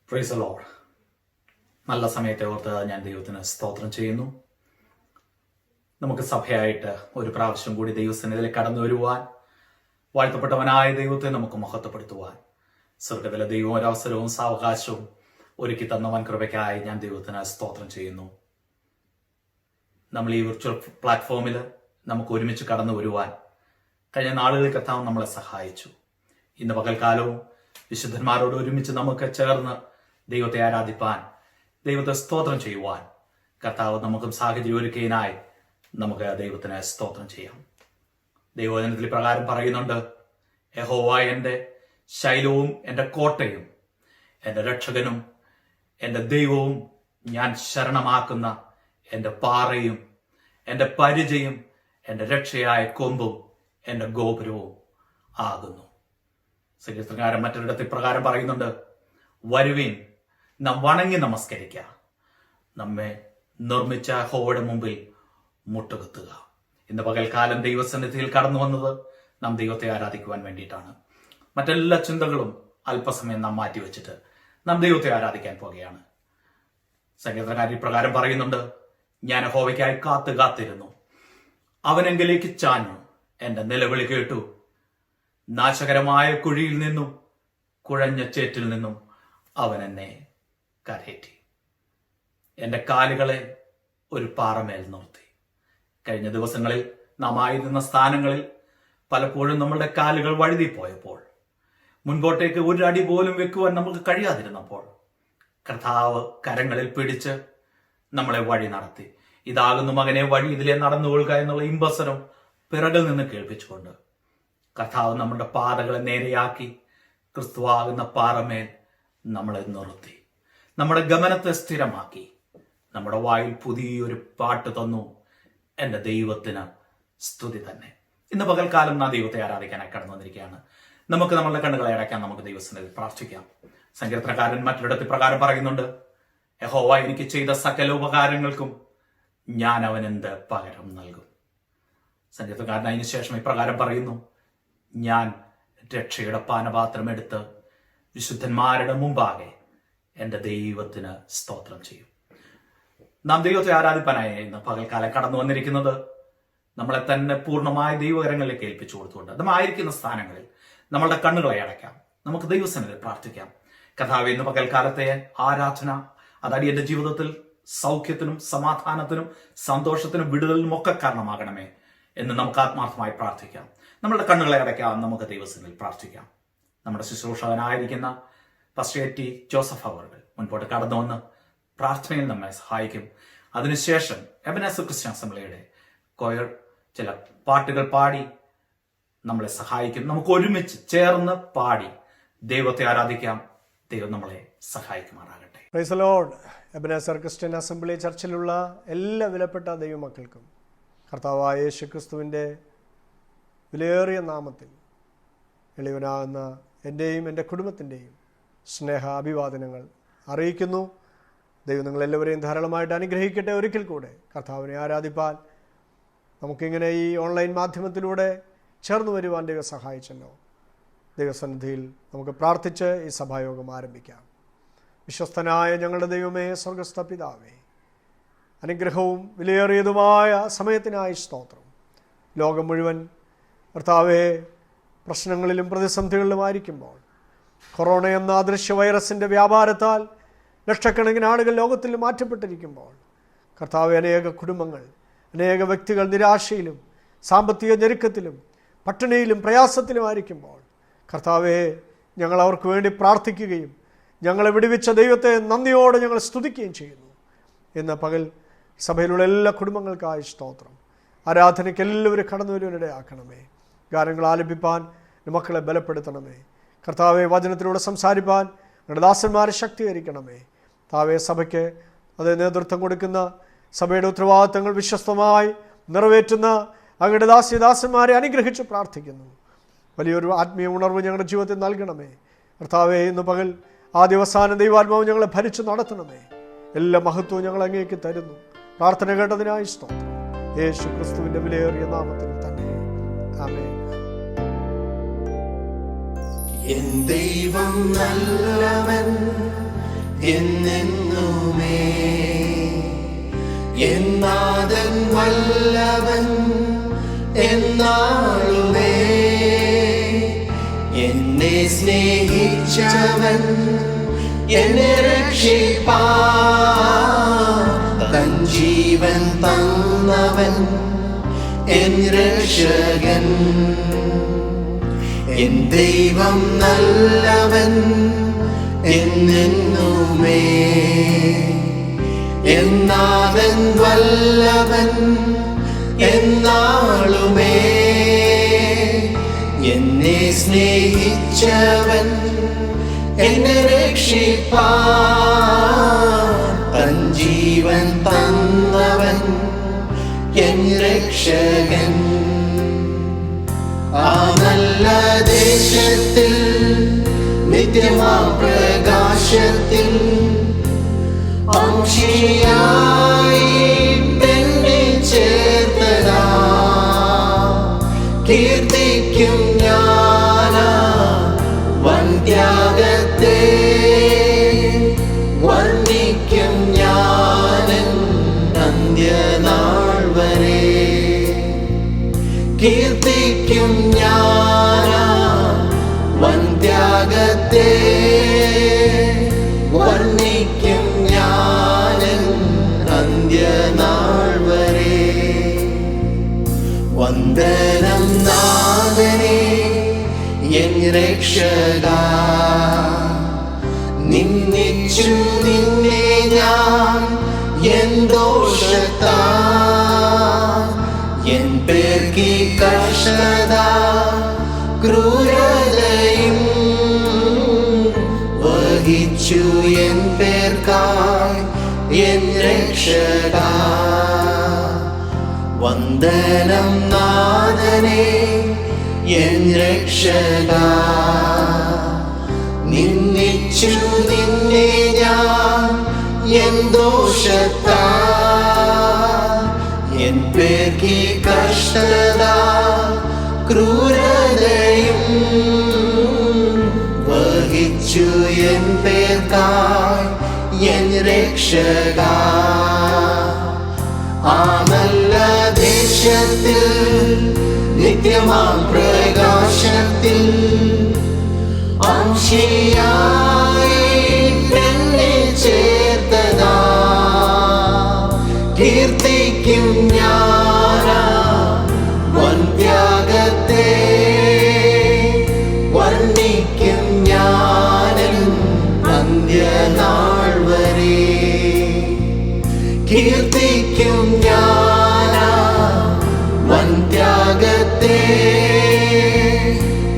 Price the Lord. നല്ല സമയത്തെ ഓർത്ത് ഞാൻ ദൈവത്തിന് സ്തോത്രം ചെയ്യുന്നു. നമുക്ക് സഭയായിട്ട് ഒരു പ്രാവശ്യം കൂടി ദൈവസന്നിധിയിൽ കടന്നു വരുവാൻ, വാഴ്ത്തപ്പെട്ടവനായ ദൈവത്തെ നമുക്ക് മഹത്വപ്പെടുത്തുവാൻ സ്വർഗത്തിലെ ദൈവം ഒരവസരവും സാവകാശവും ഒരുക്കി തന്ന വൻ കൃപയ്ക്കായി ഞാൻ ദൈവത്തിന് സ്തോത്രം ചെയ്യുന്നു. നമ്മൾ ഈ വിർച്വൽ പ്ലാറ്റ്ഫോമിൽ നമുക്ക് ഒരുമിച്ച് കടന്നു വരുവാൻ കഴിഞ്ഞ നാളുകളിൽ കർത്താവ് നമ്മളെ സഹായിച്ചു. ഇന്ന് പകൽക്കാലവും വിശുദ്ധന്മാരോട് ഒരുമിച്ച് നമുക്ക് ചേർന്ന് ദൈവത്തെ ആരാധിപ്പാൻ, ദൈവത്തെ സ്തോത്രം ചെയ്യുവാൻ കർത്താവ് നമുക്കും സാഹചര്യം ഒരുക്കിയതിനായി നമുക്ക് ദൈവത്തിന് സ്തോത്രം ചെയ്യാം. ദൈവവചനത്തിൽ പ്രകാരം പറയുന്നുണ്ട്, യഹോവ എൻ്റെ ശൈലവും എൻ്റെ കോട്ടയും എൻ്റെ രക്ഷകനും എൻ്റെ ദൈവവും ഞാൻ ശരണമാക്കുന്ന എൻ്റെ പാറയും എൻ്റെ പരിചയും എൻ്റെ രക്ഷയായ കൊമ്പും എൻ്റെ ഗോപുരവും ആകുന്നു. സങ്കീർത്തനക്കാരൻ മറ്റൊരിടത്തിൽ പ്രകാരം പറയുന്നുണ്ട്, വരുവിൻ നാം വണങ്ങി നമസ്കരിക്കുക, നമ്മെ നിർമ്മിച്ച യഹോവയുടെ മുമ്പിൽ മുട്ടുകുത്തുക. ഇന്ന് പകൽക്കാലം ദൈവസന്നിധിയിൽ കടന്നു വന്നത് നാം ദൈവത്തെ ആരാധിക്കുവാൻ വേണ്ടിയിട്ടാണ്. മറ്റെല്ലാ ചിന്തകളും അല്പസമയം നാം മാറ്റിവെച്ചിട്ട് നാം ദൈവത്തെ ആരാധിക്കാൻ പോകുകയാണ്. സങ്കീർത്തനക്കാരൻ പ്രകാരം പറയുന്നുണ്ട്, ഞാൻ യഹോവയ്ക്കായി കാത്തിരുന്നു, അവനെങ്കിലേക്ക് ചാഞ്ഞു, എന്റെ നിലവിളി കേട്ടു. നാശകരമായ കുഴിയിൽ നിന്നും കുഴഞ്ഞ ചേറ്റിൽ നിന്നും അവൻ എന്നെ കരയേറ്റി, എന്റെ കാലുകളെ ഒരു പാറമേൽ നിർത്തി. കഴിഞ്ഞ ദിവസങ്ങളിൽ നാം ആയിരുന്ന സ്ഥാനങ്ങളിൽ പലപ്പോഴും നമ്മളുടെ കാലുകൾ വഴുതിപ്പോയപ്പോൾ, മുൻപോട്ടേക്ക് ഒരു അടി പോലും വെക്കുവാൻ നമുക്ക് കഴിയാതിരുന്നപ്പോൾ കർത്താവ് കരങ്ങളിൽ പിടിച്ച് നമ്മളെ വഴി നടത്തി. ഇതാകുന്നു മകനെ വഴി, ഇതിലെ നടന്നുകൊള്ളുക എന്നുള്ള ഇമ്പസരം പിറകിൽ നിന്ന് കേൾപ്പിച്ചുകൊണ്ട് കർത്താവ് നമ്മുടെ പാതകളെ നേരെയാക്കി ക്രിസ്തുവാകുന്ന പാറമേൽ നമ്മളെ നിർത്തി, നമ്മുടെ ഗമനത്തെ സ്ഥിരമാക്കി. നമ്മുടെ വായിൽ പുതിയൊരു പാട്ട് തന്നു. എൻ്റെ ദൈവത്തിന് സ്തുതി തന്നെ. ഇന്ന് പകൽക്കാലം നാം ദൈവത്തെ ആരാധിക്കാനായി കടന്നു വന്നിരിക്കുകയാണ്. നമുക്ക് നമ്മളുടെ കണ്ണുകളെ അടയ്ക്കാൻ, നമുക്ക് ദൈവസന്നിധിയിൽ പ്രാർത്ഥിക്കാം. സങ്കീർത്തനക്കാരൻ മറ്റൊരിടത്തിൽ പ്രകാരം പറയുന്നുണ്ട്, യഹോവ എനിക്ക് ചെയ്ത സകല ഉപകാരങ്ങൾക്കും ഞാൻ അവനെന്ത് പകരം നൽകും. സങ്കീർത്തനക്കാരൻ അതിന് ശേഷം ഇപ്രകാരം പറയുന്നു, ഞാൻ രക്ഷയുടെ പാനപാത്രം എടുത്ത് വിശുദ്ധന്മാരുടെ മുമ്പാകെ എൻ്റെ ദൈവത്തിന് സ്തോത്രം ചെയ്യും. നാം ദൈവത്തെ ആരാധിപ്പാനായി ഇന്ന് പകൽക്കാലം കടന്നു വന്നിരിക്കുന്നത് നമ്മളെ തന്നെ പൂർണ്ണമായ ദൈവകരങ്ങളിലേക്ക് ഏൽപ്പിച്ചു കൊടുത്തുകൊണ്ട് നാം ആയിരിക്കുന്ന സ്ഥാനങ്ങളിൽ നമ്മളുടെ കണ്ണുകളെ അടയ്ക്കാം, നമുക്ക് ദൈവസന്നിധിയിൽ പ്രാർത്ഥിക്കാം. കർത്താവേ, ഇന്ന് പകൽക്കാലത്തെ ആരാധന അതടി എൻ്റെ ജീവിതത്തിൽ സൗഖ്യത്തിനും സമാധാനത്തിനും സന്തോഷത്തിനും വിടുതലിനും ഒക്കെ കാരണമാകണമേ എന്ന് നമുക്ക് ആത്മാർത്ഥമായി പ്രാർത്ഥിക്കാം. നമ്മളുടെ കണ്ണുകളെ അടയ്ക്കാം, നമുക്ക് ദൈവസന്നിധിയിൽ പ്രാർത്ഥിക്കാം. നമ്മുടെ ശുശ്രൂഷകനായിരിക്കുന്ന പാസ്റ്റർ ടി ജോസഫ് അവർകൾ മുൻപോട്ട് കടന്നു വന്ന് പ്രാർത്ഥനയിൽ നമ്മെ സഹായിക്കും. അതിനുശേഷം എബനേസർ ക്രിസ്ത്യൻ അസംബ്ലിയുടെ കൊയർ ചില പാട്ടുകൾ പാടി നമ്മളെ സഹായിക്കും. നമുക്ക് ഒരുമിച്ച് ചേർന്ന് പാടി ദൈവത്തെ ആരാധിക്കാം. ദൈവം നമ്മളെ സഹായിക്കുമാറാകട്ടെ. Praise the Lord. Ebenezer Christian Assembly ചർച്ചിലുള്ള എല്ലാ വിലപ്പെട്ട ദൈവമക്കൾക്കും കർത്താവായ യേശു ക്രിസ്തുവിൻ്റെ വിലയേറിയ നാമത്തിൽ എളിവനാകുന്ന എൻ്റെയും എൻ്റെ കുടുംബത്തിൻ്റെയും സ്നേഹ അഭിവാദനങ്ങൾ അറിയിക്കുന്നു. ദൈവം നിങ്ങളെല്ലാവരെയും ധാരാളമായിട്ട് അനുഗ്രഹിക്കട്ടെ. ഒരിക്കൽ കൂടെ കർത്താവിനെ ആരാധിപ്പാൻ നമുക്കിങ്ങനെ ഈ ഓൺലൈൻ മാധ്യമത്തിലൂടെ ചേർന്ന് വരുവാൻ ദൈവം സഹായിച്ചല്ലോ. ദൈവസന്നിധിയിൽ നമുക്ക് പ്രാർത്ഥിച്ച് ഈ സഭായോഗം ആരംഭിക്കാം. വിശ്വസ്തനായ ഞങ്ങളുടെ ദൈവമേ, സ്വർഗസ്ഥ പിതാവേ, അനുഗ്രഹവും വിലയേറിയതുമായ സമയത്തിനായി സ്തോത്രം. ലോകം മുഴുവൻ കർത്താവേ പ്രശ്നങ്ങളിലും പ്രതിസന്ധികളിലുമായിരിക്കുമ്പോൾ, കൊറോണ എന്ന അദൃശ്യ വൈറസിൻ്റെ വ്യാപാരത്താൽ ലക്ഷക്കണക്കിന് ആളുകൾ ലോകത്തിൽ മാറ്റപ്പെട്ടിരിക്കുമ്പോൾ, കർത്താവെ, അനേക കുടുംബങ്ങൾ, അനേക വ്യക്തികൾ നിരാശയിലും സാമ്പത്തിക ഞെരുക്കത്തിലും പട്ടിണിയിലും പ്രയാസത്തിലുമായിരിക്കുമ്പോൾ, കർത്താവെ, ഞങ്ങൾ അവർക്ക് വേണ്ടി പ്രാർത്ഥിക്കുകയും ഞങ്ങളെ വിടുവിച്ച ദൈവത്തെ നന്ദിയോടെ ഞങ്ങൾ സ്തുതിക്കുകയും ചെയ്യുന്നു. ഇന്ന് പകൽ സഭയിലുള്ള എല്ലാ കുടുംബങ്ങൾക്കായി സ്തോത്രം. ആരാധനയ്ക്ക് എല്ലാവരും കടന്നു വരുവാനിടയാക്കണമേ. ഗാനങ്ങൾ ആലപിപ്പാൻ മക്കളെ ബലപ്പെടുത്തണമേ. കർത്താവെ, വചനത്തിലൂടെ സംസാരിപ്പാൻ ഞങ്ങളുടെ ദാസന്മാരെ ശക്തീകരിക്കണമേ. താവേ, സഭയ്ക്ക് അത് നേതൃത്വം കൊടുക്കുന്ന സഭയുടെ ഉത്തരവാദിത്തങ്ങൾ വിശ്വസ്തമായി നിറവേറ്റുന്ന അങ്ങയുടെ ദാസന്മാരെ അനുഗ്രഹിച്ച് പ്രാർത്ഥിക്കുന്നു. വലിയൊരു ആത്മീയ ഉണർവ് ഞങ്ങളുടെ ജീവിതത്തിൽ നൽകണമേ. കർത്താവേ, ഇന്ന് പകൽ ആദ്യവസാന ദൈവാത്മാവ് ഞങ്ങളെ ഭരിച്ചു നടത്തണമേ. എല്ലാ മഹത്വവും ഞങ്ങൾ അങ്ങേക്ക് തരുന്നു. പ്രാർത്ഥന കേട്ടതിനായി സ്തോത്രം. യേശു ക്രിസ്തുവിന്റെ വിലയേറിയ നാമത്തിൽ തന്നെ, ആമേൻ. എൻ ദൈവം നല്ലവൻ, എന്നെന്നുമേ. എന്നാഥൻ വല്ലവൻ എന്നാളുമേ, എന്നെ സ്നേഹിച്ചവൻ, എന്നെ രക്ഷിപ്പാൻ തൻ ജീവൻ തന്നവൻ, എൻ രക്ഷകൻ. എൻ ദൈവം നല്ലവൻ എന്നെന്നുമേ. എന്നാഥൻ വല്ലവൻ എന്നാളുമേ, എന്നെ സ്നേഹിച്ചവൻ, എന്നെ രക്ഷിപ്പാൻ തൻ ജീവൻ തന്നവൻ, എൻ രക്ഷകൻ. ആ നല്ല ദേശത്തിൽ നിത്യമാം പ്രകാശത്തിൽ അംശിയായിട്ടെന്നെ ചേർത്തതാ, കീർത്തിക്കും ഞാനാ വന്ത്യാഗത്തെ, വർണ്ണിക്കും ഞാനൻ അന്ത്യനാൾ വരെ. കീർത്തിക്കും ഞാനാ വന്ത്യാഗത്തെ, വർണ്ണിക്കും ഞാനൻ അന്ത്യനാൾ വരെ. വന്ദനം നാഥനേ എൻ രക്ഷകാ, നിന്ദിച്ചു നിന്നെ ഞാൻ എൻ ദോഷത്താ, എൻ പേർക്കി കർഷത ക്രൂരതയും വഹിച്ചു എൻ പേർക്കായി എൻ രക്ഷകാ. വന്ദനം നാഥനേ എൻ രക്ഷകാ, നിന്ദിച്ചു നിന്നെ ഞാൻ എൻ ദോഷത്താ, എൻ പേർക്കി കഷ്ടത ക്രൂരതയും വഹിച്ചു എൻ പേർക്കായി എൻ രക്ഷകാ. ആ നല്ല ദേശത്തിൽ നിത്യമാം പ്രകാശത്തിൽ അംശിയായിട്ടെന്നെ ചേർത്തതാ, കീർത്തിക്കും ഞാനാ വന്ത്യാഗത്തെ, വർണ്ണിക്കും ഞാനൻ അന്ത്യനാൾ വരെ. കീർത്തിക്കും ഞാനാ വന്ത്യാഗത്തെ,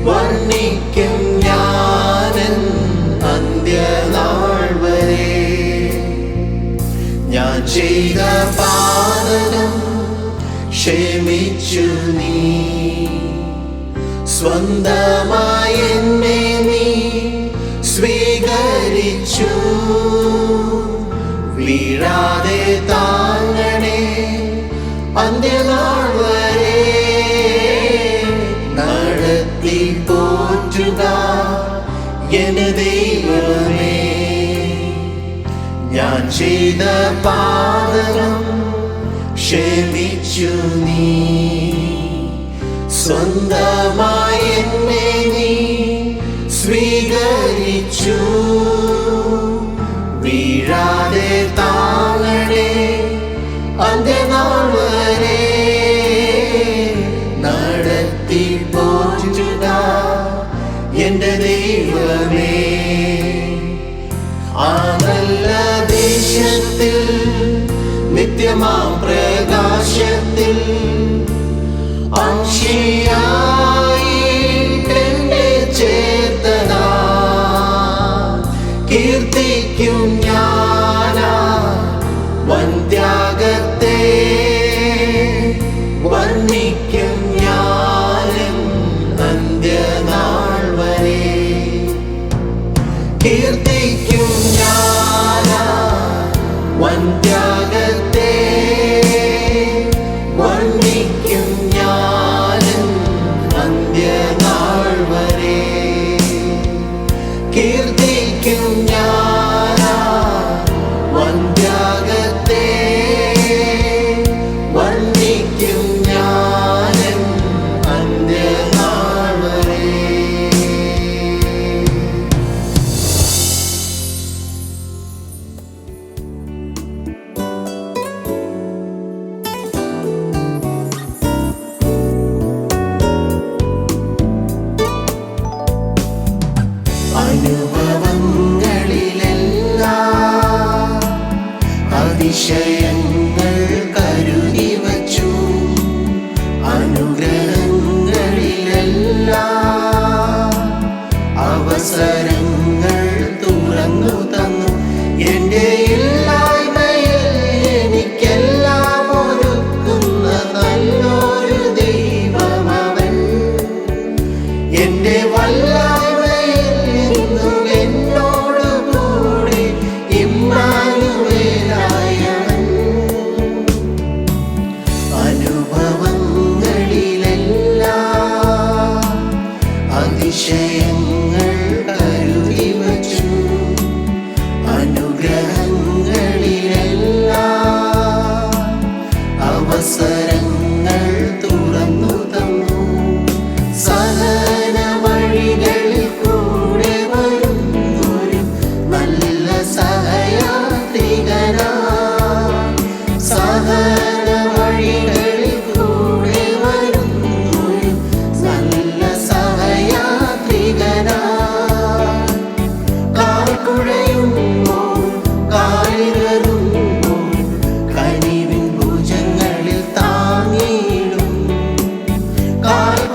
വർണ്ണിക്കും ഞാനൻ അന്ത്യനാൾ വരെ. ഞാൻ ചെയ്ത പാതകം ക്ഷമിച്ചു നീ, സ്വന്തമായി എന്നെ നീ സ്വീകരിച്ചു. വീഴാതെ താങ്ങണേ അന്ത്യനാൾ വരെ, നടത്തി പോറ്റുക എന്റെ ദൈവമേ. ഞാൻ ചെയ്ത പാതകം ക്ഷമിച്ചു നീ, സ്വന്തമായി എന്നെ നീ സ്വീകരിച്ചു. വീഴാതെ താങ്ങണേ അന്ത്യനാൾ വരെ, നടത്തി പോറ്റുക എന്റെ ദൈവമേ. ആ നല്ല ദേശത്തിൽ നിത്യമാം പ്രകാശത്തിൽ അംശിയായിട്ടെന്നെ ചേർത്തതാ, കീർത്തിക്കും ഞാനാ വന്ത്യാഗത്തെ, വർണ്ണിക്കും ഞാനൻ അന്ത്യനാൾ വരെ. കീർത്തിക്കും ഞാനാ വന്ത്യാഗത്തെ, വർണ്ണിക്കും ഞാനൻ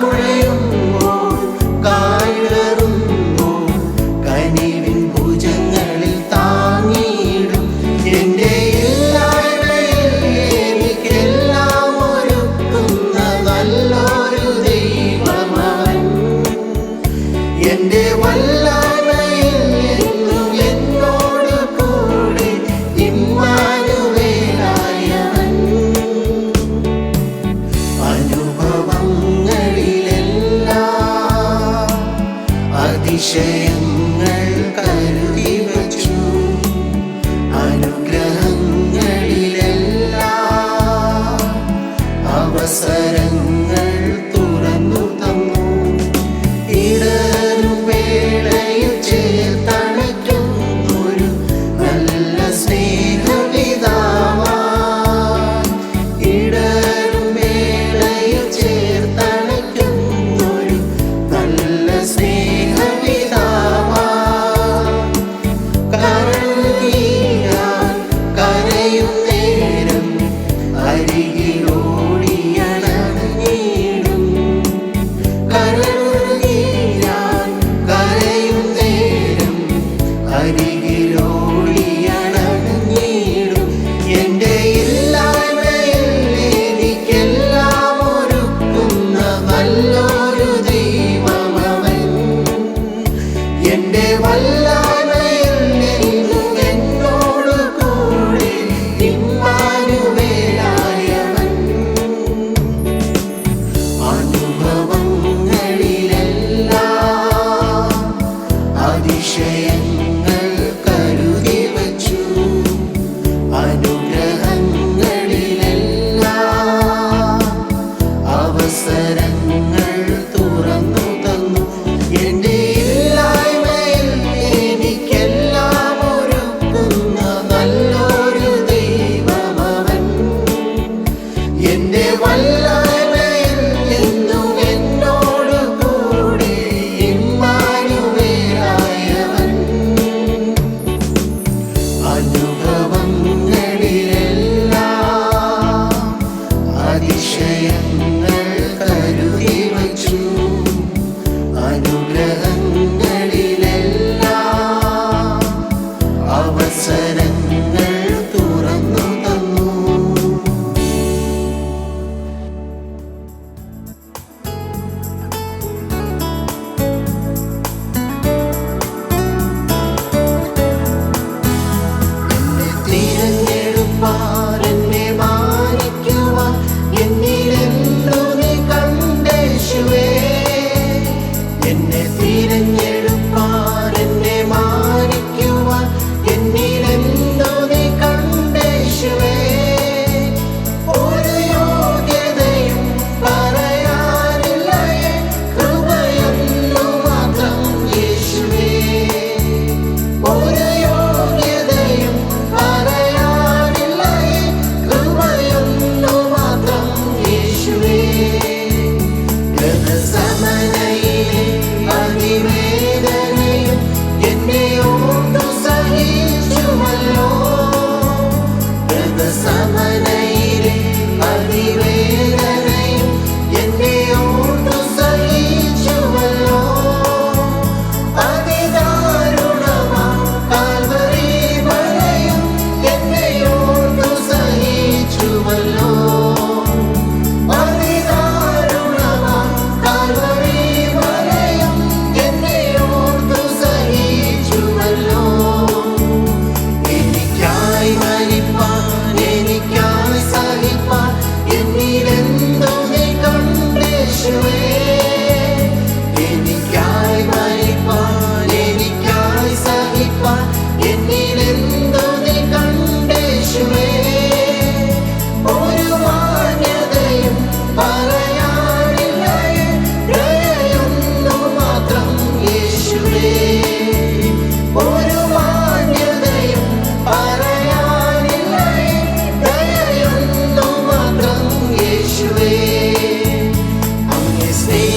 കുഴയുമ്പോൾ കായിടറുമ്പോൾ കനിവിൻ ഭുജങ്ങളിൽ താങ്ങിയിടും. എന്റെ ഇല്ലായ്മയിൽ എനിക്കെല്ലാം ഒരുക്കുന്ന നല്ലൊരു ദൈവമവൻ. എന്റെ വല്ലായ്മയിൽ എന്നും എന്നോട് കൂടെ ഇമ്മാനുവേലായവൻ. അനുഭവങ്ങളിലെല്ലാം അതിശയങ്ങൾ കരുതി വച്ചു. അനുഗ്രഹങ്ങളിലെല്ലാം അവസരങ്ങൾ തുറന്നു തന്നു. ഇടറും വേളയിൽ ചേർത്തണയ്ക്കുന്നൊരു നല്ല സ്നേഹപിതാവാ. ഇടറും വേളയിൽ ചേർത്തണയ്ക്കുന്നൊരു നല്ല സ്നേഹപിതാവാ. കരഞ്ഞാൽ കരയും നേരം അരികിലോടിയണഞ്ഞിടും. കരഞ്ഞാൽ കരയും നേരം അരികിലോടിയണഞ്ഞിടും. എന്റെ ഇല്ലായ്മയിൽ എനിക്കെല്ലാം ഒരുക്കുന്ന നല്ലൊരു ദൈവമവൻ. എന്റെ വല്ലായ്മയിൽ എന്നും എന്നോട് കൂടെ ഇമ്മാനുവേലായവൻ. അനുഭവങ്ങളിലെല്ലാം അതിശയങ്ങൾ കരുതി വച്ചു. അനുഗ്രഹങ്ങളിലെല്ലാം അവസരങ്ങൾ തുറന്നു തന്നു. എന്റെ ഇല്ലായ്മയിൽ എനിക്കെല്ലാം ഒരുക്കുന്ന നല്ലൊരു ദൈവമവൻ. എന്റെ വല്ലായ്മയിൽ എന്നും എന്നോട് കൂടെ ഇമ്മാനുവേലായവൻ. അനുഭവങ്ങളിലെല്ലാം അതിശയങ്ങൾ കരുതി വച്ചു. അനുഗ്രഹങ്ങളിലെല്ലാം അവസരങ്ങൾ തുറന്നു തന്നു. തിരഞ്ഞെടുപ്പാൻ എന്നെ മാനിക്കുവാൻ എന്നിലെന്നു നീ കണ്ടേശുവേ. എന്നെ തിരഞ്ഞെടുപ്പാൻ എന്നെ മാനിക്കുവാൻ എന്നിലെന്നു നീ കണ്ടേശുവേ. ഒരു യോഗ്യതയും പറയാനില്ലയേ, കൃപയൊന്നു മാത്രം യേശുവേ. ഒരു യോഗ്യതയും പറയാനില്ലയേ, കൃപയൊന്നു മാത്രം യേശുവേ. ഗതസമനയിലെ അതിവേദനയും എന്നെ ഓർത്തു സഹിച്ചുവല്ലോ. ഗതസമനയിലെ അതിവേദനയും എന്നെ ഓർത്തു സഹിച്ചുവല്ലോ. അതിദാരുണമാം കാൽവരി മലയും എന്നെ ഓർത്തു സഹിച്ചുവല്ലോ. അതിദാരുണമാം കാൽവരി മലയും എന്നെ ഓർത്തു സഹിച്ചുവല്ലോ. എനിക്കായി മരിപ്പാൻ എനിക്കായി സഹിപ്പാൻ എന്നിലെന്തു നീ കണ്ടേശുവേ. എനിക്കായി മരിപ്പാൻ എനിക്കായി സഹിപ്പാൻ എന്നിലെന്തു നീ കണ്ടേശുവേ. ഒരു മാന്യതയും പറയാനില്ലയേ, ദയയൊന്നു മാത്രം യേശുവേ. ഒരു മാന്യതയും പറയാനില്ലയേ, ദയയൊന്നു മാത്രം യേശുവേ. അങ്ങേ സ്നേഹ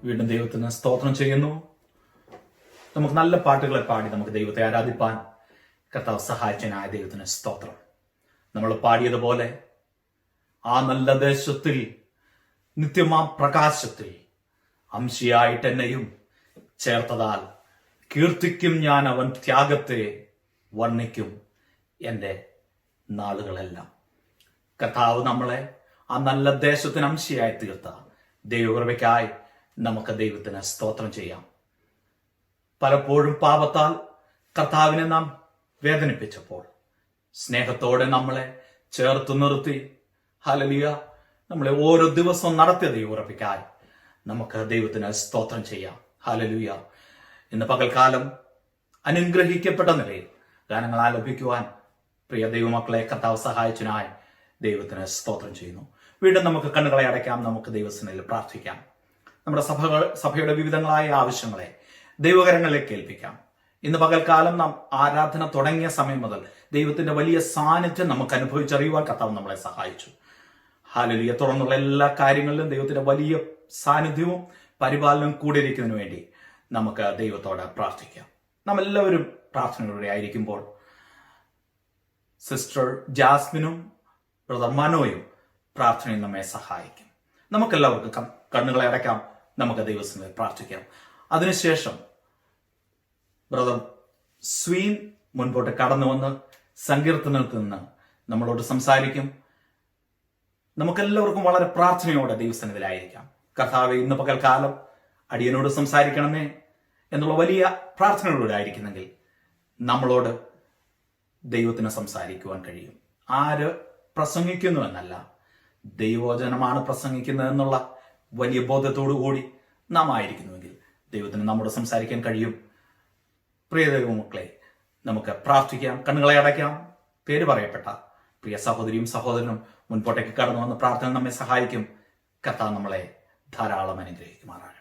വീണ്ടും ദൈവത്തിന് സ്തോത്രം ചെയ്യുന്നു. നമുക്ക് നല്ല പാട്ടുകളെ പാടി നമുക്ക് ദൈവത്തെ ആരാധിപ്പാൻ കർത്താവ് സഹായിച്ചനായ ദൈവത്തിന് സ്തോത്രം. നമ്മൾ പാടിയതുപോലെ ആ നല്ല ദേശത്തിൽ നിത്യമാം പ്രകാശത്തിൽ അംശിയായിട്ട് എന്നെയും ചേർത്തതാൽ കീർത്തിക്കും ഞാൻ അവൻ ത്യാഗത്തെ, വർണ്ണിക്കും എൻ്റെ നാളുകളെല്ലാം. കർത്താവ് നമ്മളെ ആ നല്ല ദേശത്തിന് അംശിയായി തീർത്ത ദൈവകൃപയ്ക്കായി നമുക്ക് ദൈവത്തിന് സ്തോത്രം ചെയ്യാം. പലപ്പോഴും പാപത്താൽ കർത്താവിനെ നാം വേദനിപ്പിച്ചപ്പോൾ സ്നേഹത്തോടെ നമ്മളെ ചേർത്ത് നിർത്തി ഹല്ലേലൂയ നമ്മളെ ഓരോ ദിവസവും നടത്തിയ ദൈവകൃപയ്ക്കായി നമുക്ക് ദൈവത്തിന് സ്തോത്രം ചെയ്യാം. ഹല്ലേലൂയ. ഇന്ന് പകൽക്കാലം അനുഗ്രഹിക്കപ്പെട്ട നിലയിൽ ഗാനങ്ങൾ ആലപിക്കുവാൻ പ്രിയ ദൈവമക്കളെ കർത്താവ് സഹായിച്ചതിനായി ദൈവത്തിന് സ്തോത്രം ചെയ്യുന്നു. വീണ്ടും നമുക്ക് കണ്ണുകളെ അടയ്ക്കാം, നമുക്ക് ദൈവസന്നിധിയിൽ പ്രാർത്ഥിക്കാം. നമ്മുടെ സഭയുടെ വിവിധങ്ങളായ ആവശ്യങ്ങളെ ദൈവകരങ്ങളിലേക്ക് ഏൽപ്പിക്കാം. ഇന്ന് പകൽക്കാലം നാം ആരാധന തുടങ്ങിയ സമയം മുതൽ ദൈവത്തിന്റെ വലിയ സാന്നിധ്യം നമുക്ക് അനുഭവിച്ചറിയുവാൻ കർത്താവ് നമ്മളെ സഹായിച്ചു. ഹല്ലേലൂയ. തുടർന്നുള്ള എല്ലാ കാര്യങ്ങളിലും ദൈവത്തിന്റെ വലിയ സാന്നിധ്യവും പരിപാലനവും കൂടിയിരിക്കുന്നതിന് വേണ്ടി നമുക്ക് ദൈവത്തോട് പ്രാർത്ഥിക്കാം. നാം എല്ലാവരും പ്രാർത്ഥനയോടെ ആയിരിക്കുമ്പോൾ സിസ്റ്റർ ജാസ്മിനും ബ്രദർ മനോയും പ്രാർത്ഥനയിൽ നമ്മെ സഹായിക്കും. നമുക്കെല്ലാവർക്കും കണ്ണുകളെ അടയ്ക്കാം, നമുക്ക് ദൈവസന്നിധിയിൽ പ്രാർത്ഥിക്കാം. അതിനുശേഷം ബ്രദർ സ്വീൻ മുൻപോട്ട് കടന്നു വന്ന് സങ്കീർത്തനത്തിൽ നിന്ന് നമ്മളോട് സംസാരിക്കും. നമുക്കെല്ലാവർക്കും വളരെ പ്രാർത്ഥനയോടെ ദൈവസന്നിധിയിലായിരിക്കാം. കർത്താവെ, ഇന്ന് പകൽക്കാലം അടിയനോട് സംസാരിക്കണമേ എന്നുള്ള വലിയ പ്രാർത്ഥനകളോടെ ആയിരിക്കുന്നെങ്കിൽ നമ്മളോട് ദൈവത്തിന് സംസാരിക്കുവാൻ കഴിയും. ആര് പ്രസംഗിക്കുന്നു എന്നല്ല, ദൈവവചനമാണ് പ്രസംഗിക്കുന്നത് എന്നുള്ള വലിയ ബോധത്തോടു കൂടി നാം ആയിരിക്കുന്നുവെങ്കിൽ ദൈവത്തിന് നമ്മോട് സംസാരിക്കാൻ കഴിയും. പ്രിയ ദൈവമക്കളെ, നമുക്ക് പ്രാർത്ഥിക്കാം, കണ്ണുകളെ അടയ്ക്കാം. പേര് പറയപ്പെട്ട പ്രിയ സഹോദരിയും സഹോദരനും മുൻപോട്ടേക്ക് കടന്നു വന്ന് പ്രാർത്ഥന നമ്മെ സഹായിക്കും. കർത്താവ് നമ്മളെ ധാരാളം അനുഗ്രഹിക്കുമാറാകട്ടെ.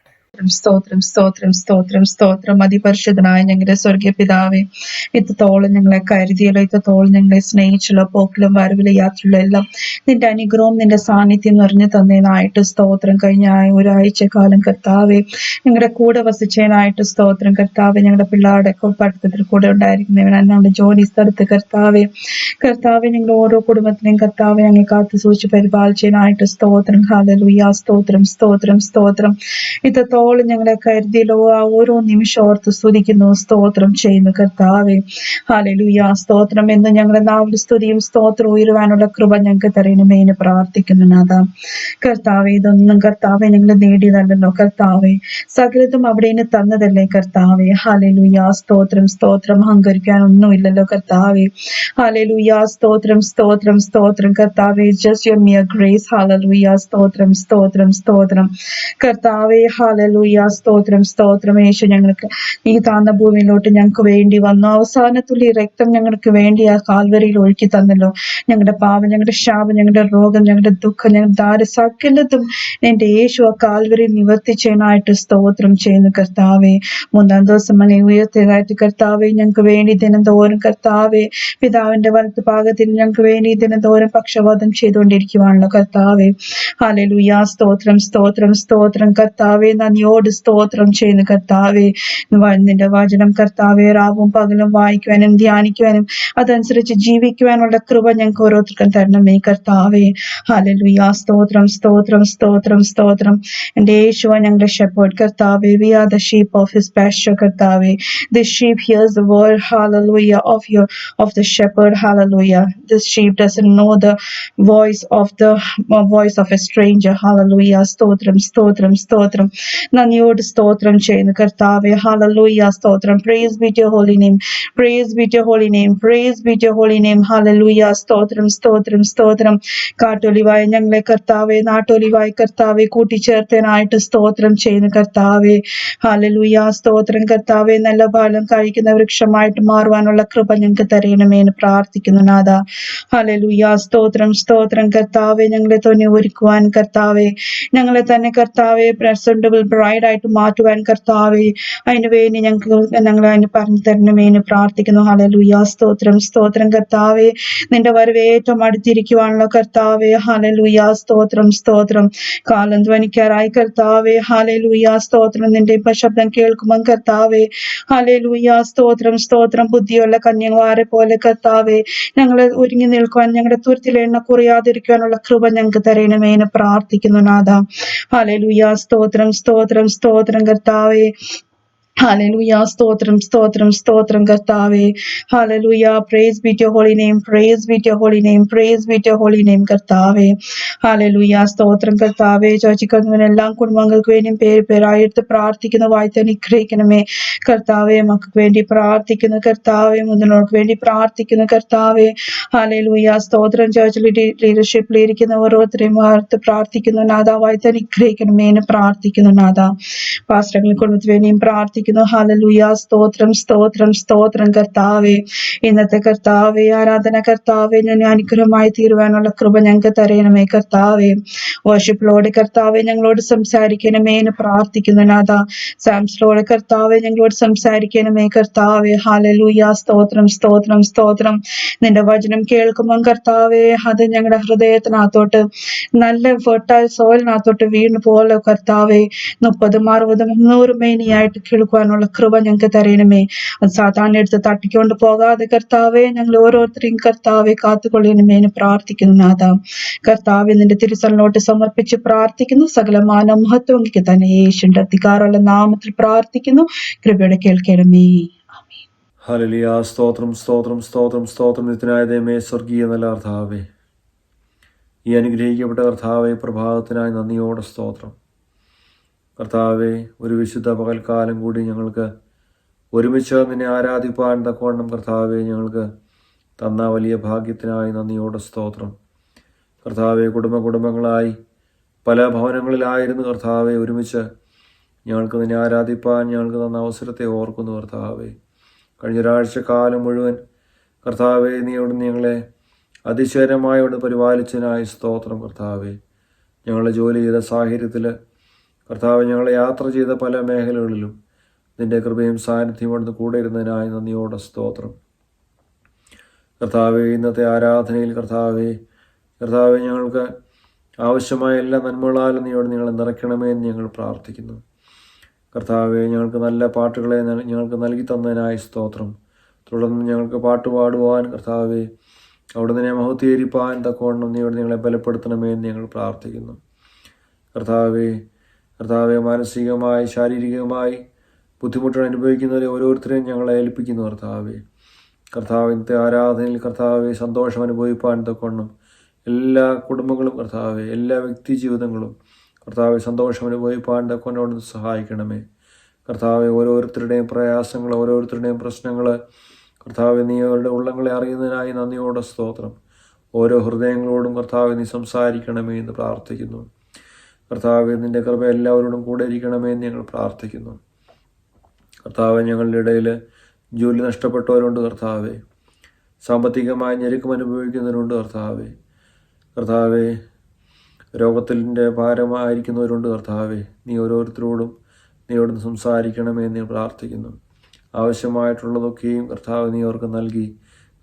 സ്തോത്രം സ്തോത്രം സ്തോത്രം സ്തോത്രം. അതിപരിശുദ്ധനായ ഞങ്ങളുടെ സ്വർഗീയ പിതാവേ, ഇത്രത്തോളം ഞങ്ങളെ കരുതിയല്ലോ, ഇത്രത്തോളം ഞങ്ങളെ സ്നേഹിച്ചല്ലോ, പോക്കിലും വരവിലും യാത്രയിലും എല്ലാം നിന്റെ അനുഗ്രഹവും നിന്റെ സാന്നിധ്യം നിറഞ്ഞു തന്നതിനായിട്ട് സ്തോത്രം. കഴിഞ്ഞ ഒരാഴ്ചക്കാലം കർത്താവെ ഞങ്ങളുടെ കൂടെ വസിച്ചതിനായിട്ട് സ്തോത്രം. കർത്താവെ, ഞങ്ങളുടെ പിള്ളേരുടെ പഠിത്തത്തിൽ കൂടെ ഉണ്ടായിരിക്കുന്നവൻ ഞങ്ങളുടെ ജോലി സ്ഥലത്ത് കർത്താവെ ഞങ്ങളുടെ ഓരോ കുടുംബത്തിനെയും കർത്താവെ ഞങ്ങൾ കാത്തു സൂക്ഷിച്ച് പരിപാലിച്ചതിനായിട്ട് സ്തോത്രം. ഹല്ലേലൂയ. സ്തോത്രം സ്തോത്രം സ്തോത്രം. ഇത്രത്തോളം ഞങ്ങളെ കരുതിയല്ലോ, ആ ഓരോ നിമിഷം ഓർത്ത് സ്തുതിക്കുന്നു, സ്തോത്രം ചെയ്യുന്നു കർത്താവെ. ഹല്ലേലൂയ. സ്തോത്രം. എന്ന് ഞങ്ങളുടെ നാവിൽ സ്തുതിയും സ്തോത്രം ഉയരുവാനുള്ള കൃപ ഞങ്ങൾക്ക് തരണമേ എന്ന് പ്രാർത്ഥിക്കുന്നു നാഥ. കർത്താവെ, ഇതൊന്നും കർത്താവെ ഞങ്ങൾ നേടിയതല്ലല്ലോ കർത്താവെ, സകലതും അവിടെ നിന്ന് തന്നതല്ലേ കർത്താവെ. ഹല്ലേലൂയ. സ്തോത്രം സ്തോത്രം. അഹങ്കരിക്കാനൊന്നുമില്ലല്ലോ കർത്താവെ. ഹല്ലേലൂയ. സ്തോത്രം സ്തോത്രം സ്തോത്രം കർത്താവെ. Just your mere grace. Hallelujah. സ്തോത്രം സ്തോത്രം സ്തോത്രം കർത്താവെ. ഹല്ലേലൂയ. സ്തോത്രം സ്തോത്രം. യേശു ഞങ്ങൾക്ക് ഈ താന്ന ഭൂമിയിലോട്ട് ഞങ്ങൾക്ക് വേണ്ടി വന്നു. അവസാനത്തുള്ളി രക്തം ഞങ്ങൾക്ക് വേണ്ടി ആ കാൽവരിയിൽ ഒഴുക്കി തന്നല്ലോ. ഞങ്ങളുടെ പാപം, ഞങ്ങളുടെ ശാപം, ഞങ്ങളുടെ രോഗം, ഞങ്ങളുടെ ദുഃഖം, ഞങ്ങളുടെ ദാരിദ്ര്യം സകലതും എന്റെ യേശു ആ കാൽവരിയിൽ നിവർത്തിച്ചതിനായിട്ട് സ്തോത്രം ചെയ്യുന്നു കർത്താവെ. മൂന്നാം ദിവസം അങ്ങനെ ഉയർത്തിയതായിട്ട് കർത്താവെ ഞങ്ങൾക്ക് വേണ്ടി ദിനംതോറും കർത്താവെ പിതാവിന്റെ വലത്ത് ഭാഗത്തിൽ ഞങ്ങൾക്ക് വേണ്ടി ദിനംതോറും പക്ഷപാതം ചെയ്തുകൊണ്ടിരിക്കുവാണല്ലോ കർത്താവെ. ഹല്ലേലൂയ. സ്തോത്രം സ്തോത്രം സ്തോത്രം കർത്താവെ. നന്ദിയോട് സ്തോത്രം ചെയ്യുന്നു കർത്താവെ. നിന്റെ വചനം കർത്താവെ രാവും പകലും വായിക്കുവാനും ധ്യാനിക്കുവാനും അതനുസരിച്ച് ജീവിക്കുവാനുള്ള കൃപ ഞങ്ങൾക്ക് ഓരോരുത്തർക്കും തരണമേ കർത്താവെ. ഹല്ലേലൂയ. സ്തോത്രം സ്തോത്രം സ്തോത്രം സ്തോത്രം. എന്റെ യേശുവ ഞങ്ങളുടെ ഷെപ്പേർഡ് കർത്താവെ. We are the sheep of his pasture കർത്താവെ. This sheep hears the word hallelujah of the shepherd. Hallelujah. This sheep doesn't know the voice of a stranger. Hallelujah. സ്തോത്രം സ്തോത്രം സ്തോത്രം. നന്ദിയോട് സ്തോത്രം ചെയ്യുന്നു കർത്താവെ. ഹല്ലേലൂയ. സ്തോത്രം. Praise be to your holy name. Praise be to your holy name. Praise be to your holy name. Hallelujah. സ്തോത്രം സ്തോത്രം സ്തോത്രം. കാട്ടൊലിവായ ഞങ്ങളെ കർത്താവെ നാട്ടൊലിവായ കർത്താവെ കൂട്ടിച്ചേർത്തനായിട്ട് സ്തോത്രം ചെയ്യുന്നു കർത്താവെ. ഹല്ലേലൂയ. സ്തോത്രം കർത്താവെ. നല്ല ഫലം കഴിക്കുന്ന വൃക്ഷമായിട്ട് മാറുവാനുള്ള കൃപ ഞങ്ങൾക്ക് തരണമേ എന്ന് പ്രാർത്ഥിക്കുന്നു നാഥ. ഹല്ലേലൂയ. സ്തോത്രം സ്തോത്രം കർത്താവെ. ഞങ്ങളെ തന്നെ ഒരുക്കുവാൻ കർത്താവെ, ഞങ്ങളെ തന്നെ കർത്താവെ പ്രസന്റബിൾ ബ്രൈഡായിട്ട് മാറ്റുവാൻ കർത്താവെ അതിന് വേണ്ടി ഞങ്ങൾ അതിന് പറഞ്ഞു തരണമേ എന്ന് പ്രാർത്ഥിക്കുന്നു. ഹല്ലേലൂയ. സ്തോത്രം സ്തോത്രം കർത്താവെ. നിന്റെ വരവ് ഏറ്റവും അടുത്തിരിക്കുവാണല്ലോ കർത്താവെ. ഹല്ലേലൂയ. സ്തോത്രം സ്തോത്രം. കാലം ധ്വനിക്കാറായി കർത്താവെ. ഹല്ലേലൂയ. സ്തോത്രം. നിന്റെ ശബ്ദം കേൾക്കുമ്പോൾ കർത്താവെ. ഹല്ലേലൂയ. സ്തോത്രം സ്തോത്രം. ബുദ്ധിയുള്ള കന്യകമാരെ പോലെ കർത്താവെ ഞങ്ങൾ ഒരുങ്ങി നിൽക്കുവാൻ, ഞങ്ങളുടെ തുരുത്തിൽ എണ്ണ കുറയാതിരിക്കുവാനുള്ള കൃപ ഞങ്ങൾക്ക് തരണമേ എന്ന് പ്രാർത്ഥിക്കുന്നു നാഥ. ഹല്ലേലൂയ. സ്തോത്രം സ്തോത്രം സ്തോത്രം കർത്താവെ. Hallelujah. Stotram, stotram, stotram, Kartave. Hallelujah. Praise be to your holy name. Praise be to your holy name. Praise be to your holy name, Kartave. Hallelujah. Stotram, Kartave. ചോദിക്കുന്നവനെല്ലാം കുടുംബങ്ങൾക്ക് വേണ്ടിയും പേരായിട്ട് പ്രാർത്ഥിക്കുന്ന വാഴ്ത്ത അനുഗ്രഹിക്കണമേ കർത്താവെ. മക്കൾക്ക് വേണ്ടി പ്രാർത്ഥിക്കുന്ന കർത്താവെ. മുതിർന്നവർക്ക് വേണ്ടി പ്രാർത്ഥിക്കുന്ന കർത്താവെ. ഹല്ലേലൂയ. സ്തോത്രം. ചർച്ചിൽ ലീഡർഷിപ്പിൽ ഇരിക്കുന്ന ഓരോരുത്തരെയും വാർത്ത് പ്രാർത്ഥിക്കുന്നു നാഥ. വാഴ്ത്ത അനുഗ്രഹിക്കണമേ എന്ന് പ്രാർത്ഥിക്കുന്നു നാഥ. പാസ്റ്ററുകളുടെ കുടുംബത്തിന് വേണ്ടിയും പ്രാർത്ഥിക്കുന്നു. ഹല്ലേലൂയ. സ്തോത്രം സ്തോത്രം സ്തോത്രം കർത്താവെ. ഇന്നത്തെ കർത്താവെ ആരാധന കർത്താവെ ഞാൻ അനുഗ്രഹമായി തീരുവാനുള്ള കൃപ ഞങ്ങൾക്ക് തരണമേ കർത്താവെ. വർഷിപ്പിലൂടെ കർത്താവെ ഞങ്ങളോട് സംസാരിക്കണമേ എന്ന് പ്രാർത്ഥിക്കുന്നു നാഥ. സാംസിലൂടെ കർത്താവെ ഞങ്ങളോട് സംസാരിക്കണമേ കർത്താവെ. ഹല്ലേലൂയ. സ്തോത്രം സ്തോത്രം സ്തോത്രം. നിന്റെ വചനം കേൾക്കുമ്പോൾ കർത്താവെ അത് ഞങ്ങളുടെ ഹൃദയത്തിനകത്തോട്ട് നല്ല ഫെർട്ടൈൽ സോയിലിനകത്തോട്ട് വീണ് പോലെ കർത്താവെ 30, 60, 100 മേനിയായിട്ട് കേൾക്കുവാനുള്ള കൃപ ഞങ്ങൾക്ക് തരണമേ. അത് സാധാരണ എടുത്ത് തട്ടിക്കൊണ്ട് പോകാതെ കർത്താവെ ഞങ്ങൾ ഓരോരുത്തരെയും കർത്താവെ കാത്തുകൊള്ളണമേ എന്ന് പ്രാർത്ഥിക്കുന്നു നാഥ. കർത്താവെ നിന്റെ തിരുസലിനോട്ട് സമർപ്പിച്ച് പ്രാർത്ഥിക്കുന്നു. സകലമാന മഹത്വം തന്നെ യേശുവിന്റെ അധികാരമുള്ള നാമത്തിൽ പ്രാർത്ഥിക്കുന്നു. കൃപയോടെ കേൾക്കണമേ. ഹല്ലേലൂയ. സ്തോത്രം സ്തോത്രം സ്തോത്രം സ്തോത്രം. നിത്യനായ ദൈവമേ, സ്വർഗീയ നല്ല കർത്താവേ, ഈ അനുഗ്രഹിക്കപ്പെട്ട കർത്താവെ പ്രഭാതത്തിനായി നന്ദിയോടെ സ്തോത്രം. കർത്താവെ, ഒരു വിശുദ്ധ പകൽക്കാലം കൂടി ഞങ്ങൾക്ക് ഒരുമിച്ച് നിന്നെ ആരാധിപ്പാൻ തക്കവണ്ണം കർത്താവെ ഞങ്ങൾക്ക് തന്ന വലിയ ഭാഗ്യത്തിനായി നന്ദിയോടെ സ്തോത്രം. കർത്താവെ, കുടുംബങ്ങളായി പല ഭവനങ്ങളിലായിരുന്നു കർത്താവെ ഒരുമിച്ച് ഞങ്ങൾക്ക് നിന്നെ ആരാധിപ്പാൻ ഞങ്ങൾക്ക് തന്ന അവസരത്തെ ഓർക്കുന്നു കർത്താവെ. കഴിഞ്ഞ ഒരാഴ്ച കാലം മുഴുവൻ കർത്താവെ നീ അവിടുന്ന് ഞങ്ങളെ അതിശയകരമായി അവിടെ പരിപാലിച്ചതിനായി സ്തോത്രം കർത്താവെ. ഞങ്ങൾ ജോലി ചെയ്ത സാഹചര്യത്തിൽ കർത്താവ് ഞങ്ങളെ യാത്ര ചെയ്ത പല മേഖലകളിലും നിന്റെ കൃപയും സാന്നിധ്യം അവിടുന്ന് കൂടെ ഇരുന്നതിനായി നന്ദിയോടെ സ്തോത്രം കർത്താവെ. ഇന്നത്തെ ആരാധനയിൽ കർത്താവെ ഞങ്ങൾക്ക് ആവശ്യമായ എല്ലാ നന്മകളാലും നീ അവിടെ ഞങ്ങളെ നിറയ്ക്കണമേ എന്ന് ഞങ്ങൾ പ്രാർത്ഥിക്കുന്നു കർത്താവെ. ഞങ്ങൾക്ക് നല്ല പാട്ടുകളെ ഞങ്ങൾക്ക് നൽകി തന്നതിനായി സ്തോത്രം. തുടർന്ന് ഞങ്ങൾക്ക് പാട്ട് പാടുവാൻ കർത്താവെ അവിടുന്ന് ഞങ്ങളെ മഹത്വീകരിപ്പാൻ തക്കവണ്ണം നീ അവിടെ ഞങ്ങളെ ബലപ്പെടുത്തണമേ എന്ന് ഞങ്ങൾ പ്രാർത്ഥിക്കുന്നു കർത്താവെ. മാനസികമായി ശാരീരികമായി ബുദ്ധിമുട്ടുകൾ അനുഭവിക്കുന്നവരെ ഓരോരുത്തരെയും ഞങ്ങളെ ഏൽപ്പിക്കുന്നു കർത്താവെ. ഇന്നത്തെ ആരാധനയിൽ കർത്താവെ സന്തോഷം അനുഭവിപ്പാൻ തക്കവണ്ണം എല്ലാ കുടുംബങ്ങളും കർത്താവെ, എല്ലാ വ്യക്തി ജീവിതങ്ങളും കർത്താവെ സന്തോഷം അനുഭവിപ്പാൻ തക്കവണ്ണം അവിടുന്ന് സഹായിക്കണമേ കർത്താവെ. ഓരോരുത്തരുടെയും പ്രയാസങ്ങൾ, ഓരോരുത്തരുടെയും പ്രശ്നങ്ങൾ കർത്താവെ നീ അവരുടെ ഉള്ളങ്ങളെ അറിയുന്നതിനായി നന്ദിയോടെ സ്തോത്രം. ഓരോ ഹൃദയങ്ങളോടും കർത്താവെ നീ സംസാരിക്കണമേ എന്ന് പ്രാർത്ഥിക്കുന്നു കർത്താവെ. നിന്റെ കൃപ എല്ലാവരോടും കൂടെ ഇരിക്കണമേ എന്ന് ഞങ്ങൾ പ്രാർത്ഥിക്കുന്നു കർത്താവെ. ഞങ്ങളുടെ ഇടയിൽ ജോലി നഷ്ടപ്പെട്ടവരുണ്ട് കർത്താവെ, സാമ്പത്തികമായി ഞെരുക്കം അനുഭവിക്കുന്നവരുണ്ട് കർത്താവെ. രോഗത്തിൻ്റെ ഭാരമായിരിക്കുന്നവരുണ്ട് കർത്താവെ. നീ ഓരോരുത്തരോടും നീ അവിടുന്ന് സംസാരിക്കണമേ എന്ന് ഞാൻ പ്രാർത്ഥിക്കുന്നു. ആവശ്യമായിട്ടുള്ളതൊക്കെയും കർത്താവ് നീ അവർക്ക് നൽകി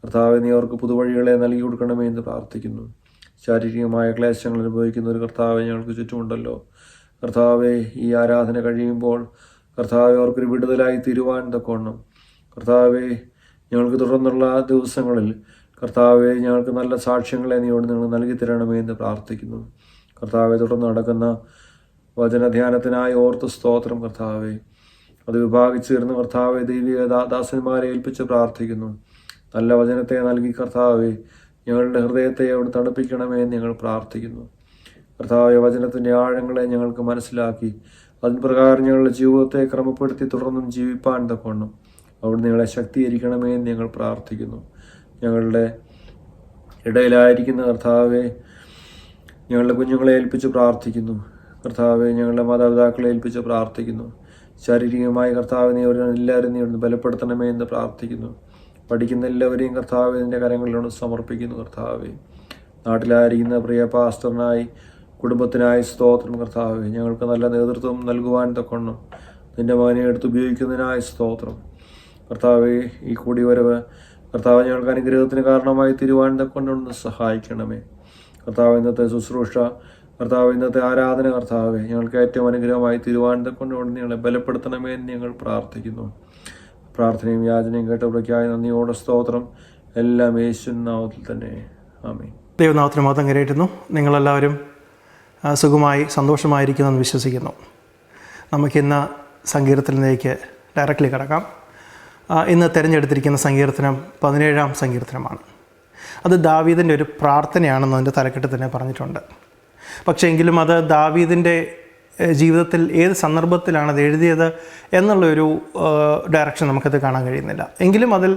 കർത്താവ് നീ അവർക്ക് പുതുവഴികളെ നൽകി കൊടുക്കണമേ എന്ന് പ്രാർത്ഥിക്കുന്നു. ശാരീരികമായ ക്ലേശങ്ങൾ അനുഭവിക്കുന്ന ഒരു കർത്താവെ ഞങ്ങൾക്ക് ചുറ്റുമുണ്ടല്ലോ കർത്താവെ. ഈ ആരാധന കഴിയുമ്പോൾ കർത്താവെ അവർക്കൊരു വിടുതലായി തീരുവാൻ തക്കവണ്ണം കർത്താവെ ഞങ്ങൾക്ക് തുടർന്നുള്ള ദിവസങ്ങളിൽ കർത്താവെ ഞങ്ങൾക്ക് നല്ല സാക്ഷ്യങ്ങളെ നീ അവിടെ നിങ്ങൾ നൽകി തരണമേ എന്ന് പ്രാർത്ഥിക്കുന്നു കർത്താവെ. തുടർന്ന് നടക്കുന്ന വചനധ്യാനത്തിനായി ഓർത്ത് സ്തോത്രം കർത്താവെ. അത് വിഭാഗിച്ചിരുന്ന കർത്താവെ ദൈവിക ദാസന്മാരെ ഏൽപ്പിച്ച് പ്രാർത്ഥിക്കുന്നു. നല്ല വചനത്തെ നൽകി കർത്താവെ ഞങ്ങളുടെ ഹൃദയത്തെ അവിടെ തണുപ്പിക്കണമേ എന്ന് ഞങ്ങൾ പ്രാർത്ഥിക്കുന്നു കർത്താവെ. വചനത്തിൻ്റെ ആഴങ്ങളെ ഞങ്ങൾക്ക് മനസ്സിലാക്കി അതിന് പ്രകാരം ഞങ്ങളുടെ ജീവിതത്തെ ക്രമപ്പെടുത്തി തുടർന്നും ജീവിപ്പാൻ തക്കവണ്ണം അവിടെ നിങ്ങളെ ശക്തീകരിക്കണമേ എന്ന് ഞങ്ങൾ പ്രാർത്ഥിക്കുന്നു. ഞങ്ങളുടെ ഇടയിലായിരിക്കുന്ന കർത്താവെ ഞങ്ങളുടെ കുഞ്ഞുങ്ങളെ ഏൽപ്പിച്ച് പ്രാർത്ഥിക്കുന്നു കർത്താവെ. ഞങ്ങളുടെ മാതാപിതാക്കളെ ഏൽപ്പിച്ച് പ്രാർത്ഥിക്കുന്നു. ശാരീരികമായി കർത്താവ് നീ എല്ലാവരും നീ അവിടുന്ന് ബലപ്പെടുത്തണമേ എന്ന് പ്രാർത്ഥിക്കുന്നു. പഠിക്കുന്ന എല്ലാവരെയും കർത്താവ് നിൻ്റെ കരങ്ങളിലൂടെ സമർപ്പിക്കുന്നു കർത്താവെ. നാട്ടിലായിരിക്കുന്ന പ്രിയ പാസ്റ്ററിനായി കുടുംബത്തിനായി സ്തോത്രം കർത്താവേ. ഞങ്ങൾക്ക് നല്ല നേതൃത്വം നൽകുവാൻ തക്കൊണ്ണം നിൻ്റെ മകനെ എടുത്ത് ഉപയോഗിക്കുന്നതിനായി സ്തോത്രം കർത്താവേ. ഈ കൂടിവരവ് കർത്താവ് ഞങ്ങൾക്ക് അനുഗ്രഹത്തിന് കാരണമായി തീരുവാൻ തക്കൊണ്ടൊന്ന് സഹായിക്കണമേ കർത്താവ്. ഇന്നത്തെ ശുശ്രൂഷ കർത്താവ്, ഇന്നത്തെ ആരാധന കർത്താവെ ഞങ്ങൾക്ക് ഏറ്റവും അനുഗ്രഹമായി തീരുവാൻ തക്കൊണ്ടുകൊണ്ട് ഞങ്ങളെ ബലപ്പെടുത്തണമേ എന്ന് ഞങ്ങൾ പ്രാർത്ഥിക്കുന്നു. പ്രാർത്ഥനയും യാചനയും കേട്ടവരൊക്കെയായി നന്ദിയോടെ സ്തോത്രം. എല്ലാം യേശുവിൻ നാമത്തിൽ തന്നെ, ആമേൻ. ദൈവനാമത്തിന് മഹത്വം കരയറ്റുന്നു. നിങ്ങളെല്ലാവരും സുഖമായി സന്തോഷമായിരിക്കുമെന്ന് വിശ്വസിക്കുന്നു. നമുക്കിന്ന് സങ്കീർത്തനത്തിലേക്ക് ഡയറക്റ്റ്ലി കിടക്കാം. ഇന്ന് തിരഞ്ഞെടുത്തിരിക്കുന്ന സങ്കീർത്തനം 17-ാം സങ്കീർത്തനമാണ്. അത് ദാവീദിൻ്റെ ഒരു പ്രാർത്ഥനയാണെന്ന് അതിൻ്റെ തലക്കെട്ട് തന്നെ പറഞ്ഞിട്ടുണ്ട്. പക്ഷേ എങ്കിലും അത് ദാവീദിൻ്റെ ജീവിതത്തിൽ ഏത് സന്ദർഭത്തിലാണ് അത് എഴുതിയത് എന്നുള്ളൊരു ഡയറക്ഷൻ നമുക്കത് കാണാൻ കഴിയുന്നില്ല. എങ്കിലും അതിൽ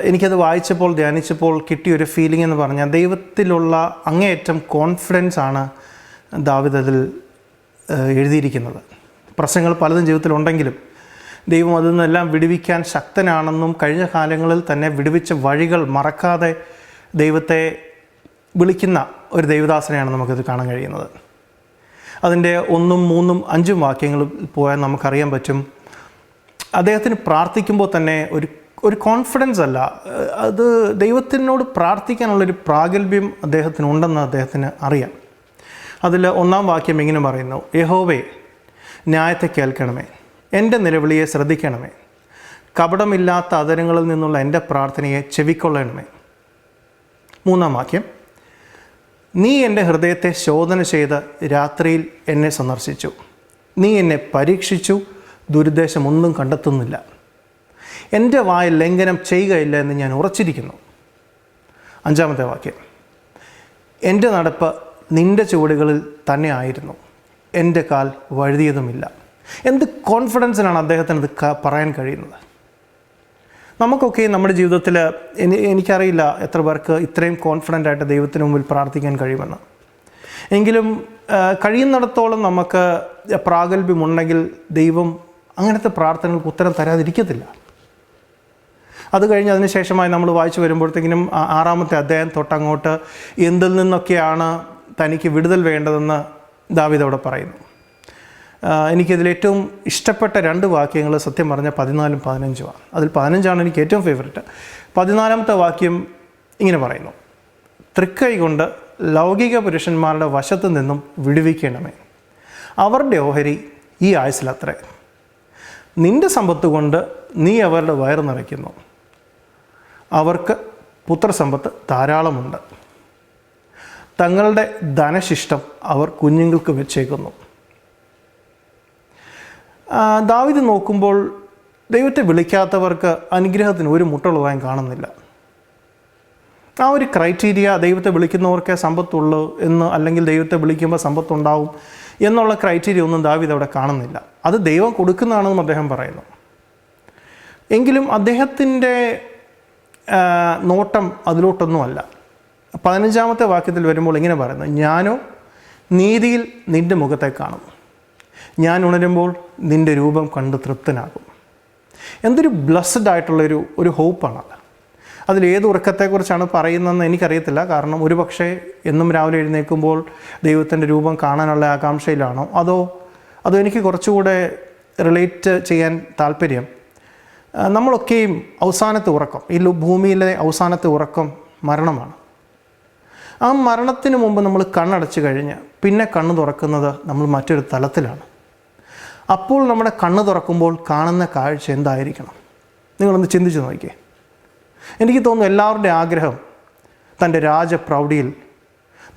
എനിക്കത് വായിച്ചപ്പോൾ ധ്യാനിച്ചപ്പോൾ കിട്ടിയൊരു ഫീലിംഗ് എന്ന് പറഞ്ഞാൽ ദൈവത്തിലുള്ള അങ്ങേയറ്റം കോൺഫിഡൻസ് ആണ് ദാവീദ് അതിൽ എഴുതിയിരിക്കുന്നത്. പ്രശ്നങ്ങൾ പലതും ജീവിതത്തിലുണ്ടെങ്കിലും ദൈവം അതിൽ നിന്നെല്ലാം വിടുവിക്കാൻ ശക്തനാണെന്നും കഴിഞ്ഞ കാലങ്ങളിൽ തന്നെ വിടുവിച്ച വഴികൾ മറക്കാതെ ദൈവത്തെ വിളിക്കുന്ന ഒരു ദൈവദാസനെയാണ് നമുക്കിത് കാണാൻ കഴിയുന്നത്. അതിൻ്റെ 1, 3, 5 വാക്യങ്ങളിൽ പോയാൽ നമുക്കറിയാൻ പറ്റും, അദ്ദേഹത്തിന് പ്രാർത്ഥിക്കുമ്പോൾ തന്നെ ഒരു കോൺഫിഡൻസ് അല്ല, അത് ദൈവത്തിനോട് പ്രാർത്ഥിക്കാനുള്ളൊരു പ്രാഗൽഭ്യം അദ്ദേഹത്തിനുണ്ടെന്ന് അദ്ദേഹത്തിന് അറിയാം. അതിൽ 1-ാം വാക്യം ഇങ്ങനെ പറയുന്നു: യഹോവേ, ന്യായത്തെ കേൾക്കണമേ, എൻ്റെ നിലവിളിയെ ശ്രദ്ധിക്കണമേ, കപടമില്ലാത്ത അധരങ്ങളിൽ നിന്നുള്ള എൻ്റെ പ്രാർത്ഥനയെ ചെവിക്കൊള്ളണമേ. 3-ാം വാക്യം: നീ എൻ്റെ ഹൃദയത്തെ ശോധന ചെയ്ത് രാത്രിയിൽ എന്നെ സന്ദർശിച്ചു. നീ എന്നെ പരീക്ഷിച്ചു, ദുരുദ്ദേശമൊന്നും കണ്ടെത്തുന്നില്ല. എൻ്റെ വായിൽ ലംഘനം ചെയ്യുകയില്ല എന്ന് ഞാൻ ഉറച്ചിരിക്കുന്നു. 5-ാമത്തെ വാക്യം: എൻ്റെ നടപ്പ് നിൻ്റെ ചുവടുകളിൽ തന്നെ ആയിരുന്നു, എൻ്റെ കാൽ വഴുതിയതുമില്ല. എന്ത് കോൺഫിഡൻസിനാണ് അദ്ദേഹത്തിന് ഇത് പറയാൻ കഴിയുന്നത്. നമുക്കൊക്കെ നമ്മുടെ ജീവിതത്തിൽ എനിക്കറിയില്ല എത്ര പേർക്ക് ഇത്രയും കോൺഫിഡൻ്റ് ആയിട്ട് ദൈവത്തിന് മുമ്പിൽ പ്രാർത്ഥിക്കാൻ കഴിയുമെന്ന്. എങ്കിലും കഴിയുന്നിടത്തോളം നമുക്ക് പ്രാഗൽഭ്യമുണ്ടെങ്കിൽ ദൈവം അങ്ങനത്തെ പ്രാർത്ഥനകൾക്ക് ഉത്തരം തരാതിരിക്കത്തില്ല. അത് കഴിഞ്ഞ് അതിന് ശേഷമായി നമ്മൾ വായിച്ചു വരുമ്പോഴത്തേക്കിനും 6-ാമത്തെ അധ്യായം തൊട്ടങ്ങോട്ട് എന്തിൽ നിന്നൊക്കെയാണ് തനിക്ക് വിടുതൽ വേണ്ടതെന്ന് ദാവീദ് അവിടെ പറയുന്നു. എനിക്കിതിലേറ്റവും ഇഷ്ടപ്പെട്ട 2 വാക്യങ്ങൾ സത്യം പറഞ്ഞാൽ 14-ഉം 15-ഉമാണ്. അതിൽ 15-ആണ് എനിക്ക് ഏറ്റവും ഫേവററ്റ്. 14-ാമത്തെ വാക്യം ഇങ്ങനെ പറയുന്നു: തൃക്കൈ കൊണ്ട് ലൗകിക പുരുഷന്മാരുടെ വശത്തു നിന്നും വിടുവിക്കണമേ, അവരുടെ ഓഹരി ഈ ആയുസ്സിലത്രേ. നിൻ്റെ സമ്പത്ത് കൊണ്ട് നീ അവരുടെ വയറ് നിറയ്ക്കുന്നു, അവർക്ക് പുത്രസമ്പത്ത് ധാരാളമുണ്ട്. തങ്ങളുടെ ധനശിഷ്ടം അവർ കുഞ്ഞുങ്ങൾക്ക് വെച്ചേക്കുന്നു. ദാവീദ് നോക്കുമ്പോൾ ദൈവത്തെ വിളിക്കാത്തവർക്ക് അനുഗ്രഹത്തിന് ഒരു മുട്ടുള്ളതായും കാണുന്നില്ല. ആ ഒരു ക്രൈറ്റീരിയ ദൈവത്തെ വിളിക്കുന്നവർക്കേ സമ്പത്തുള്ളൂ എന്ന്, അല്ലെങ്കിൽ ദൈവത്തെ വിളിക്കുമ്പോൾ സമ്പത്തുണ്ടാവും എന്നുള്ള ക്രൈറ്റീരിയ ഒന്നും ദാവീദ് അവിടെ കാണുന്നില്ല. അത് ദൈവം കൊടുക്കുന്നതാണെന്നും അദ്ദേഹം പറയുന്നു. എങ്കിലും അദ്ദേഹത്തിൻ്റെ നോട്ടം അതിലോട്ടൊന്നുമല്ല. 15-ാമത്തെ വാക്യത്തിൽ വരുമ്പോൾ ഇങ്ങനെ പറയുന്നു: ഞാനോ നീതിയിൽ നിൻ്റെ മുഖത്തെ കാണും, ഞാൻ ഉണരുമ്പോൾ നിൻ്റെ രൂപം കണ്ട് തൃപ്തനാകും. എന്തൊരു ബ്ലസ്ഡ് ആയിട്ടുള്ളൊരു ഹോപ്പാണത്. അതിലേത് ഉറക്കത്തെക്കുറിച്ചാണ് പറയുന്നതെന്ന് എനിക്കറിയത്തില്ല. കാരണം ഒരുപക്ഷെ എന്നും രാവിലെ എഴുന്നേൽക്കുമ്പോൾ ദൈവത്തിൻ്റെ രൂപം കാണാനുള്ള ആകാംക്ഷയിലാണോ, അതോ എനിക്ക് കുറച്ചുകൂടെ റിലേറ്റ് ചെയ്യാൻ താല്പര്യം, നമ്മളൊക്കെയും അവസാനത്തെ ഉറക്കം, ഈ ഭൂമിയിലെ അവസാനത്തെ ഉറക്കം മരണമാണ്. ആ മരണത്തിന് മുമ്പ് നമ്മൾ കണ്ണടച്ച് കഴിഞ്ഞ് പിന്നെ കണ്ണ് തുറക്കുന്നത് നമ്മൾ മറ്റൊരു തലത്തിലാണ്. അപ്പോൾ നമ്മുടെ കണ്ണ് തുറക്കുമ്പോൾ കാണുന്ന കാഴ്ച എന്തായിരിക്കണം? നിങ്ങളൊന്ന് ചിന്തിച്ച് നോക്കിയേ. എനിക്ക് തോന്നുന്നു എല്ലാവരുടെയും ആഗ്രഹം തൻ്റെ രാജപ്രൗഢിയിൽ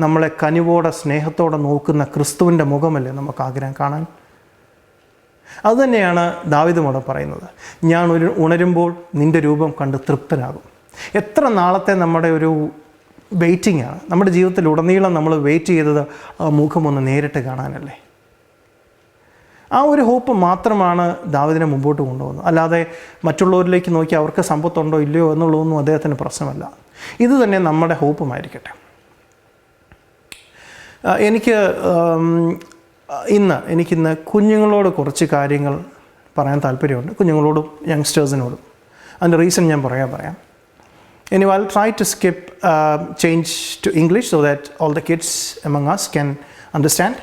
നമ്മളെ കനിവോടെ സ്നേഹത്തോടെ നോക്കുന്ന ക്രിസ്തുവിൻ്റെ മുഖമല്ലേ നമുക്ക് ആഗ്രഹം കാണാൻ? അതുതന്നെയാണ് ദാവീദുമോടെ പറയുന്നത്: ഞാൻ ഉണരുമ്പോൾ നിൻ്റെ രൂപം കണ്ട് തൃപ്തനാകും. എത്ര നാളത്തെ നമ്മുടെ ഒരു വെയിറ്റിംഗ് ആണ്. നമ്മുടെ ജീവിതത്തിൽ ഉടനീളം നമ്മൾ വെയിറ്റ് ചെയ്തത് ആ മുഖമൊന്ന് നേരിട്ട് കാണാനല്ലേ. ആ ഒരു ഹോപ്പ് മാത്രമാണ് ദാവീദിനെ മുമ്പോട്ട് കൊണ്ടുപോകുന്നത്. അല്ലാതെ മറ്റുള്ളവരിലേക്ക് നോക്കി അവർക്ക് സമ്പത്തുണ്ടോ ഇല്ലയോ എന്നുള്ളതൊന്നും അദ്ദേഹത്തിന് പ്രശ്നമല്ല. ഇത് തന്നെ നമ്മുടെ ഹോപ്പുമായിരിക്കട്ടെ. എനിക്കിന്ന് കുഞ്ഞുങ്ങളോട് കുറച്ച് കാര്യങ്ങൾ പറയാൻ താല്പര്യമുണ്ട്, കുഞ്ഞുങ്ങളോടും യങ്സ്റ്റേഴ്സിനോടും. അതിൻ്റെ റീസൺ ഞാൻ പറയാം. Anyway, I'll try to change to English so that all the kids among us can Understand?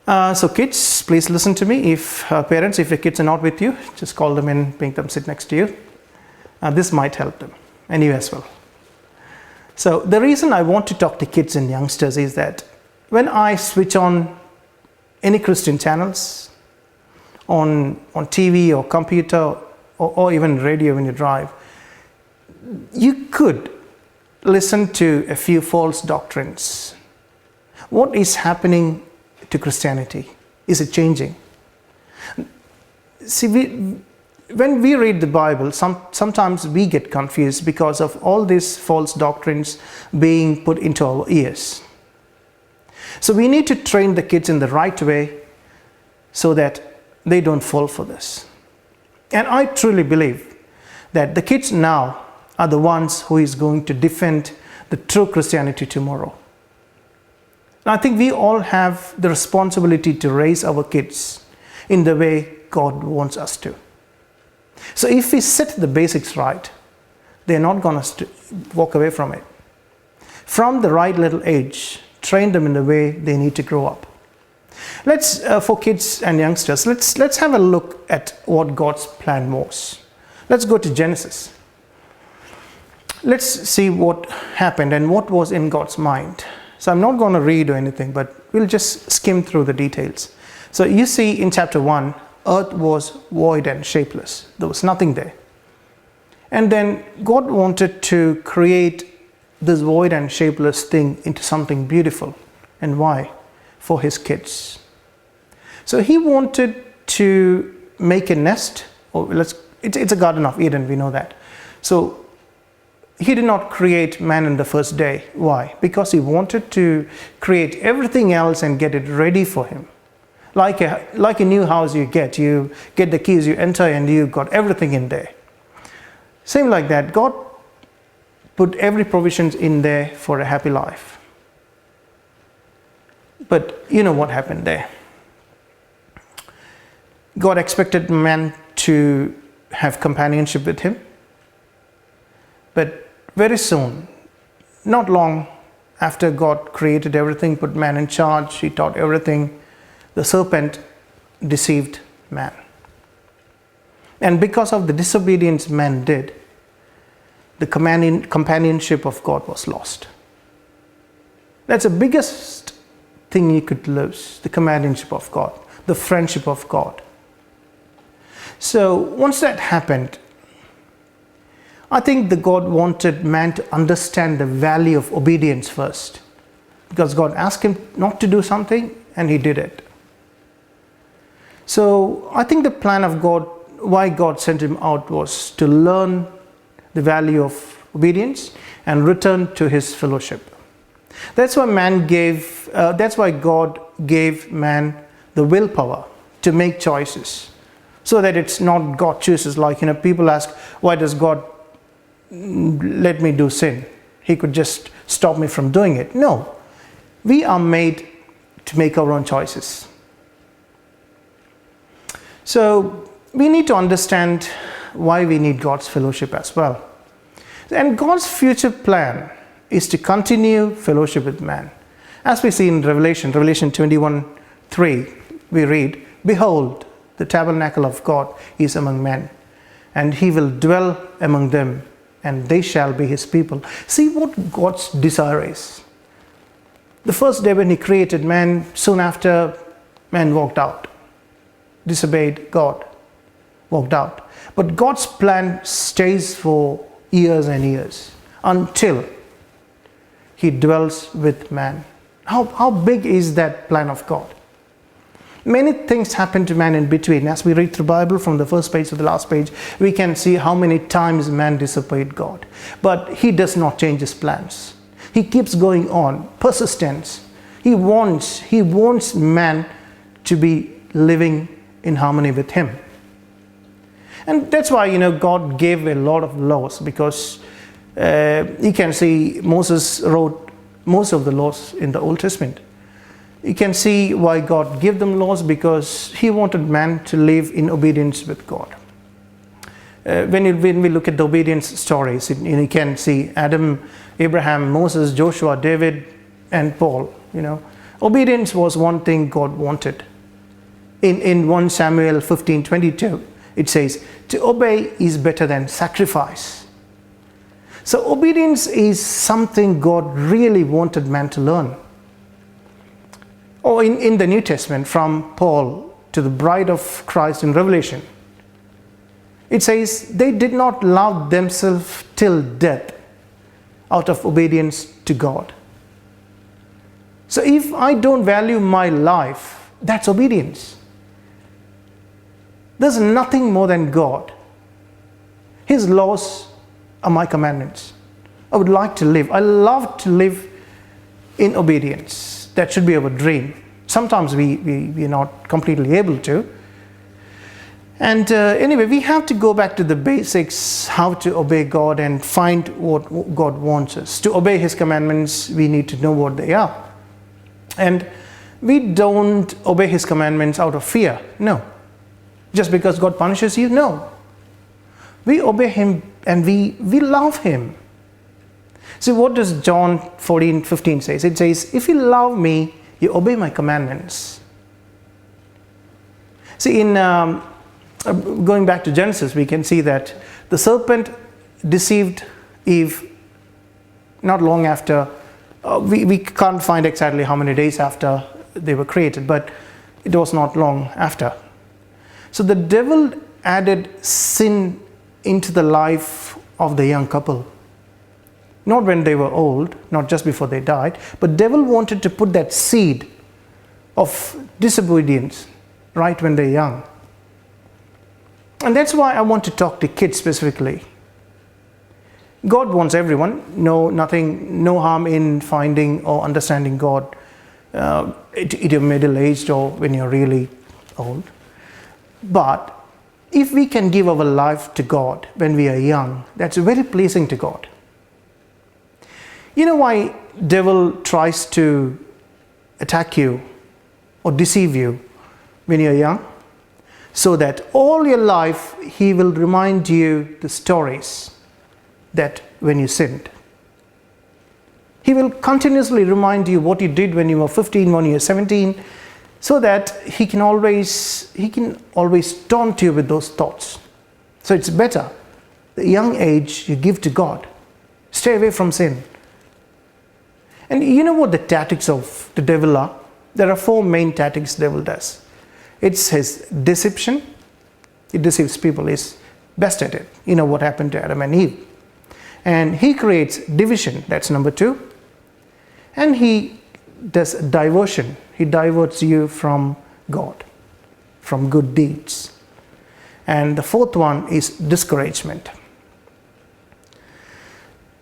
So kids, please listen to me. If parents, if your kids are not with you, just call them in, make them sit next to you. This might help them, and you as well. So the reason I want to talk to kids and youngsters is that when I switch on any Christian channels on TV or computer or even radio when you drive, you could listen to a few false doctrines. What is happening to Christianity? Is it changing? See, when we read the Bible, sometimes we get confused because of all these false doctrines being put into our ears. So we need to train the kids in the right way so that they don't fall for this. And I truly believe that the kids now are the ones who is going to defend the true Christianity tomorrow. I think we all have the responsibility to raise our kids in the way God wants us to. So if we set the basics right, they're not going to walk away from it. From the right little age, train them in the way they need to grow up. Let's, for kids and youngsters, let's have a look at what God's plan was. Let's go to Genesis. Let's see what happened and what was in God's mind. So I'm not going to read or anything, but we'll just skim through the details. So you see in chapter 1, earth was void and shapeless. There was nothing there. And then God wanted to create this void and shapeless thing into something beautiful. And why? For his kids. So he wanted to make a nest. It's a Garden of Eden, we know that. So he did not create man in the first day. Why? Because he wanted to create everything else and get it ready for him. Like a new house you get the keys, you enter, and you got everything in there. Same like that, God put every provision in there for a happy life. But you know what happened there. God expected man to have companionship with him. But very soon, not long after God created everything, put man in charge, he taught everything, the serpent deceived man. And because of the disobedience man did, the companionship of God was lost. That's the biggest thing you could lose, the companionship of God, the friendship of God. So once that happened, I think that God wanted man to understand the value of obedience first. Because God asked him not to do something, and he did it. So I think the plan of God, why God sent him out, was to learn the value of obedience and return to his fellowship. That's why God gave man the willpower to make choices. So that it's not God chooses, like, people ask, why does God let me do sin? He could just stop me from doing it. No, we are made to make our own choices. So we need to understand why we need God's fellowship as well. And God's future plan is to continue fellowship with man. As we see in Revelation 21:3, we read, "Behold, the tabernacle of God is among men, and he will dwell among them, and they shall be his people." See what God's desire is. The first day when he created man, soon after, man walked out, disobeyed God, walked out. But God's plan stays for years and years until he dwells with man. How big is that plan of God? Many things happen to man in between. As we read through the Bible from the first page to the last page, we can see how many times man disobeyed God. But he does not change his plans. He keeps going on, persistence. He wants man to be living in harmony with him. And that's why, God gave a lot of laws, because you can see Moses wrote most of the laws in the Old Testament. You can see why God gave them laws, because he wanted man to live in obedience with God. When we look at the obedience stories, you can see Adam, Abraham, Moses, Joshua, David, and Paul. Obedience was one thing God wanted. In 1 Samuel 15:22, it says, to obey is better than sacrifice. So obedience is something God really wanted man to learn. Or in the New Testament, from Paul to the bride of Christ in Revelation, it says, they did not love themselves till death out of obedience to God. So if I don't value my life, that's obedience. There's nothing more than God. His laws are my commandments. I would like to live. I love to live in obedience. That should be our dream. Sometimes we're not completely able to. And anyway, we have to go back to the basics, how to obey God and find what God wants us. To obey His commandments, we need to know what they are. And we don't obey His commandments out of fear. No. Just because God punishes you? No. We obey Him and we love Him. See, what does John 14:15 says? It says, if you love me, you obey my commandments. See, in going back to Genesis, we can see that the serpent deceived Eve not long after. We can't find exactly how many days after they were created, but it was not long after. So the devil added sin into the life of the young couple. Not when they were old, not just before they died, but devil wanted to put that seed of disobedience right when they're young. And that's why I want to talk to kids specifically. God wants everyone. No harm in finding or understanding God at your middle-aged or when you're really old. But if we can give our life to God when we are young, that's very pleasing to God. You know why devil tries to attack you or deceive you when you're young? So that all your life he will remind you the stories that when you sinned. He will continuously remind you what you did when you were 15, when you were 17, so that he can always taunt you with those thoughts. So it's better, the young age you give to God. Stay away from sin. And you know what the tactics of the devil are? There are 4 main tactics the devil does. It's his deception. He deceives people. He's best at it. You know what happened to Adam and Eve. And he creates division. That's number 2. And he does diversion. He diverts you from God, from good deeds. And the 4th one is discouragement.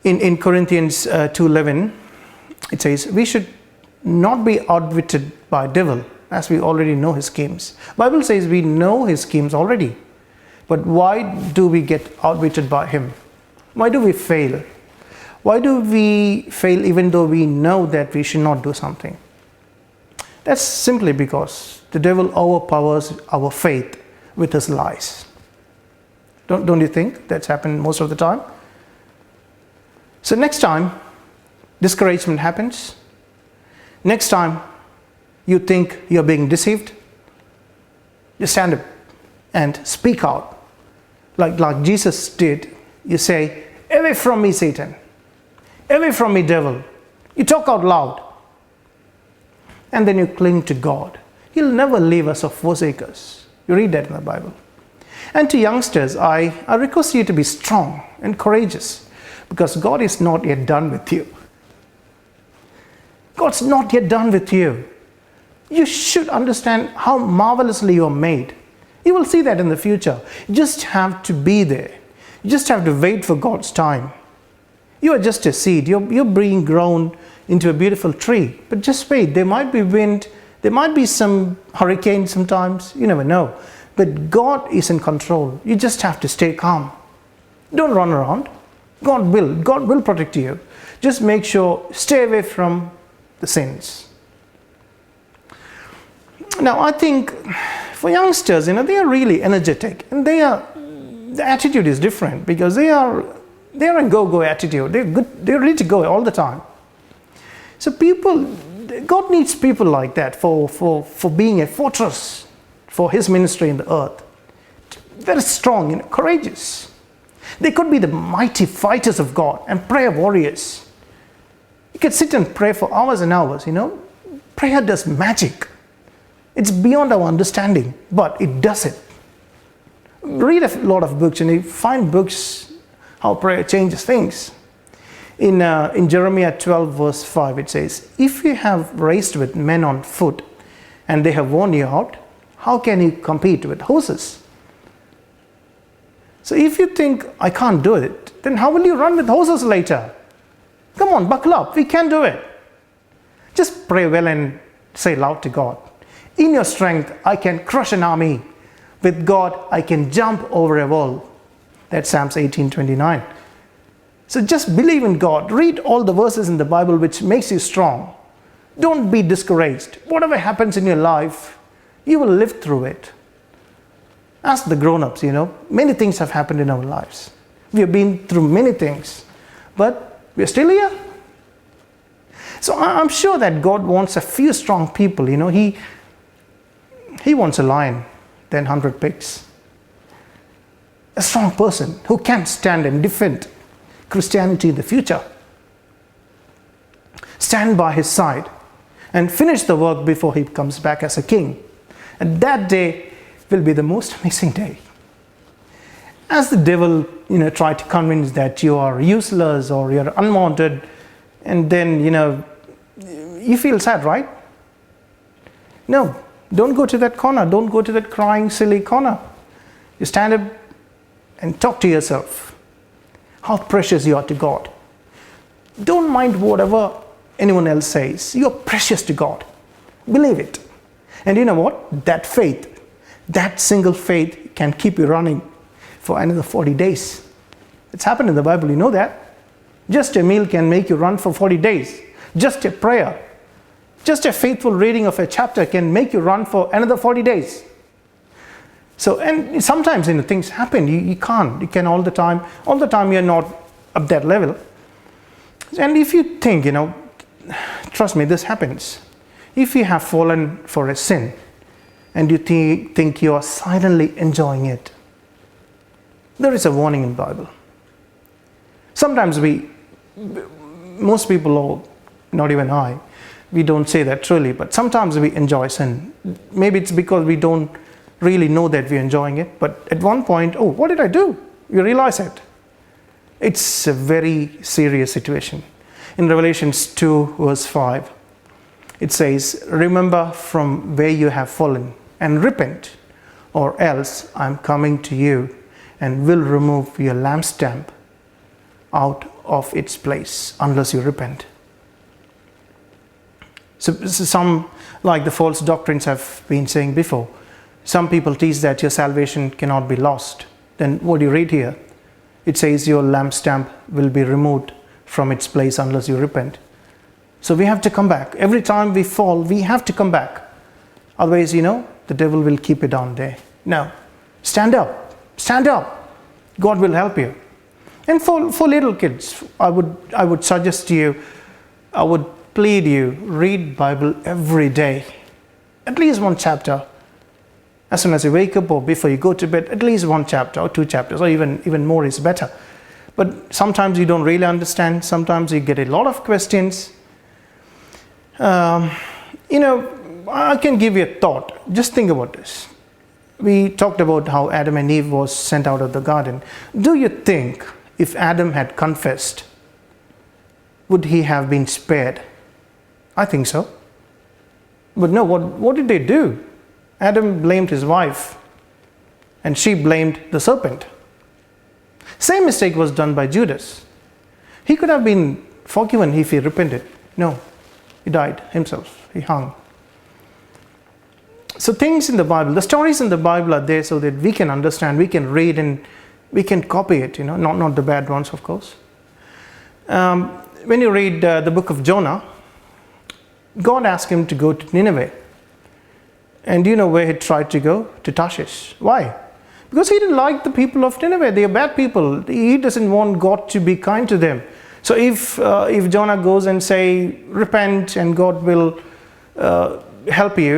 In Corinthians 2:11, it says, we should not be outwitted by devil, as we already know his schemes. Bible says we know his schemes already. But why do we get outwitted by him? Why do we fail? Why do we fail even though we know that we should not do something? That's simply because the devil overpowers our faith with his lies. Don't you think that's happened most of the time? So next time discouragement happens, next time you think you're being deceived, you stand up and speak out like Jesus did. You say, away from me, Satan. Away from me, devil. You talk out loud. And then you cling to God. He'll never leave us or forsake us. You read that in the Bible. And to youngsters, I request you to be strong and courageous, because God is not yet done with you. God's not yet done with you. You should understand how marvelously you are made. You will see that in the future. You just have to be there. You just have to wait for God's time. You are just a seed. You're being grown into a beautiful tree. But just wait. There might be wind. There might be some hurricane sometimes. You never know. But God is in control. You just have to stay calm. Don't run around. God will protect you. Just make sure, stay away from the sins. Now, I think for youngsters, they are really energetic, and the attitude is different, because they are a go-go attitude. They're good. They're ready to go all the time. So people, God needs people like that for being a fortress for His ministry in the earth. Very strong and courageous. They could be the mighty fighters of God and prayer warriors. You could sit and pray for hours and hours, Prayer does magic. It's beyond our understanding, but it does it. Read a lot of books and you find books how prayer changes things. In Jeremiah 12 verse 5 it says, if you have raced with men on foot and they have worn you out, how can you compete with horses? So if you think, I can't do it, then how will you run with horses later? Come on, buckle up, we can do it. Just pray well and say loud to God, in your strength I can crush an army. With God I can jump over a wall. That's Psalms 18:29. So just believe in God. Read all the verses in the Bible which makes you strong. Don't be discouraged. Whatever happens in your life, you will live through it. Ask the grown-ups, many things have happened in our lives. We have been through many things, but we are still here. So I'm sure that God wants a few strong people, He wants a lion than 100 pigs. A strong person who can stand and defend Christianity in the future. Stand by His side and finish the work before He comes back as a king. And that day will be the most amazing day. As the devil, try to convince that you are useless or you're unwanted, and then, you feel sad, right? No, don't go to that corner. Don't go to that crying, silly corner. You stand up and talk to yourself how precious you are to God. Don't mind whatever anyone else says. You're precious to God. Believe it. And you know what? That faith, that single faith can keep you running for another 40 days. It's happened in the Bible, you know that. Just a meal can make you run for 40 days. Just a prayer, just a faithful reading of a chapter can make you run for another 40 days. So, and sometimes things happen, you can all the time you're not up that level. And if you think, trust me, this happens. If you have fallen for a sin and you think you are silently enjoying it, there is a warning in the Bible. Sometimes most people, or not even I, we don't say that truly, but sometimes we enjoy sin. Maybe it's because we don't really know that we're enjoying it, but at one point, oh, what did I do? You realize it. It's a very serious situation. In Revelations 2 verse 5, it says, remember from where you have fallen and repent, or else I'm coming to you and will remove your lampstand out of its place unless you repent. So some, like the false doctrines have been saying before, some people teach that your salvation cannot be lost. Then what do you read here? It says your lampstand will be removed from its place unless you repent. So we have to come back. Every time we fall, we have to come back. Otherwise, the devil will keep you down there. No, stand up. Stand up. God will help you. And for little kids, I would suggest to you, I would plead you, read Bible every day. At least one chapter. As soon as you wake up or before you go to bed, at least one chapter or two chapters, or even more is better. But sometimes you don't really understand. Sometimes you get a lot of questions. I can give you a thought. Just think about this. We talked about how Adam and Eve was sent out of the garden. Do you think if Adam had confessed, would he have been spared? I think so. But no, what did they do? Adam blamed his wife and she blamed the serpent. Same mistake was done by Judas. He could have been forgiven if he repented. No, he died himself. He hung. So things in the Bible, the stories in the Bible are there so that we can understand, we can read and we can copy it, not the bad ones, of course. When you read the book of Jonah, God asked him to go to Nineveh. And do you know where he tried to go? To Tarshish. Why? Because he didn't like the people of Nineveh. They are bad people. He doesn't want God to be kind to them. So if Jonah goes and say, repent and God will help you,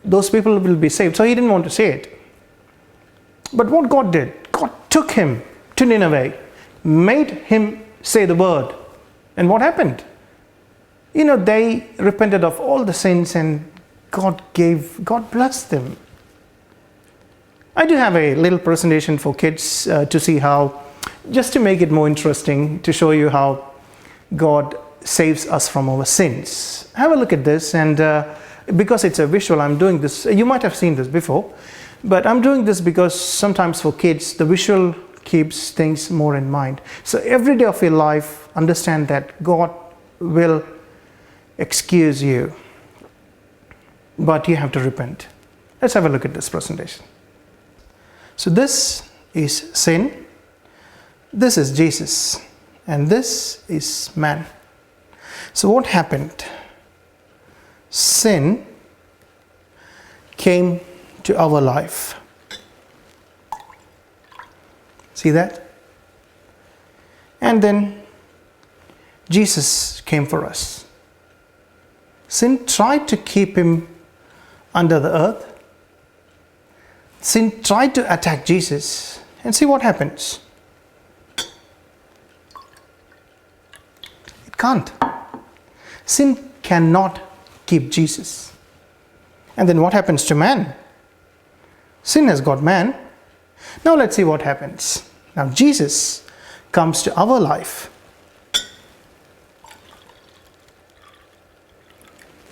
those people will be saved. So he didn't want to say it. But what God did, God took him to Nineveh, made him say the word. And what happened? They repented of all the sins and God blessed them. I do have a little presentation for kids to see how, just to make it more interesting, to show you how God saves us from our sins. Have a look at this, and because it's a visual, I'm doing this. You might have seen this before, but I'm doing this because sometimes for kids, the visual keeps things more in mind. So every day of your life, understand that God will excuse you, but you have to repent. Let's have a look at this presentation. So this is sin, this is Jesus, and this is man. So what happened? Sin came to our life. See that? And then Jesus came for us. Sin tried to keep him under the earth. Sin tried to attack Jesus. And see what happens. It can't. Sin cannot keep Jesus. And then what happens to man? Sin has got man. Now let's see what happens. Now Jesus comes to our life.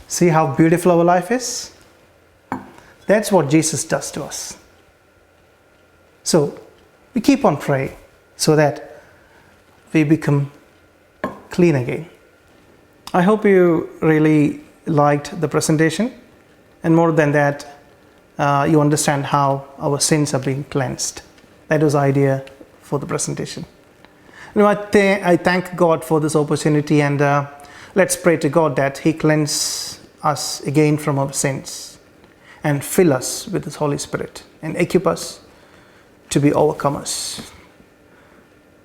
See how beautiful our life is? That's what Jesus does to us. So we keep on praying so that we become clean again. I hope you really liked the presentation, and more than that, you understand how our sins are being cleansed. That was the idea for the presentation. I thank God for this opportunity, and let's pray to God that He cleanse us again from our sins and fill us with His Holy Spirit and equip us to be overcomers.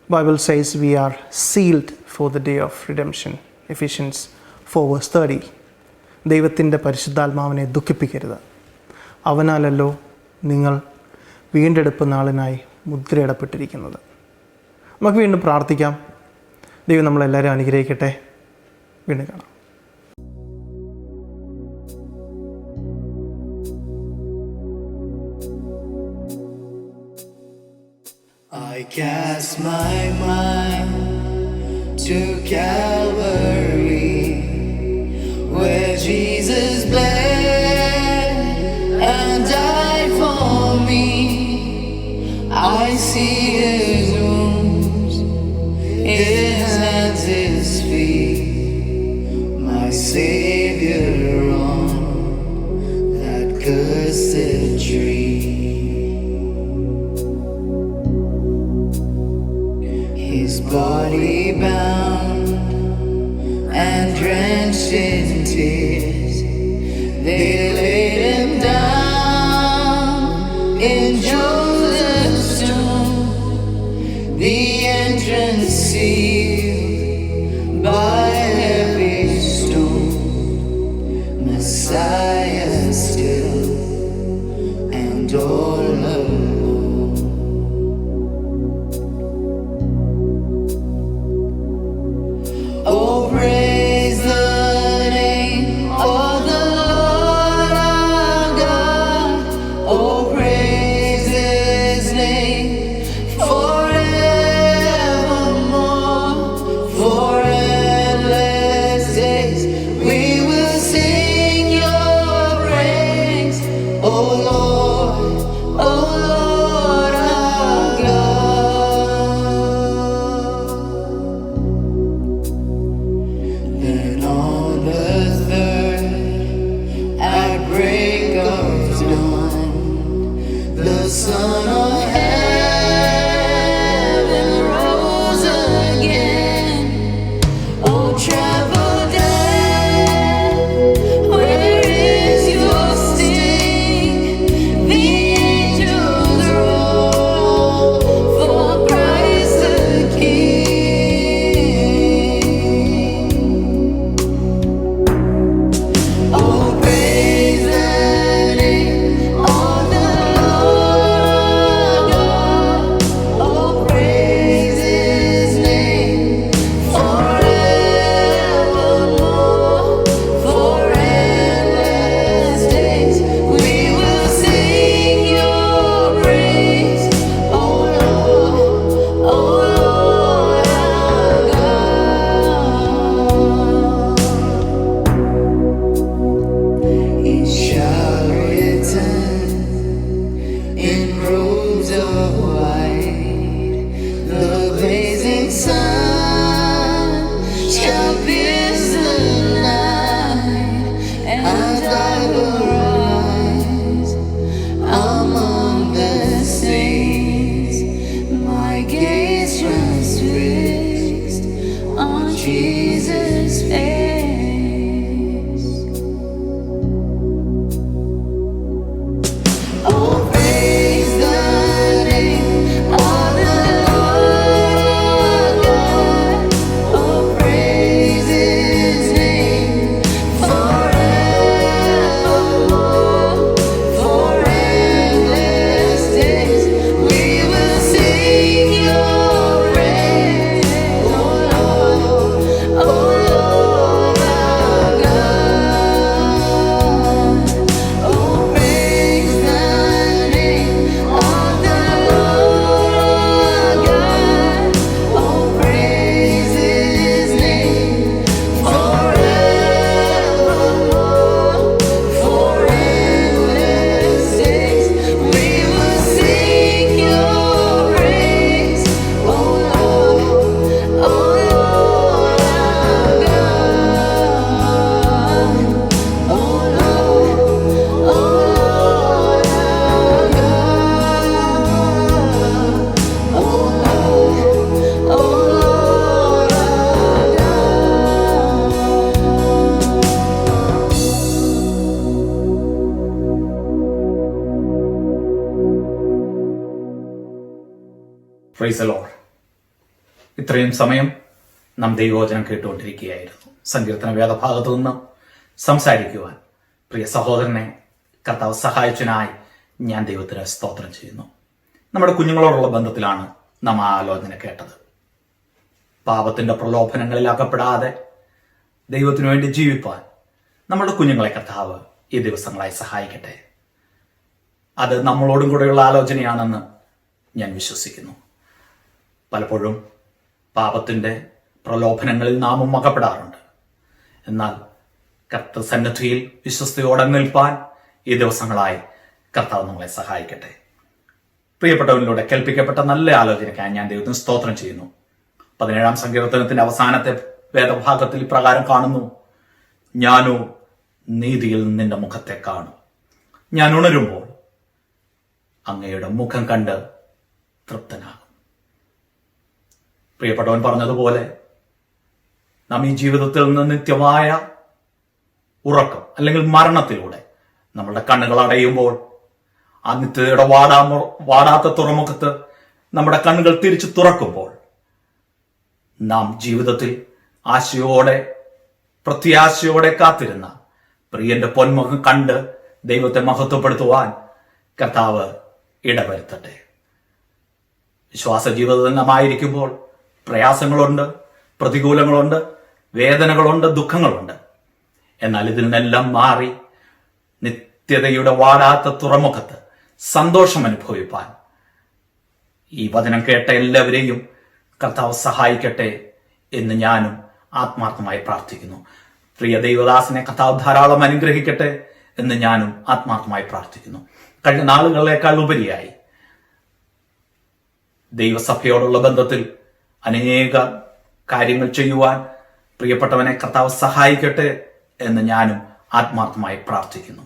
Bible says we are sealed for the day of redemption. Ephesians 4 verse 30. ദൈവത്തിൻ്റെ പരിശുദ്ധാത്മാവിനെ ദുഃഖിപ്പിക്കരുത്. അവനാലല്ലോ നിങ്ങൾ വീണ്ടെടുപ്പ് നാളിനായി മുദ്രയിടപ്പെട്ടിരിക്കുന്നത്. നമുക്ക് വീണ്ടും പ്രാർത്ഥിക്കാം. ദൈവം നമ്മളെല്ലാവരും അനുഗ്രഹിക്കട്ടെ. വീണ്ടും കാണാം. I cast my mind to Calvary, where Jesus bled and died for me. I see His wounds, His hands, His feet, my Savior on that cursed tree. His body bound and drenched in tears, they laid Him down in Joseph's tomb, the entrance sealed by heavy stone. Messiah still and all alone. Oh, praise the name of the Lord our God. Oh, praise His name forevermore. For endless days we will sing Your praise. Oh Lord our God. Then on the third, at break of dawn, the Son of Heaven rose again. Oh, travel death, where is your sting? The angels roll for Christ the King. Price the Lord. ഇത്രയും സമയം നാം ദൈവവചനം കേട്ടുകൊണ്ടിരിക്കുകയായിരുന്നു. സങ്കീർത്തന വേദഭാഗത്തു നിന്ന് സംസാരിക്കുവാൻ പ്രിയ സഹോദരനെ കർത്താവ് സഹായിച്ചതിനായി ഞാൻ ദൈവത്തിന് സ്തോത്രം ചെയ്യുന്നു. നമ്മുടെ കുഞ്ഞുങ്ങളോടുള്ള ബന്ധത്തിലാണ് നാം ആ ആലോചന കേട്ടത്. പാപത്തിന്റെ പ്രലോഭനങ്ങളിൽ അകപ്പെടാതെ ദൈവത്തിനു വേണ്ടി ജീവിപ്പാൻ നമ്മുടെ കുഞ്ഞുങ്ങളെ കർത്താവ് ഈ ദിവസങ്ങളായി സഹായിക്കട്ടെ. അത് നമ്മളോടും കൂടെയുള്ള ആലോചനയാണെന്ന് ഞാൻ വിശ്വസിക്കുന്നു. പലപ്പോഴും പാപത്തിന്റെ പ്രലോഭനങ്ങളിൽ നാമും അകപ്പെടാറുണ്ട്. എന്നാൽ കർത്തൃസന്നിധിയിൽ വിശ്വസ്തയോടെ നിൽപ്പാൻ ഈ ദിവസങ്ങളായി കർത്താവ് നമ്മളെ സഹായിക്കട്ടെ. പ്രിയപ്പെട്ടവരിലൂടെ കേൾപ്പിക്കപ്പെട്ട നല്ല ആലോചനയ്ക്കായി ഞാൻ ദൈവത്തിന് സ്തോത്രം ചെയ്യുന്നു. 17-ാം സങ്കീർത്തനത്തിന്റെ അവസാനത്തെ വേദഭാഗത്തിൽ ഇപ്രകാരം കാണുന്നു: ഞാനോ നീതിയിൽ നിന്റെ മുഖത്തെ കാണും. ഞാൻ ഉണരുമ്പോൾ അങ്ങയുടെ മുഖം കണ്ട് തൃപ്തനാകും. പ്രിയപ്പെട്ടവൻ പറഞ്ഞതുപോലെ നാം ഈ ജീവിതത്തിൽ നിന്ന് നിത്യമായ ഉറക്കം അല്ലെങ്കിൽ മരണത്തിലൂടെ നമ്മളുടെ കണ്ണുകൾ അടയുമ്പോൾ ആ നിത്യതയുടെ വാടാത്ത തുറമുഖത്ത് നമ്മുടെ കണ്ണുകൾ തിരിച്ചു തുറക്കുമ്പോൾ നാം ജീവിതത്തിൽ ആശയോടെ പ്രത്യാശയോടെ കാത്തിരുന്ന പ്രിയന്റെ പൊന്മുഖം കണ്ട് ദൈവത്തെ മഹത്വപ്പെടുത്തുവാൻ കർത്താവ് ഇടവരുത്തട്ടെ. വിശ്വാസ ജീവിതമായിരിക്കുമ്പോൾ പ്രയാസങ്ങളുണ്ട്, പ്രതികൂലങ്ങളുണ്ട്, വേദനകളുണ്ട്, ദുഃഖങ്ങളുണ്ട്. എന്നാൽ ഇതിൽ നിന്നെല്ലാം മാറി നിത്യതയുടെ വാടാത്ത തുറമുഖത്ത് സന്തോഷം അനുഭവിപ്പാൻ ഈ വചനം കേട്ട എല്ലാവരെയും കർത്താവ് സഹായിക്കട്ടെ എന്ന് ഞാനും ആത്മാർത്ഥമായി പ്രാർത്ഥിക്കുന്നു. പ്രിയ ദൈവദാസനെ കർത്താവ് ധാരാളം അനുഗ്രഹിക്കട്ടെ എന്ന് ഞാനും ആത്മാർത്ഥമായി പ്രാർത്ഥിക്കുന്നു. കഴിഞ്ഞ നാളുകളേക്കാൾ ഉപരിയായി ദൈവസഭയോടുള്ള ബന്ധത്തിൽ അനേക കാര്യങ്ങൾ ചെയ്യുവാൻ പ്രിയപ്പെട്ടവനെ കർത്താവ് സഹായിക്കട്ടെ എന്ന് ഞാനും ആത്മാർത്ഥമായി പ്രാർത്ഥിക്കുന്നു.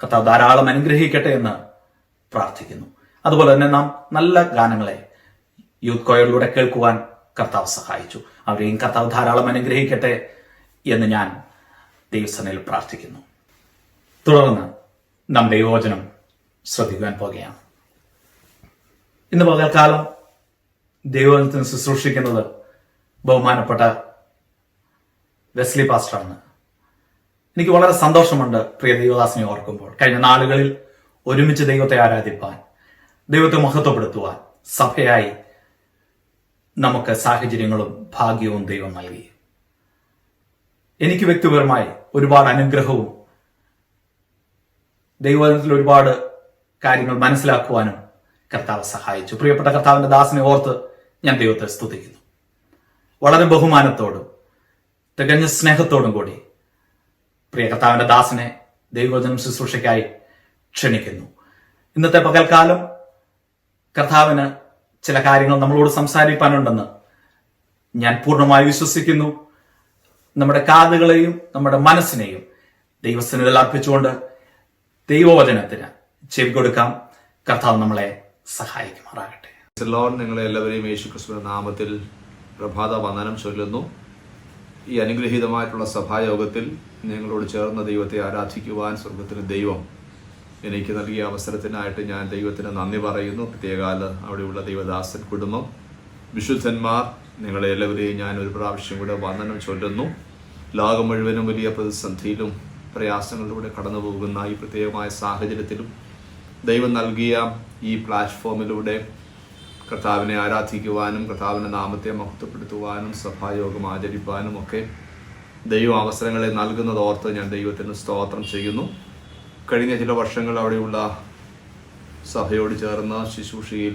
കർത്താവ് ധാരാളം അനുഗ്രഹിക്കട്ടെ എന്ന് പ്രാർത്ഥിക്കുന്നു. അതുപോലെ തന്നെ നാം നല്ല ഗാനങ്ങളെ യൂത്ത് കൊയറിലൂടെ കേൾക്കുവാൻ കർത്താവ് സഹായിച്ചു. അവരെയും കർത്താവ് ധാരാളം അനുഗ്രഹിക്കട്ടെ എന്ന് ഞാൻ ദൈവസനയിൽ പ്രാർത്ഥിക്കുന്നു. തുടർന്ന് നാം ദൈവവചനം ശ്രദ്ധിക്കുവാൻ പോകുകയാണ്. ഇന്ന് പകൽക്കാലം ദൈവവചനത്തിന് ശുശ്രൂഷിക്കുന്നത് ബഹുമാനപ്പെട്ട വെസ്ലി പാസ്റ്ററാണ്. എനിക്ക് വളരെ സന്തോഷമുണ്ട് പ്രിയ ദൈവദാസനെ ഓർക്കുമ്പോൾ. കഴിഞ്ഞ നാളുകളിൽ ഒരുമിച്ച് ദൈവത്തെ ആരാധിപ്പാൻ, ദൈവത്തെ മഹത്വപ്പെടുത്തുവാൻ സഭയായി നമുക്ക് സാഹചര്യങ്ങളും ഭാഗ്യവും ദൈവം നൽകി. എനിക്ക് വ്യക്തിപരമായി ഒരുപാട് അനുഗ്രഹവും ദൈവത്തിൽ ഒരുപാട് കാര്യങ്ങൾ മനസ്സിലാക്കുവാനും കർത്താവ് സഹായിച്ചു. പ്രിയപ്പെട്ട കർത്താവിന്റെ ദാസനെ ഓർത്ത് ഞാൻ ദൈവത്തെ സ്തുതിക്കുന്നു. വളരെ ബഹുമാനത്തോടും തികഞ്ഞ സ്നേഹത്തോടും കൂടി പ്രിയ കർത്താവിന്റെ ദാസനെ ദൈവവചനം ശുശ്രൂഷയ്ക്കായി ക്ഷണിക്കുന്നു. ഇന്നത്തെ പകൽക്കാലം കർത്താവിന് ചില കാര്യങ്ങൾ നമ്മളോട് സംസാരിക്കാനുണ്ടെന്ന് ഞാൻ പൂർണ്ണമായി വിശ്വസിക്കുന്നു. നമ്മുടെ കാതുകളെയും നമ്മുടെ മനസ്സിനെയും ദൈവസന്നിധിയിൽ അർപ്പിച്ചുകൊണ്ട് ദൈവവചനത്തിന് ചെവി കൊടുക്കാം. കർത്താവ് നമ്മളെ സഹായിക്കുമാറാകട്ടെ. നിങ്ങളെ എല്ലാവരെയും യേശുക്രിസ്തുവിന്റെ നാമത്തിൽ പ്രഭാത വന്ദനം ചൊല്ലുന്നു. ഈ അനുഗ്രഹീതമായിട്ടുള്ള സഭായോഗത്തിൽ ഞങ്ങളോട് ചേർന്ന ദൈവത്തെ ആരാധിക്കുവാൻ സ്വർഗത്തിലെ ദൈവം എനിക്ക് നൽകിയ അവസരത്തിനായിട്ട് ഞാൻ ദൈവത്തിന് നന്ദി പറയുന്നു. പ്രത്യേകാല അവിടെയുള്ള ദൈവദാസൻ കുടുംബം, വിശുദ്ധന്മാർ, നിങ്ങളെ എല്ലാവരെയും ഞാൻ ഒരു പ്രാവശ്യം കൂടെ വന്ദനം ചൊല്ലുന്നു. ലോകം മുഴുവനും വലിയ പ്രതിസന്ധിയിലും പ്രയാസങ്ങളിലൂടെ കടന്നു പോകുന്ന ഈ പ്രത്യേകമായ സാഹചര്യത്തിലും ദൈവം നൽകിയ ഈ പ്ലാറ്റ്ഫോമിലൂടെ കർത്താവിനെ ആരാധിക്കുവാനും കർത്താവിൻ്റെ നാമത്തെ മഹത്വപ്പെടുത്തുവാനും സഭായോഗം ആചരിപ്പാനും ഒക്കെ ദൈവം അവസരങ്ങളെ നൽകുന്നതോർത്ത് ഞാൻ ദൈവത്തിന് സ്തോത്രം ചെയ്യുന്നു. കഴിഞ്ഞ ചില വർഷങ്ങൾ അവിടെയുള്ള സഭയോട് ചേർന്ന് ശുശ്രൂഷയിൽ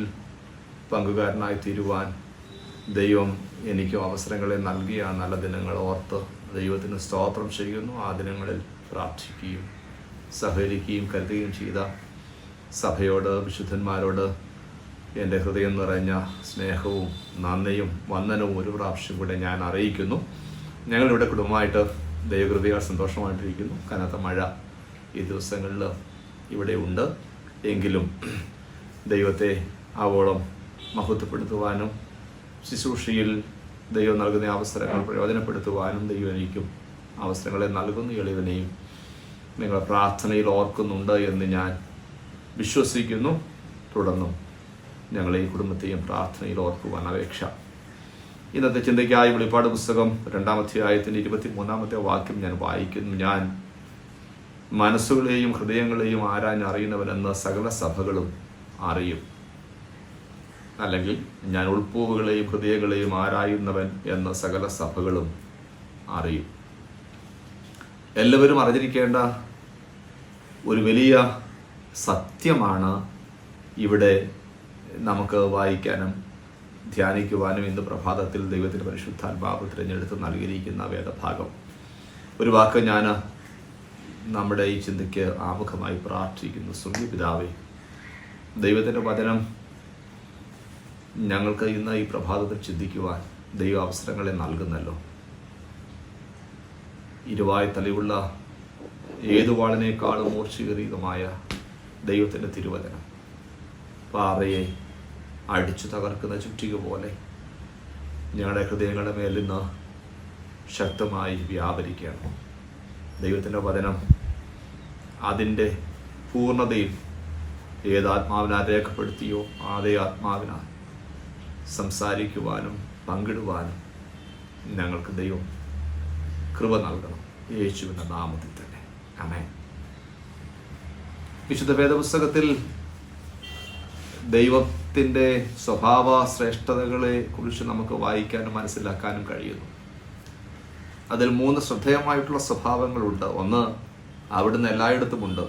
പങ്കുകാരനായി തീരുവാൻ ദൈവം എനിക്കും അവസരങ്ങളെ നൽകിയ നല്ല ദിനങ്ങൾ ഓർത്ത് ദൈവത്തിന് സ്തോത്രം ചെയ്യുന്നു. ആ ദിനങ്ങളിൽ പ്രാർത്ഥിക്കുകയും സഹകരിക്കുകയും കരുതുകയും ചെയ്ത സഭയോട്, വിശുദ്ധന്മാരോട് എൻ്റെ ഹൃദയം നിറഞ്ഞ സ്നേഹവും നന്ദിയും വന്ദനവും ഒരു പ്രാവശ്യം കൂടെ ഞാൻ അറിയിക്കുന്നു. ഞങ്ങളിവിടെ കുടുംബമായിട്ട് ദൈവകൃപയാൽ സന്തോഷമായിട്ടിരിക്കുന്നു. കനത്ത മഴ ഈ ദിവസങ്ങളിൽ ഇവിടെ ഉണ്ട്. എങ്കിലും ദൈവത്തെ ആവോളം മഹത്വപ്പെടുത്തുവാനും ശുശ്രൂഷയിൽ ദൈവം നൽകുന്ന അവസരങ്ങൾ പ്രയോജനപ്പെടുത്തുവാനും ദൈവം എനിക്കും അവസരങ്ങളെ നൽകുന്നു. എളിവനെയും നിങ്ങളുടെ പ്രാർത്ഥനയിൽ ഓർക്കുന്നുണ്ട് എന്ന് ഞാൻ വിശ്വസിക്കുന്നു. തുടർന്നും ഞങ്ങളെ ഈ കുടുംബത്തെയും പ്രാർത്ഥനയിൽ ഓർക്കുവാൻ അപേക്ഷ. ഇന്നത്തെ ചിന്തയ്ക്കായി വെളിപ്പാട് പുസ്തകം 2-ാം അധ്യായത്തിൻ്റെ 23-ാമത്തെ വാക്യം ഞാൻ വായിക്കുന്നു. ഞാൻ മനസ്സുകളെയും ഹൃദയങ്ങളെയും ആരാഞ്ഞറിയുന്നവനെന്ന് സകല സഭകളും അറിയും. അല്ലെങ്കിൽ ഞാൻ ഉൾപ്പൂവുകളെയും ഹൃദയങ്ങളെയും ആരായുന്നവൻ എന്ന സകല സഭകളും അറിയും. എല്ലാവരും അറിഞ്ഞിരിക്കേണ്ട ഒരു വലിയ സത്യമാണ് ഇവിടെ നമുക്ക് വായിക്കാനും ധ്യാനിക്കുവാനും ഇന്ന് പ്രഭാതത്തിൽ ദൈവത്തിൻ്റെ പരിശുദ്ധാത്മാവ് തിരഞ്ഞെടുത്ത് നൽകിയിരിക്കുന്ന വേദഭാഗം. ഒരു വാക്ക് ഞാൻ നമ്മുടെ ഈ ചിന്തയ്ക്ക് ആമുഖമായി പ്രാർത്ഥിക്കുന്നു. സ്വർഗ്ഗീയ പിതാവേ, ദൈവത്തിൻ്റെ വചനം ഞങ്ങൾക്ക് ഇന്ന് ഈ പ്രഭാതത്തിൽ ചിന്തിക്കുവാൻ ദൈവ അവസരങ്ങളെ നൽകുന്നല്ലോ. ഇരുവായ് തലയുള്ള ഏതു വാളിനേക്കാളും മൂർച്ചയേറിയതുമായ ദൈവത്തിൻ്റെ തിരുവചനം പാറയെ അടിച്ചു തകർക്കുന്ന ചുറ്റിക പോലെ ഞങ്ങളുടെ ഹൃദയങ്ങളുടെ മേൽ നിന്ന് ശക്തമായി വ്യാപരിക്കുകയാണ്. ദൈവത്തിൻ്റെ വചനം അതിൻ്റെ പൂർണ്ണതയിൽ ഏതാത്മാവിനാൽ രേഖപ്പെടുത്തിയോ അതേ ആത്മാവിനാൽ സംസാരിക്കുവാനും പങ്കിടുവാനും ഞങ്ങൾക്ക് ദൈവം കൃപ നൽകണം. യേശുവിൻ്റെ നാമത്തിൽ തന്നെ ആമേൻ. വിശുദ്ധ വേദപുസ്തകത്തിൽ ദൈവത്തിൻ്റെ സ്വഭാവ ശ്രേഷ്ഠതകളെ കുറിച്ച് നമുക്ക് വായിക്കാനും മനസ്സിലാക്കാനും കഴിയുന്നു. അതിൽ 3 ശ്രദ്ധേയമായിട്ടുള്ള സ്വഭാവങ്ങളുണ്ട്. ഒന്ന്, അവിടുന്ന് എല്ലായിടത്തുമുണ്ട്.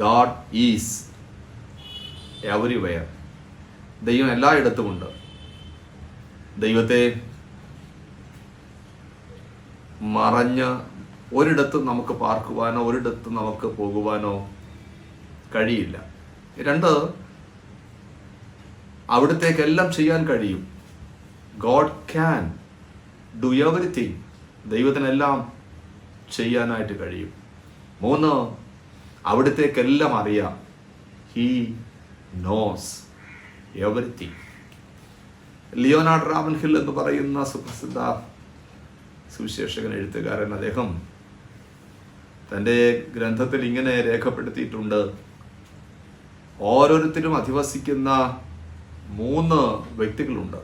God is everywhere. ദൈവം എല്ലായിടത്തുമുണ്ട്. ദൈവത്തെ മറഞ്ഞ് ഒരിടത്തും നമുക്ക് പാർക്കുവാനോ ഒരിടത്തും നമുക്ക് പോകുവാനോ കഴിയില്ല. 2, അവിടത്തേക്കെല്ലാം ചെയ്യാൻ കഴിയും. God can do everything. ദൈവത്തിനെല്ലാം ചെയ്യാനായിട്ട് കഴിയും. 3, അവിടത്തേക്കെല്ലാം അറിയാം. He knows everything. Leonard Ravenhill എന്ന് പറയുന്ന സുപ്രസിദ്ധ സുവിശേഷകൻ എഴുത്തുകാരൻ, അദ്ദേഹം തൻ്റെ ഗ്രന്ഥത്തിൽ ഇങ്ങനെ രേഖപ്പെടുത്തിയിട്ടുണ്ട്. ഓരോരുത്തരും അധിവസിക്കുന്ന 3 വ്യക്തികളുണ്ട്.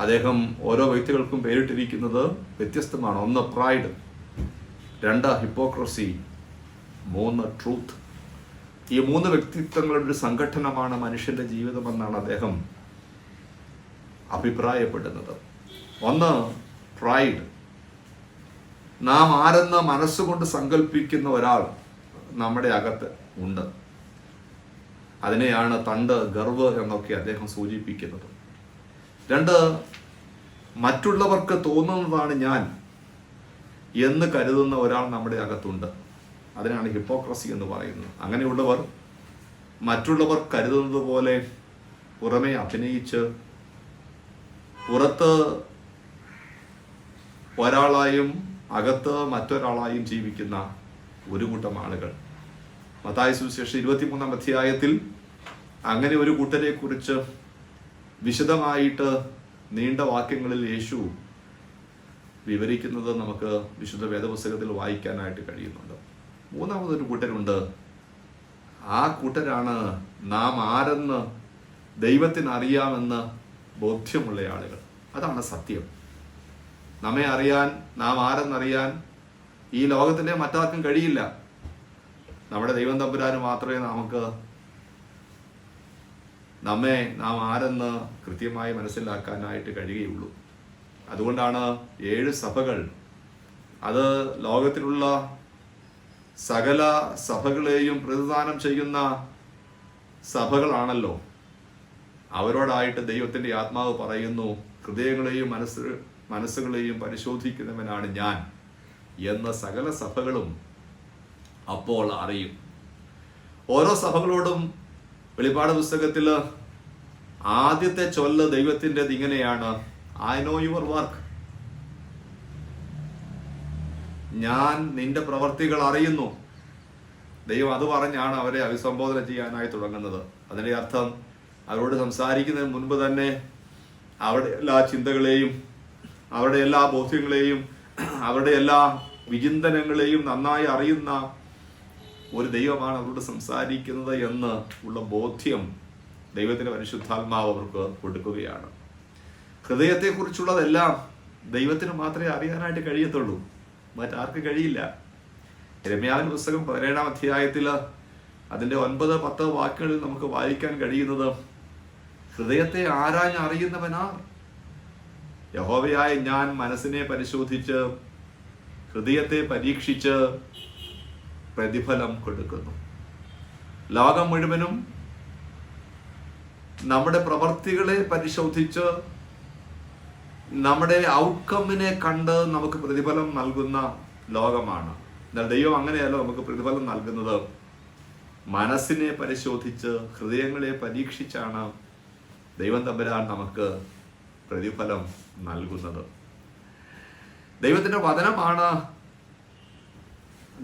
അദ്ദേഹം ഓരോ വ്യക്തികൾക്കും പേരിട്ടിരിക്കുന്നത് വ്യത്യസ്തമാണ്. 1 പ്രൈഡ്, 2 ഹിപ്പോക്രസി, 3 ട്രൂത്ത്. ഈ 3 വ്യക്തിത്വങ്ങളുടെ ഒരു സംഘടനമാണ് മനുഷ്യന്റെ ജീവിതമെന്നാണ് അദ്ദേഹം അഭിപ്രായപ്പെടുന്നത്. 1 പ്രൈഡ്. നാം ആരെന്ന് മനസ്സുകൊണ്ട് സങ്കല്പിക്കുന്ന ഒരാൾ നമ്മുടെ അകത്ത് ഉണ്ട്. അതിനെയാണ് തണ്ട്, ഗർവ് എന്നൊക്കെ അദ്ദേഹം സൂചിപ്പിക്കുന്നത്. 2, മറ്റുള്ളവർക്ക് തോന്നുന്നതാണ് ഞാൻ എന്ന് കരുതുന്ന ഒരാൾ നമ്മുടെ അകത്തുണ്ട്. അതിനാണ് ഹിപ്പോക്രസി എന്ന് പറയുന്നത്. അങ്ങനെയുള്ളവർ മറ്റുള്ളവർ കരുതുന്നത് പോലെ പുറമെ അഭിനയിച്ച് പുറത്ത് ഒരാളായും അകത്ത് മറ്റൊരാളായും ജീവിക്കുന്ന ഒരു കൂട്ടം ആളുകൾ. മത്തായി സുവിശേഷം 23-ാം അധ്യായത്തിൽ അങ്ങനെ ഒരു കൂട്ടരെ കുറിച്ച് വിശദമായിട്ട് നീണ്ട വാക്യങ്ങളിൽ യേശു വിവരിക്കുന്നത് നമുക്ക് വിശുദ്ധ വേദപുസ്തകത്തിൽ വായിക്കാനായിട്ട് കഴിയുന്നുണ്ട്. 3-മതൊരു കൂട്ടരുണ്ട്. ആ കൂട്ടരാണ് നാം ആരെന്ന് ദൈവത്തിന് അറിയാമെന്ന് ബോധ്യമുള്ള ആളുകൾ. അതാണ് സത്യം. നമ്മെ അറിയാൻ, നാം ആരെന്നറിയാൻ ഈ ലോകത്തിൻ്റെ മറ്റാർക്കും കഴിയില്ല. നമ്മുടെ ദൈവം തമ്പുരാന് മാത്രമേ നാം ആരെന്ന് കൃത്യമായി മനസ്സിലാക്കാനായിട്ട് കഴിയുകയുള്ളൂ. അതുകൊണ്ടാണ് 7 സഭകൾ, അത് ലോകത്തിലുള്ള സകല സഭകളെയും പ്രതിദാനം ചെയ്യുന്ന സഭകളാണല്ലോ. അവരോടായിട്ട് ദൈവത്തിൻ്റെ ആത്മാവ് പറയുന്നു, ഹൃദയങ്ങളെയും മനസ്സുകളെയും പരിശോധിക്കുന്നവനാണ് ഞാൻ എന്ന സകല സഭകളും അപ്പോൾ അറിയും. ഓരോ സഭകളോടും വെളിപ്പാട് പുസ്തകത്തിൽ ആദ്യത്തെ ചൊല്ല് ദൈവത്തിൻ്റെത് ഇങ്ങനെയാണ്: ഐ നോ യുവർ വർക്ക്. ഞാൻ നിന്റെ പ്രവർത്തികൾ അറിയുന്നു. ദൈവം അത് പറഞ്ഞാണ് അവരെ അഭിസംബോധന ചെയ്യാനായി തുടങ്ങുന്നത്. അതിൻ്റെ അർത്ഥം അവരോട് സംസാരിക്കുന്നതിന് മുൻപ് തന്നെ അവരുടെ എല്ലാ ചിന്തകളെയും, അവരുടെ എല്ലാ ബോധ്യങ്ങളെയും, അവരുടെ എല്ലാ വിചിന്തനങ്ങളെയും നന്നായി അറിയുന്ന ഒരു ദൈവമാണ് അവരോട് സംസാരിക്കുന്നത് എന്ന് ഉള്ള ബോധ്യം ദൈവത്തിൻ്റെ പരിശുദ്ധാത്മാവ് അവർക്ക് കൊടുക്കുകയാണ്. ഹൃദയത്തെക്കുറിച്ചുള്ളതെല്ലാം ദൈവത്തിന് മാത്രമേ അറിയാനായിട്ട് കഴിയത്തുള്ളൂ, മറ്റാർക്കും കഴിയില്ല. യിരെമ്യാവിന്റെ പുസ്തകം 17-ാം അധ്യായത്തിൽ അതിൻ്റെ 9-10 വാക്യങ്ങളിൽ നമുക്ക് വായിക്കാൻ കഴിയുന്നത്, ഹൃദയത്തെ ആരാഞ്ഞ് അറിയുന്നവനാർ? യഹോവയായ ഞാൻ മനസ്സിനെ പരിശോധിച്ച് ഹൃദയത്തെ പരീക്ഷിച്ച് പ്രതിഫലം കൊടുക്കുന്നു. ലോകം മുഴുവനും നമ്മുടെ പ്രവർത്തികളെ പരിശോധിച്ച് നമ്മുടെ ഔട്ട്കമ്മിനെ കണ്ട് നമുക്ക് പ്രതിഫലം നൽകുന്ന ലോകമാണ്. എന്നാൽ ദൈവം അങ്ങനെയല്ല നമുക്ക് പ്രതിഫലം നൽകുന്നത്. മനസ്സിനെ പരിശോധിച്ച് ഹൃദയങ്ങളെ പരീക്ഷിച്ചാണ് ദൈവം തമ്പുരാൻ നമുക്ക് പ്രതിഫലം നൽകുന്നത്. ദൈവത്തിൻ്റെ വചനമാണ്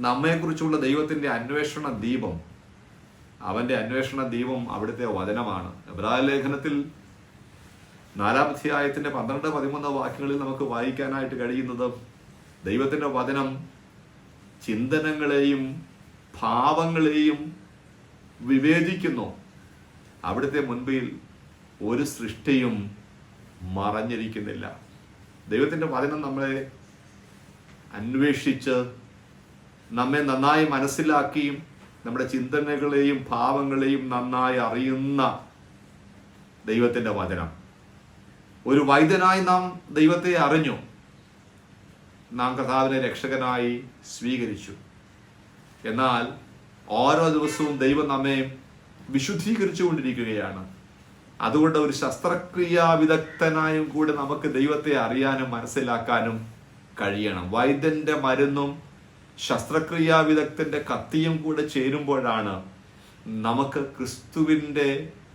നമ്മെക്കുറിച്ചുള്ള ദൈവത്തിൻ്റെ അന്വേഷണ ദീപം. അവൻ്റെ അന്വേഷണ ദീപം അവിടുത്തെ വചനമാണ്. എബ്രായ ലേഖനത്തിൽ 4-ാം അധ്യായത്തിൻ്റെ 12-13 വാക്യങ്ങളിൽ നമുക്ക് വായിക്കാനായിട്ട് കഴിയുന്നത്, ദൈവത്തിൻ്റെ വചനം ചിന്തനങ്ങളെയും ഭാവങ്ങളെയും വിവേചിക്കുന്നു. അവിടുത്തെ മുൻപിൽ ഒരു സൃഷ്ടിയും മറഞ്ഞിരിക്കുന്നില്ല. ദൈവത്തിൻ്റെ വചനം നമ്മളെ അന്വേഷിച്ച് നമ്മെ നന്നായി മനസ്സിലാക്കിയും നമ്മുടെ ചിന്തനകളെയും ഭാവങ്ങളെയും നന്നായി അറിയുന്ന ദൈവത്തിൻ്റെ വചനം. ഒരു വൈദ്യനായി നാം ദൈവത്തെ അറിഞ്ഞു, നാം കർത്താവിനെ രക്ഷകനായി സ്വീകരിച്ചു. എന്നാൽ ഓരോ ദിവസവും ദൈവം നമ്മെ വിശുദ്ധീകരിച്ചു കൊണ്ടിരിക്കുകയാണ്. അതുകൊണ്ട് ഒരു ശസ്ത്രക്രിയാ വിദഗ്ധനായും കൂടെ നമുക്ക് ദൈവത്തെ അറിയാനും മനസ്സിലാക്കാനും കഴിയണം. വൈദ്യന്റെ മരുന്നും ശസ്ത്രക്രിയാ വിദഗ്ധന്റെ കത്തിയും കൂടെ ചേരുമ്പോഴാണ് നമുക്ക് ക്രിസ്തുവിൻ്റെ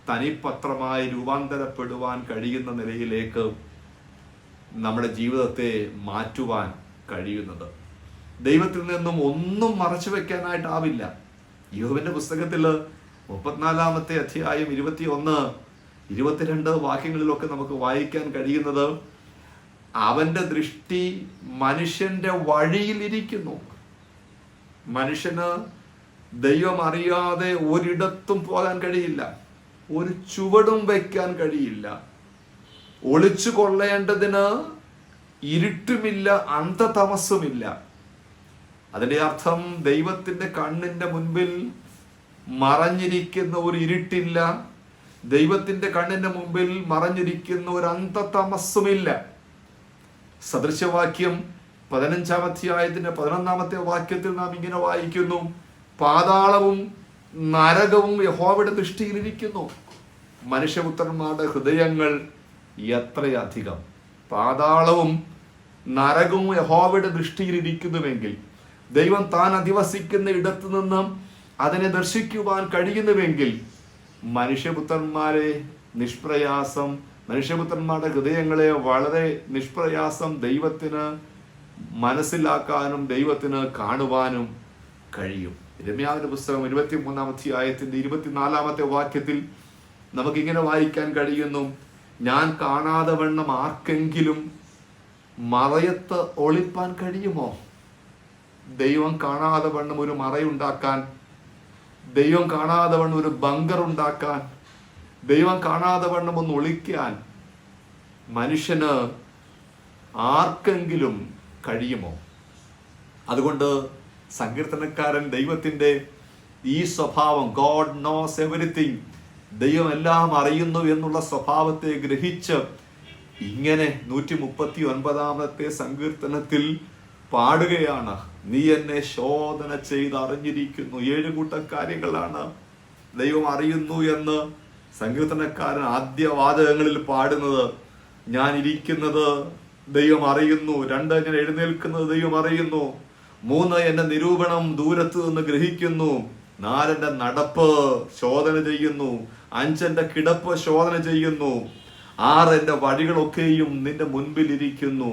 തനിപ്പത്രമായി രൂപാന്തരപ്പെടുവാൻ കഴിയുന്ന നിലയിലേക്ക് നമ്മുടെ ജീവിതത്തെ മാറ്റുവാൻ കഴിയുന്നത്. ദൈവത്തിൽ നിന്നും ഒന്നും മറച്ചു വെക്കാനായിട്ടാവില്ല. യോബിന്റെ പുസ്തകത്തിൽ 34-ാമത്തെ അധ്യായം 21-22 വാക്യങ്ങളിലൊക്കെ നമുക്ക് വായിക്കാൻ കഴിയുന്നത്, അവന്റെ ദൃഷ്ടി മനുഷ്യന്റെ വഴിയിലിരിക്കുന്നു. മനുഷ്യന് ദൈവം അറിയാതെ ഒരിടത്തും പോകാൻ കഴിയില്ല, ഒരു ചുവടും വയ്ക്കാൻ കഴിയില്ല. ഒളിച്ചു കൊള്ളേണ്ടതിന് ഇരുട്ടുമില്ല, അന്ധതമസ്സുമില്ല. അതിന്റെ അർത്ഥം ദൈവത്തിന്റെ കണ്ണിന്റെ മുൻപിൽ മറഞ്ഞിരിക്കുന്ന ഒരു ഇരുട്ടില്ല, ദൈവത്തിന്റെ കണ്ണിന്റെ മുമ്പിൽ മറഞ്ഞിരിക്കുന്ന ഒരു അന്ധതമസ്സുമില്ല. സദൃശവാക്യം 15-ാം അധ്യായത്തിന്റെ 11-ാമത്തെ വാക്യത്തിൽ നാം ഇങ്ങനെ വായിക്കുന്നു, പാതാളവും നരകവും യഹോവയുടെ ദൃഷ്ടിയിലിരിക്കുന്നു. മനുഷ്യപുത്രന്മാരുടെ ഹൃദയങ്ങൾ എത്രയധികം! പാതാളവും നരകവും യഹോവയുടെ ദൃഷ്ടിയിലിരിക്കുന്നുവെങ്കിൽ, ദൈവം താൻ അധിവസിക്കുന്ന ഇടത്തു നിന്നും അതിനെ ദർശിക്കുവാൻ കഴിയുന്നുവെങ്കിൽ, മനുഷ്യപുത്രന്മാരുടെ ഹൃദയങ്ങളെ വളരെ നിഷ്പ്രയാസം ദൈവത്തിന് മനസ്സിലാക്കാനും ദൈവത്തിന് കാണുവാനും കഴിയും. യിരെമ്യാവിന്റെ പുസ്തകം 23-ാം അധ്യായത്തിന്റെ 24-ാമത്തെ വാക്യത്തിൽ നമുക്കിങ്ങനെ വായിക്കാൻ കഴിയുന്നു, ഞാൻ കാണാതെ വണ്ണം ആർക്കെങ്കിലും മറയത്ത് ഒളിപ്പാൻ കഴിയുമോ? ദൈവം കാണാതെ വണ്ണം ഒരു മറയുണ്ടാക്കാൻ, ദൈവം കാണാതെ വണ്ണം ഒരു ബങ്കർ ഉണ്ടാക്കാൻ, ദൈവം കാണാതെ വണ്ണം ഒന്ന് ഒളിക്കാൻ മനുഷ്യന് ആർക്കെങ്കിലും കഴിയുമോ? അതുകൊണ്ട് സങ്കീർത്തനക്കാരൻ ദൈവത്തിൻ്റെ ഈ സ്വഭാവം, ഗോഡ് നോസ് എവരിത്തിങ്, ദൈവം എല്ലാം അറിയുന്നു എന്നുള്ള സ്വഭാവത്തെ ഗ്രഹിച്ച് ഇങ്ങനെ 139-ാമത്തെ സങ്കീർത്തനത്തിൽ പാടുകയാണ്, നീ എന്നെ ശോധന ചെയ്ത് അറിഞ്ഞിരിക്കുന്നു. 7 കൂട്ടം കാര്യങ്ങളാണ് ദൈവം അറിയുന്നു എന്ന് സങ്കീർത്തനക്കാരൻ ആദ്യ വാചകങ്ങളിൽ പാടുന്നത്. ഞാൻ ഇരിക്കുന്നത് ദൈവം അറിയുന്നു. 2, ഞാൻ എഴുന്നേൽക്കുന്നത് ദൈവം അറിയുന്നു. 3, എന്റെ നിരൂപണം ദൂരത്ത് നിന്ന് ഗ്രഹിക്കുന്നു. 4, എന്റെ നടപ്പ് ശോധന ചെയ്യുന്നു. 5, എന്റെ കിടപ്പ് ശോധന ചെയ്യുന്നു. 6, എന്റെ വഴികളൊക്കെയും നിന്റെ മുൻപിൽ ഇരിക്കുന്നു.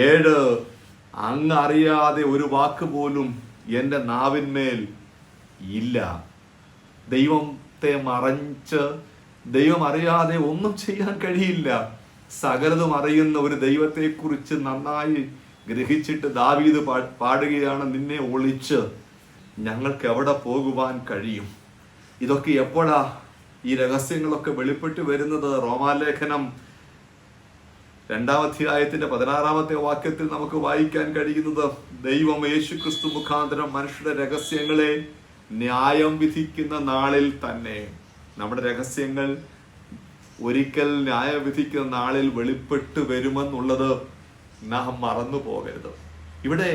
7, അങ്ങ് അറിയാതെ ഒരു വാക്ക് പോലും എന്റെ നാവിന്മേൽ ഇല്ല. ദൈവത്തെ മറച്ച് ദൈവം അറിയാതെ ഒന്നും ചെയ്യാൻ കഴിയില്ല. സകലതും അറിയുന്ന ഒരു ദൈവത്തെക്കുറിച്ച് നന്നായി ഗ്രഹിച്ചിട്ട് ദാവീദ് പാടുകയാണ്, നിന്നെ ഒളിച്ച് ഞങ്ങൾക്ക് എവിടെ പോകുവാൻ കഴിയും? ഇതൊക്കെ എപ്പോഴാ ഈ രഹസ്യങ്ങളൊക്കെ വെളിപ്പെട്ട് വരുന്നത് റോമാലേഖനം 2-ാം അധ്യായത്തിന്റെ 16-ാമത്തെ വാക്യത്തിൽ നമുക്ക് വായിക്കാൻ കഴിയുന്നത്, ദൈവം യേശുക്രിസ്തു മുഖാന്തരം മനുഷ്യരുടെ രഹസ്യങ്ങളെ ന്യായം വിധിക്കുന്ന നാളിൽ തന്നെ. നമ്മുടെ രഹസ്യങ്ങൾ ഒരിക്കൽ ന്യായം വിധിക്കുന്ന നാളിൽ വെളിപ്പെട്ട് വരുമെന്നുള്ളത് നാം മറന്നു പോകരുത്. ഇവിടെ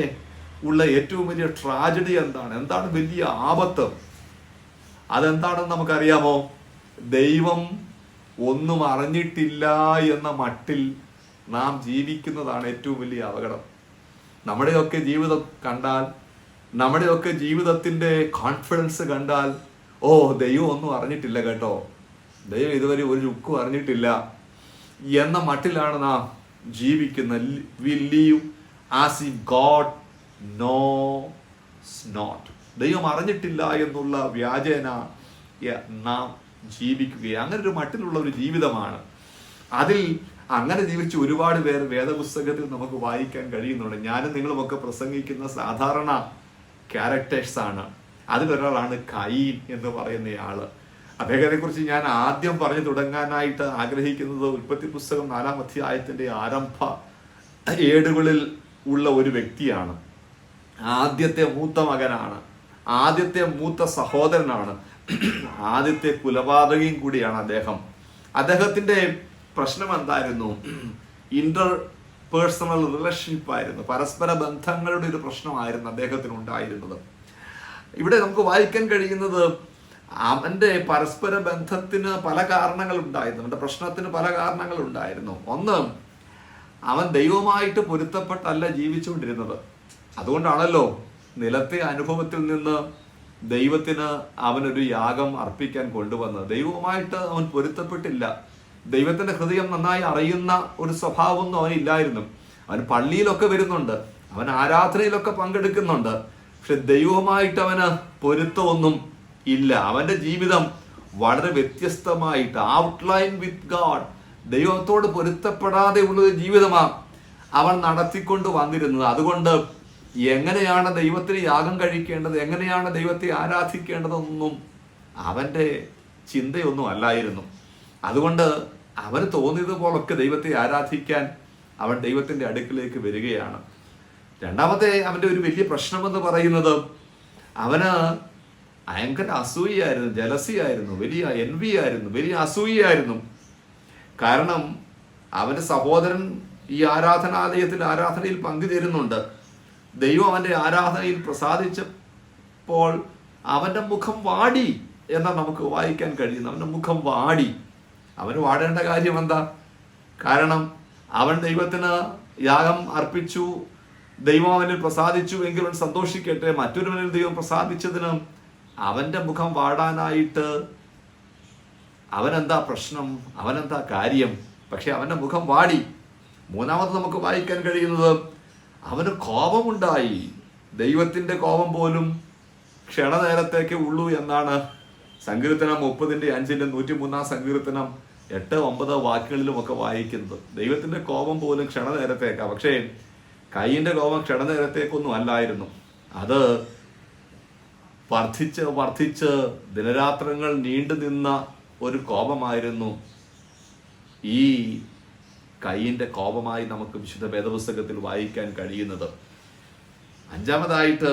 ഉള്ള ഏറ്റവും വലിയ ട്രാജഡി എന്താണ് വലിയ ആപത്ത്? അതെന്താണെന്ന് നമുക്കറിയാമോ? ദൈവം ഒന്നും അറിഞ്ഞിട്ടില്ല എന്ന മട്ടിൽ നാം ജീവിക്കുന്നതാണ് ഏറ്റവും വലിയ അപകടം. നമ്മുടെയൊക്കെ ജീവിതം കണ്ടാൽ, നമ്മുടെയൊക്കെ ജീവിതത്തിന്റെ കോൺഫിഡൻസ് കണ്ടാൽ, ഓ ദൈവം ഒന്നും അറിഞ്ഞിട്ടില്ല കേട്ടോ, ദൈവം ഇതുവരെ ഒരു ചുക്കും അറിഞ്ഞിട്ടില്ല എന്ന മട്ടിലാണ് നാം ജീവിക്കുന്നത്. We live as if God knows not. ദൈവം അറിഞ്ഞിട്ടില്ല എന്നുള്ള വ്യാജേന നാം ജീവിക്കുകയാണ്. അങ്ങനെ ഒരു മട്ടിലുള്ള ഒരു ജീവിതമാണ്. അതിൽ അങ്ങനെ ജീവിച്ച് ഒരുപാട് പേർ വേദപുസ്തകത്തിൽ നമുക്ക് വായിക്കാൻ കഴിയുന്നുണ്ട്. ഞാനും നിങ്ങളുമൊക്കെ പ്രസംഗിക്കുന്ന സാധാരണ ക്യാരക്ടേഴ്സ് ആണ്. അതിലൊരാളാണ് കയീൻ എന്ന് പറയുന്നയാള്. അദ്ദേഹത്തെ കുറിച്ച് ഞാൻ ആദ്യം പറഞ്ഞു തുടങ്ങാനായിട്ട് ആഗ്രഹിക്കുന്നത് ഉൽപ്പത്തി പുസ്തകം 4-ാം അധ്യായത്തിന്റെ ആരംഭ ഏടുകളിൽ ഉള്ള ഒരു വ്യക്തിയാണ്. ആദ്യത്തെ മൂത്ത മകനാണ്, ആദ്യത്തെ മൂത്ത സഹോദരനാണ്, ആദ്യത്തെ കുലപാതകയും കൂടിയാണ് അദ്ദേഹം. അദ്ദേഹത്തിന്റെ പ്രശ്നം എന്തായിരുന്നു? ഇന്റർ പേഴ്സണൽ റിലേഷൻഷിപ്പ് ആയിരുന്നു, പരസ്പര ബന്ധങ്ങളുടെ ഒരു പ്രശ്നമായിരുന്നു അദ്ദേഹത്തിന് ഉണ്ടായിരുന്നത്. ഇവിടെ നമുക്ക് വായിക്കാൻ കഴിയുന്നത് അവന്റെ പരസ്പര ബന്ധത്തിന് പല കാരണങ്ങളുണ്ടായിരുന്നു, അവന്റെ പ്രശ്നത്തിന് പല കാരണങ്ങളുണ്ടായിരുന്നു. ഒന്ന്, അവൻ ദൈവമായിട്ട് പൊരുത്തപ്പെട്ടല്ല ജീവിച്ചുകൊണ്ടിരുന്നത്. അതുകൊണ്ടാണല്ലോ നിലത്തെ അനുഭവത്തിൽ നിന്ന് ദൈവത്തിന് അവനൊരു യാഗം അർപ്പിക്കാൻ കൊണ്ടുവന്നത്. ദൈവവുമായിട്ട് അവൻ പൊരുത്തപ്പെട്ടില്ല. ദൈവത്തിന്റെ ഹൃദയം നന്നായി അറിയുന്ന ഒരു സ്വഭാവമൊന്നും അവനില്ലായിരുന്നു. അവൻ പള്ളിയിലൊക്കെ വരുന്നുണ്ട്, അവൻ ആരാധനയിലൊക്കെ പങ്കെടുക്കുന്നുണ്ട്, പക്ഷെ ദൈവവുമായിട്ട് അവന് പൊരുത്തമൊന്നും ഇല്ല. അവന്റെ ജീവിതം വളരെ വ്യത്യസ്തമായിട്ട്, ഔട്ട്ലൈൻ വിത്ത് ഗാഡ്, ദൈവത്തോട് പൊരുത്തപ്പെടാതെ ഉള്ള ജീവിതമാണ് അവൻ നടത്തിക്കൊണ്ട് വന്നിരുന്നത്. അതുകൊണ്ട് എങ്ങനെയാണ് ദൈവത്തിന് യാഗം കഴിക്കേണ്ടത്, എങ്ങനെയാണ് ദൈവത്തെ ആരാധിക്കേണ്ടതെന്നൊന്നും അവന്റെ ചിന്തയൊന്നും അല്ലായിരുന്നു. അതുകൊണ്ട് അവന് തോന്നിയതുപോലൊക്കെ ദൈവത്തെ ആരാധിക്കാൻ അവൻ ദൈവത്തിന്റെ അടുക്കിലേക്ക് വരികയാണ്. രണ്ടാമത്തെ അവന്റെ ഒരു വലിയ പ്രശ്നമെന്ന് പറയുന്നത്, അവന് ഭയങ്കര അസൂയായിരുന്നു, ജലസിയായിരുന്നു, വലിയ എൻവിയായിരുന്നു, വലിയ അസൂയായിരുന്നു. കാരണം അവന്റെ സഹോദരൻ ഈ ആരാധനയിൽ പങ്കുചേരുന്നുണ്ട്. ദൈവം അവന്റെ ആരാധനയിൽ പ്രസാദിച്ചപ്പോൾ അവന്റെ മുഖം വാടി എന്നാണ് നമുക്ക് വായിക്കാൻ കഴിയുന്നത്. അവന്റെ മുഖം വാടി. അവന് വാടേണ്ട കാര്യം എന്താ? കാരണം അവൻ ദൈവത്തിന് യാഗം അർപ്പിച്ചു, ദൈവം അവനിൽ പ്രസാദിച്ചു എങ്കിൽ അവൻ സന്തോഷിക്കട്ടെ. മറ്റൊരുവനിൽ ദൈവം പ്രസാദിച്ചതിന് അവന്റെ മുഖം വാടാനായിട്ട് അവനെന്താ പ്രശ്നം, അവനെന്താ കാര്യം? പക്ഷെ അവന്റെ മുഖം വാടി. മൂന്നാമത് നമുക്ക് വായിക്കാൻ കഴിയുന്നത്, അവന് കോപമുണ്ടായി. ദൈവത്തിന്റെ കോപം പോലും ക്ഷണനേരത്തേക്ക് ഉള്ളൂ എന്നാണ് സങ്കീർത്തനം 30:5 103-ാം സങ്കീർത്തനം 8-9 വാക്യങ്ങളിലും ഒക്കെ വായിക്കുന്നത്. ദൈവത്തിന്റെ കോപം പോലും ക്ഷണനേരത്തേക്കാ. പക്ഷേ കയ്യിന്റെ കോപം ക്ഷണനേരത്തേക്കൊന്നും അല്ലായിരുന്നു. അത് വർദ്ധിച്ച് വർദ്ധിച്ച് ദിനരാത്രങ്ങൾ നീണ്ടു നിന്ന ഒരു കോപമായിരുന്നു ഈ കയ്യിന്റെ കോപമായി നമുക്ക് വിശുദ്ധ വേദപുസ്തകത്തിൽ വായിക്കാൻ കഴിയുന്നത്. അഞ്ചാമതായിട്ട്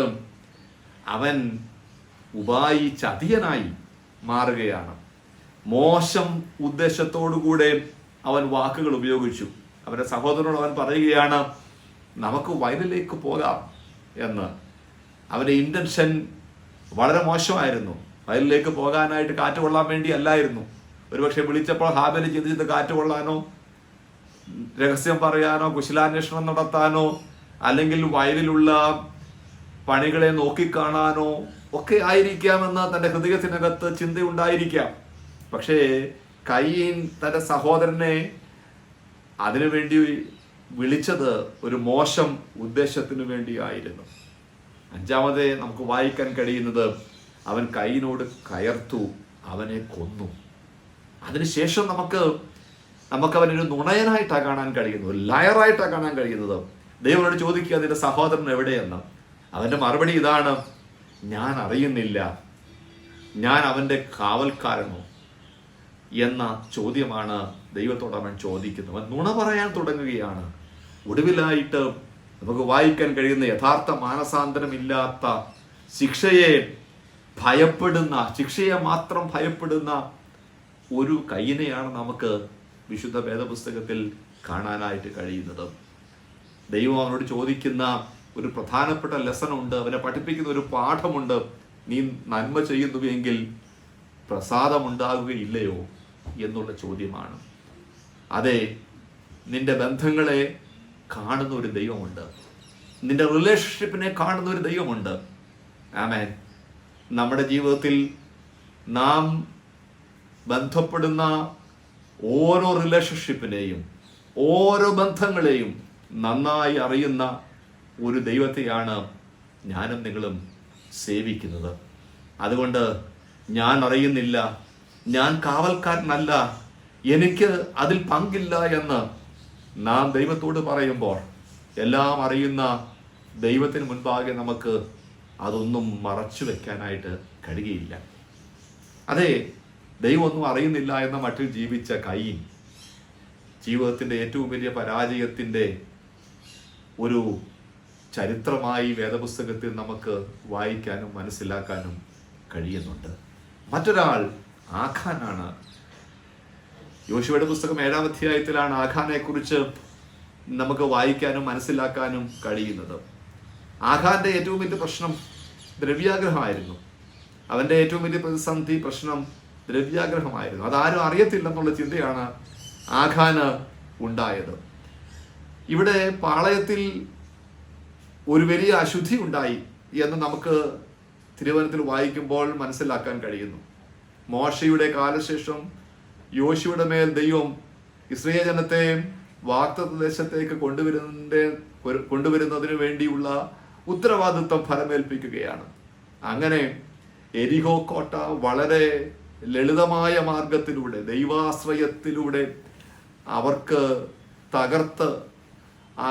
അവൻ ഉപായി ചതിയനായി മാറുകയാണ്. മോശം ഉദ്ദേശത്തോടുകൂടെ അവൻ വാക്കുകൾ ഉപയോഗിച്ചു. അവന്റെ സഹോദരനോട് അവൻ പറയുകയാണ്, നമുക്ക് വയലിലേക്ക് പോകാം എന്ന്. അവന്റെ ഇന്റൻഷൻ വളരെ മോശമായിരുന്നു. വയലിലേക്ക് പോകാനായിട്ട് കാറ്റ് കൊള്ളാൻ വേണ്ടി അല്ലായിരുന്നു. ഒരുപക്ഷെ വിളിച്ചപ്പോൾ ഹാബേല് ചിന്തിച്ചത് കാറ്റ് കൊള്ളാനോ, രഹസ്യം പറയാനോ, കുശലാന്വേഷണം നടത്താനോ, അല്ലെങ്കിൽ വയലിലുള്ള പണികളെ നോക്കിക്കാണാനോ ഒക്കെ ആയിരിക്കാമെന്ന് തൻ്റെ ഹൃദയത്തിനകത്ത് ചിന്തയുണ്ടായിരിക്കാം. പക്ഷേ കയീൻ തൻ്റെ സഹോദരനെ അതിനുവേണ്ടി വിളിച്ചത് ഒരു മോശം ഉദ്ദേശത്തിനു വേണ്ടിയായിരുന്നു. അഞ്ചാമത് നമുക്ക് വായിക്കാൻ കഴിയുന്നത്, അവൻ കയീനോട് കയർത്തു, അവനെ കൊന്നു. അതിനുശേഷം നമുക്ക് അവനൊരു നുണയനായിട്ടാണ് കാണാൻ കഴിയുന്നത്, ഒരു ലയറായിട്ടാണ് കാണാൻ കഴിയുന്നത്. ദൈവനോട് ചോദിക്കുക, അതിൻ്റെ സഹോദരൻ എവിടെയെന്ന്. അവൻ്റെ മറുപടി ഇതാണ്, ഞാൻ അറിയുന്നില്ല, ഞാൻ അവൻ്റെ കാവൽക്കാരനോ, എന്ന ചോദ്യമാണ് ദൈവത്തോട് അവൻ ചോദിക്കുന്നത്. അവൻ നുണ പറയാൻ തുടങ്ങുകയാണ്. ഒടുവിലായിട്ട് നമുക്ക് വായിക്കാൻ കഴിയുന്ന യഥാർത്ഥ മാനസാന്തരമില്ലാത്ത, ശിക്ഷയെ ഭയപ്പെടുന്ന, ശിക്ഷയെ മാത്രം ഭയപ്പെടുന്ന ഒരു കയ്യനെയാണ് നമുക്ക് വിശുദ്ധ വേദപുസ്തകത്തിൽ കാണാനായിട്ട് കഴിയുന്നത്. ദൈവം അവനോട് ചോദിക്കുന്ന ഒരു പ്രധാനപ്പെട്ട ലെസൺ ഉണ്ട്, അവനെ പഠിപ്പിക്കുന്ന ഒരു പാഠമുണ്ട്. നീ നന്മ ചെയ്യുന്നുവെങ്കിൽ പ്രസാദമുണ്ടാകുകയില്ലയോ എന്നുള്ള ചോദ്യമാണ്. അതെ, നിന്റെ ബന്ധങ്ങളെ കാണുന്ന ഒരു ദൈവമുണ്ട്, നിന്റെ റിലേഷൻഷിപ്പിനെ കാണുന്ന ഒരു ദൈവമുണ്ട്. ആമേൻ. നമ്മുടെ ജീവിതത്തിൽ നാം ബന്ധപ്പെടുന്ന ഓരോ റിലേഷൻഷിപ്പിനെയും ഓരോ ബന്ധങ്ങളെയും നന്നായി അറിയുന്ന ഒരു ദൈവത്തെയാണ് ഞാനും നിങ്ങളും സേവിക്കുന്നത്. അതുകൊണ്ട് ഞാൻ അറിയുന്നില്ല, ഞാൻ കാവൽക്കാരനല്ല, എനിക്ക് അതിൽ പങ്കില്ല എന്ന് നാം ദൈവത്തോട് പറയുമ്പോൾ എല്ലാം അറിയുന്ന ദൈവത്തിന് മുൻപാകെ നമുക്ക് അതൊന്നും മറച്ചു വെക്കാനായിട്ട് കഴിയുകയില്ല. അതെ, ദൈവം ഒന്നും അറിയുന്നില്ല എന്ന മട്ടിൽ ജീവിച്ച കയീൻ ജീവിതത്തിൻ്റെ ഏറ്റവും വലിയ പരാജയത്തിൻ്റെ ഒരു ചരിത്രമായി വേദപുസ്തകത്തിൽ നമുക്ക് വായിക്കാനും മനസ്സിലാക്കാനും കഴിയുന്നുണ്ട്. മറ്റൊരാൾ ആഖാനാണ്. യോശുവയുടെ പുസ്തകം 7-ാം അധ്യായത്തിലാണ് ആഖാനെ കുറിച്ച് നമുക്ക് വായിക്കാനും മനസ്സിലാക്കാനും കഴിയുന്നത്. ആഖാന്റെ ഏറ്റവും വലിയ പ്രശ്നം ദ്രവ്യാഗ്രഹമായിരുന്നു. അവന്റെ ഏറ്റവും വലിയ പ്രതിസന്ധി പ്രശ്നം ദ്രവ്യാഗ്രഹമായിരുന്നു. അതാരും അറിയത്തില്ലെന്നുള്ള ചിന്തയാണ് ആഖാന് ഉണ്ടായത്. ഇവിടെ പാളയത്തിൽ ഒരു വലിയ അശുദ്ധി ഉണ്ടായി എന്ന് നമുക്ക് തിരുവചനത്തിൽ വായിക്കുമ്പോൾ മനസ്സിലാക്കാൻ കഴിയുന്നു. മോശയുടെ കാലശേഷം യോശുവയുടെ മേൽ ദൈവം ഇസ്രായേൽ ജനത്തെ വാഗ്ദത്ത ദേശത്തേക്ക് കൊണ്ടുവരുന്നതിന് വേണ്ടിയുള്ള ഉത്തരവാദിത്വം ഫലമേൽപ്പിക്കുകയാണ്. അങ്ങനെ എരിഹോ കോട്ട വളരെ ലളിതമായ മാർഗത്തിലൂടെ, ദൈവാശ്രയത്തിലൂടെ അവർക്ക് തകർത്ത്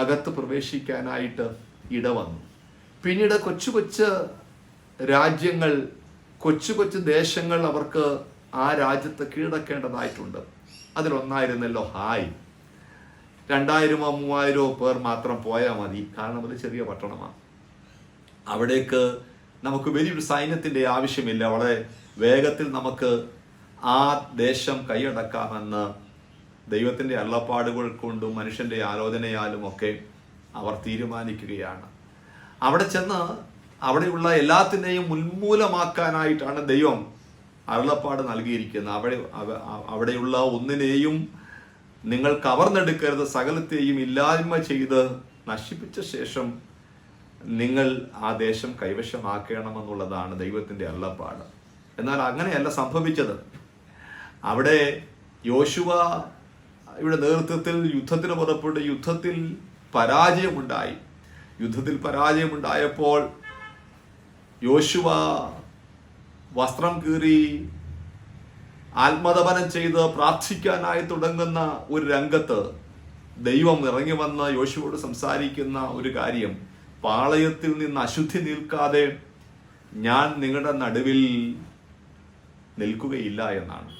അകത്ത് പ്രവേശിക്കാനായിട്ട് ഇടവന്നു. പിന്നീട് കൊച്ചു കൊച്ചു രാജ്യങ്ങൾ, കൊച്ചു കൊച്ചു ദേശങ്ങൾ അവർക്ക് ആ രാജ്യത്ത് കീഴടക്കേണ്ടതായിട്ടുണ്ട്. അതിലൊന്നായിരുന്നല്ലോ ഹായ്. 2000-3000 പേർ മാത്രം പോയാൽ മതി, കാരണം അത് ചെറിയ പട്ടണമാണ്. അവിടേക്ക് നമുക്ക് വലിയൊരു സൈന്യത്തിൻ്റെ ആവശ്യമില്ല, വളരെ വേഗത്തിൽ നമുക്ക് ആ ദേശം കൈയടക്കാമെന്ന് ദൈവത്തിൻ്റെ അരുളപ്പാടുകൾ കൊണ്ടും മനുഷ്യൻ്റെ ആലോചനയാലും ഒക്കെ അവർ തീരുമാനിക്കുകയാണ്. അവിടെ ചെന്ന് അവിടെയുള്ള എല്ലാത്തിനെയും ഉന്മൂലമാക്കാനായിട്ടാണ് ദൈവം അരുളപ്പാട് നൽകിയിരിക്കുന്നത്. അവിടെയുള്ള ഒന്നിനെയും നിങ്ങൾ കവർന്നെടുക്കരുത്, സകലത്തെയും ഇല്ലായ്മ ചെയ്ത് നശിപ്പിച്ച ശേഷം നിങ്ങൾ ആ ദേശം കൈവശമാക്കണമെന്നുള്ളതാണ് ദൈവത്തിൻ്റെ അരുളപ്പാട്. എന്നാൽ അങ്ങനെയല്ല സംഭവിച്ചത്. അവിടെ യോശുവ ഇവിടെ നേതൃത്വത്തിൽ യുദ്ധത്തിന് പുറപ്പെട്ട് യുദ്ധത്തിൽ പരാജയമുണ്ടായി. യുദ്ധത്തിൽ പരാജയമുണ്ടായപ്പോൾ യോശുവ വസ്ത്രം കീറി ആത്മതപനം ചെയ്ത് പ്രാർത്ഥിക്കാനായി തുടങ്ങുന്ന ഒരു രംഗത്ത് ദൈവം ഇറങ്ങി വന്ന് യോശുവോട് സംസാരിക്കുന്ന ഒരു കാര്യം, പാളയത്തിൽ നിന്ന് അശുദ്ധി നിൽക്കാതെ ഞാൻ നിങ്ങളുടെ നടുവിൽ നിൽക്കുകയില്ല എന്നാണ്.